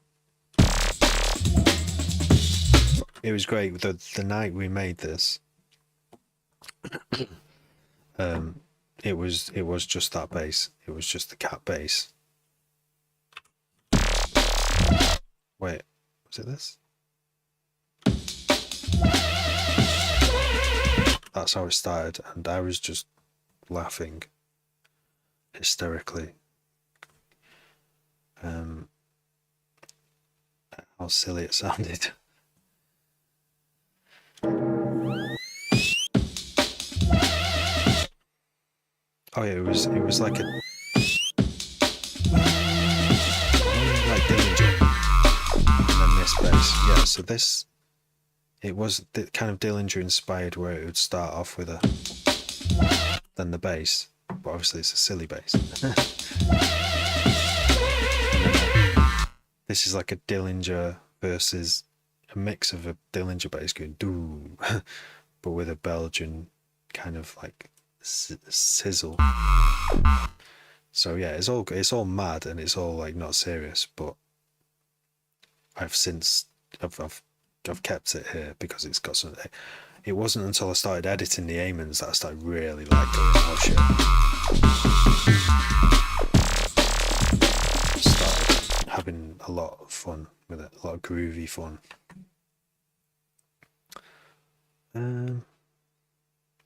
Speaker 1: It was great. The night we made this, it was just that bass. It was just the cat bass. Wait, was it this? That's how it started, and I was just laughing hysterically. How silly it sounded. Oh yeah, it was like a like Dillinger, and then this bass. Yeah, so this it was the kind of Dillinger inspired, where it would start off with a then the bass, but obviously it's a silly bass. This is like a Dillinger versus a mix of a Dillinger bass going doo, but with a Belgian kind of like sizzle. So yeah, it's all mad and it's all like not serious, but I've kept it here because it's got some. It wasn't until I started editing the Amons that I started really like going, oh shit. Started having a lot of fun with it, a lot of groovy fun.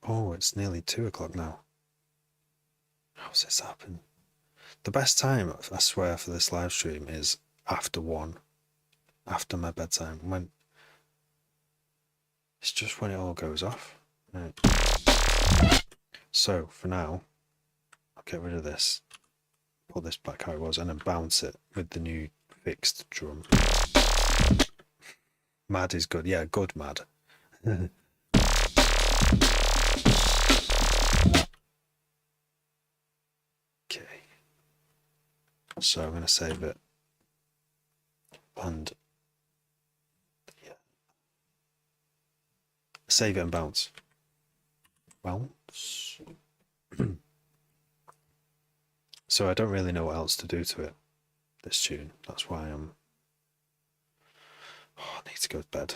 Speaker 1: Oh, it's nearly 2 o'clock now. How's this happened? The best time, I swear, for this live stream is after 1, after my bedtime. When it's just when it all goes off. Right. So for now, I'll get rid of this, put this back how it was, and then bounce it with the new fixed drum. Mad is good, yeah, good mad. Okay. So I'm going to save it. And yeah. Save it and bounce. Bounce. So I don't really know what else to do to it. This tune. That's why I need to go to bed.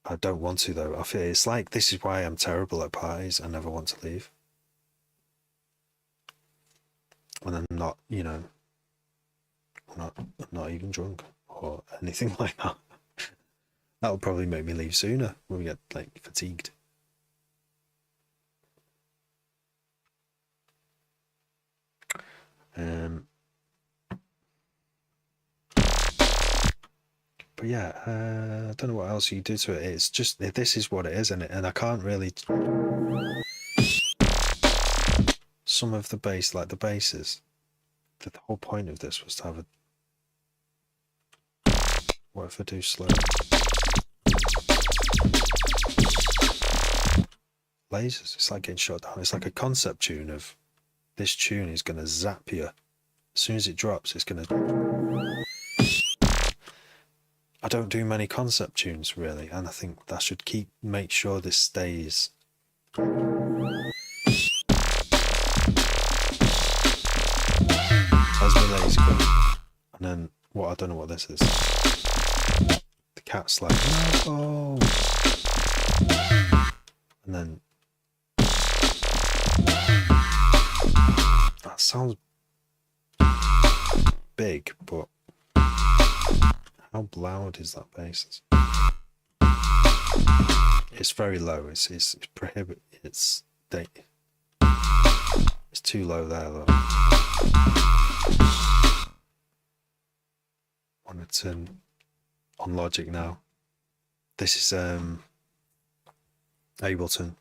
Speaker 1: I don't want to though. I feel it's like this is why I'm terrible at parties. I never want to leave. And I'm not, I'm not even drunk or anything like that. That would probably make me leave sooner when we get like fatigued. But yeah, I don't know what else you do to it. It's just, this is what it is, and I can't really. Some of the bass, like the basses, the whole point of this was to have a. What if I do slow? Lasers, it's like getting shot down. It's like a concept tune of this tune is going to zap you. As soon as it drops, it's going to. I don't do many concept tunes really, and I think that should make sure this stays. There's my laser gun. And then I don't know what this is. The cat's like, no. And then that sounds big, but how loud is that bass? It's very low. It's prohibitive. It's too low there though. I want to turn on Logic now. This is Ableton,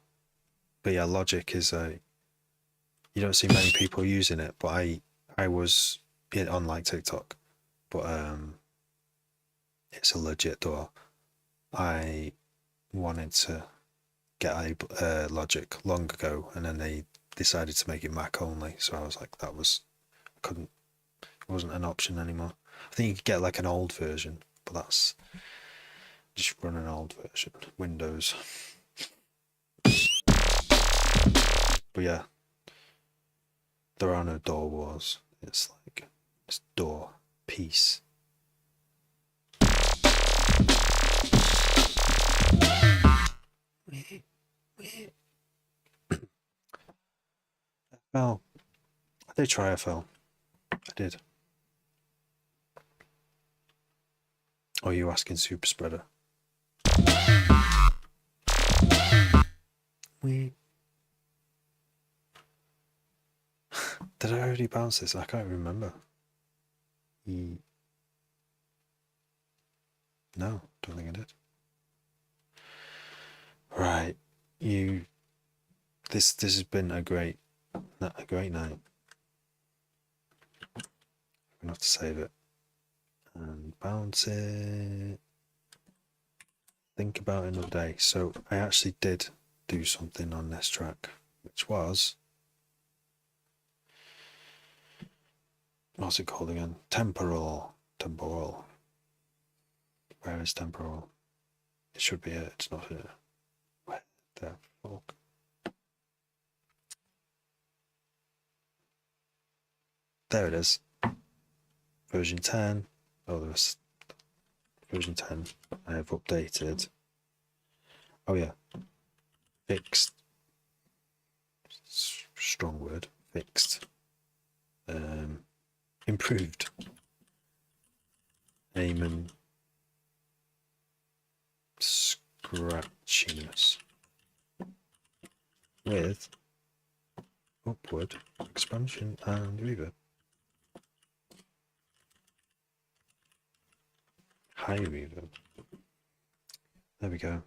Speaker 1: but yeah, Logic is you don't see many people using it, but I was on like TikTok, but it's a legit door. I wanted to get Logic long ago, and then they decided to make it Mac only, so I was like, it wasn't an option anymore. I think you could get like an old version, but that's just run an old version, Windows. But yeah, there are no door wars. It's like, it's door, peace. Well, I did try FL. I did. Or are you asking Super Spreader? Did I already bounce this? I can't remember. No, don't think I did. Right, this has been a great night. I'm gonna have to save it and bounce it. Think about it another day. So I actually did do something on this track, which was, what's it called again? Temporal. Where is temporal? It should be here. It's not here. Where the fuck? There it is. Version 10. Oh, there's version 10. I have updated. Oh yeah. Fixed. Strong word. Fixed. Improved. Aim and scratchiness. With upward expansion and reverb. High reverb. There we go.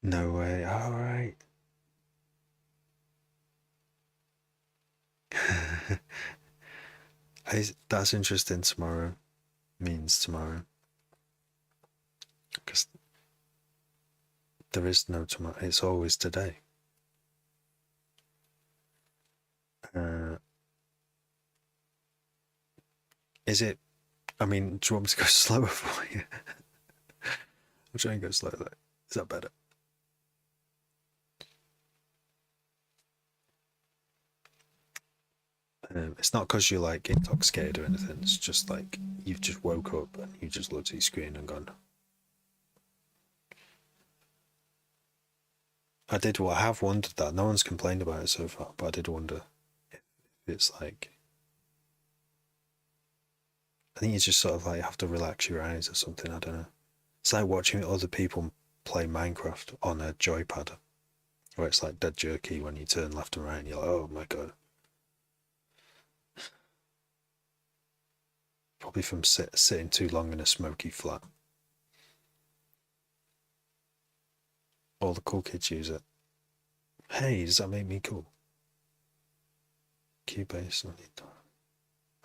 Speaker 1: No way. All right. That's interesting. Tomorrow means tomorrow. Because there is no tomorrow. It's always today. Is it? I mean, do you want me to go slower for you? I'll try and go slower. Is that better? It's not because you're like intoxicated or anything. It's just like you've just woke up and you just looked at your screen and gone. I have wondered that. No one's complained about it so far, but I did wonder if it's like. I think you just sort of like have to relax your eyes or something. I don't know. It's like watching other people play Minecraft on a joypad, where it's like dead jerky when you turn left and right and you're like, oh my god. Probably from sitting too long in a smoky flat. All the cool kids use it. Hey, does that make me cool? Cubase.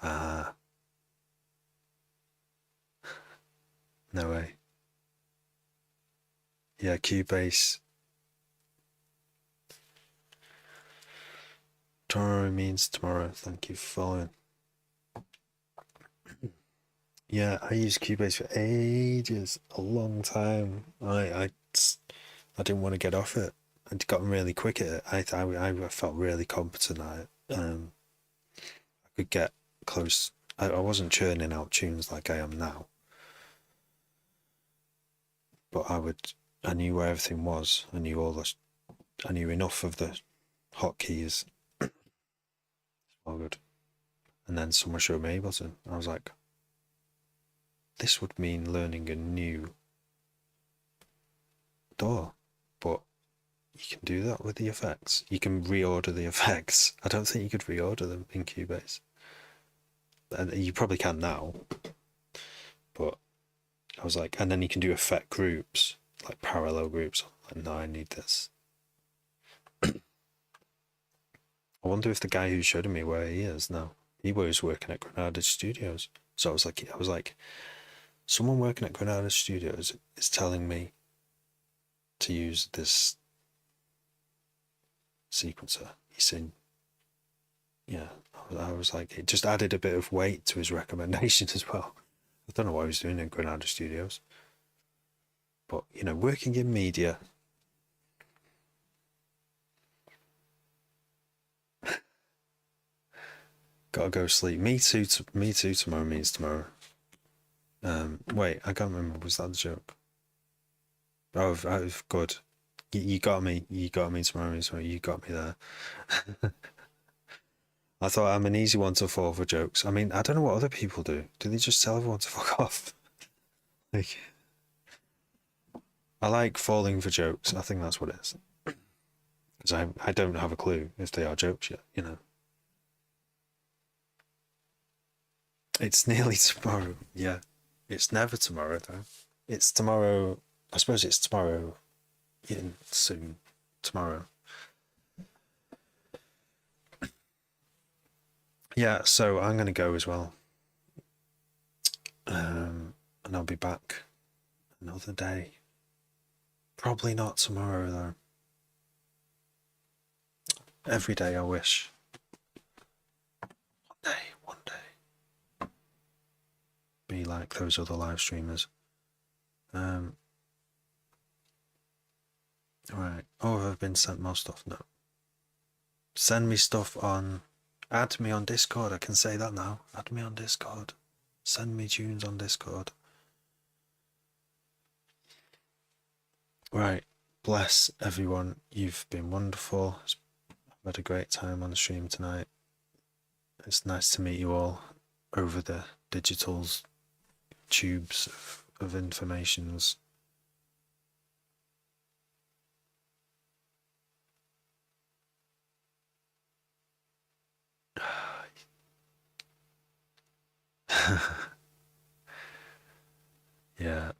Speaker 1: Ah. No way. Yeah, Cubase. Tomorrow means tomorrow. Thank you for following. Yeah, I used Cubase for ages, a long time. I didn't want to get off it. I'd gotten really quick at it. I felt really competent at it. I could get close. I wasn't churning out tunes like I am now, but I knew where everything was. I knew enough of the hotkeys. All good. And then someone showed me Ableton. I was like, this would mean learning a new DAW, but you can do that with the effects. You can reorder the effects. I don't think you could reorder them in Cubase. And you probably can now, but I was like, and then you can do effect groups, like parallel groups. I'm like, no, I need this. I wonder if the guy who's showing me where he is now. He was working at Granada Studios. So I was like, someone working at Granada Studios is telling me to use this sequencer. He's saying, yeah, I was like, it just added a bit of weight to his recommendation as well. I don't know what he was doing in Granada Studios, but you know, working in media. Gotta go sleep. Me too. Me too. Tomorrow means tomorrow. Wait, I can't remember. Was that the joke? Oh, good. You got me. You got me tomorrow means tomorrow. You got me there. I thought I'm an easy one to fall for jokes. I mean, I don't know what other people do. Do they just tell everyone to fuck off? Like, I like falling for jokes. I think that's what it is. Because I don't have a clue if they are jokes yet, you know. It's nearly tomorrow. Yeah. It's never tomorrow, though. It's tomorrow. I suppose it's tomorrow. Soon. Tomorrow. Yeah, so I'm going to go as well. And I'll be back another day. Probably not tomorrow, though. Every day I wish. One day. Be like those other live streamers. Right. Oh, have I been sent more stuff? No. Send me stuff on... Add me on Discord. I can say that now. Add me on Discord. Send me tunes on Discord. Right. Bless everyone. You've been wonderful. I've had a great time on the stream tonight. It's nice to meet you all over the digitals, tubes of informations. Yeah.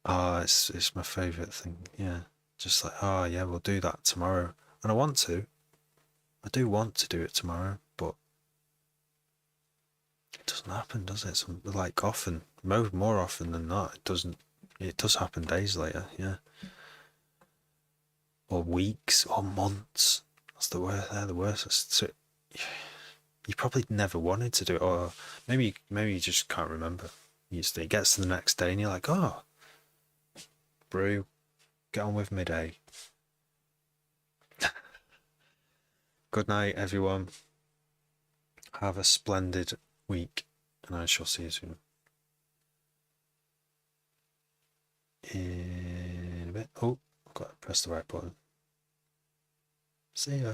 Speaker 1: Oh, it's my favourite thing. Yeah. Just like, oh yeah, we'll do that tomorrow. And I want to. I do want to do it tomorrow, but it doesn't happen, does it? Like often, more often than not, it doesn't. It does happen days later, yeah. Or weeks, or months. That's the worst. They're the worst. So, you probably never wanted to do it, or maybe you just can't remember. It gets to the next day and you're like, oh, brew, get on with midday. Good night, everyone. Have a splendid week, and I shall see you soon. In a bit. Oh, I've got to press the right button. See ya.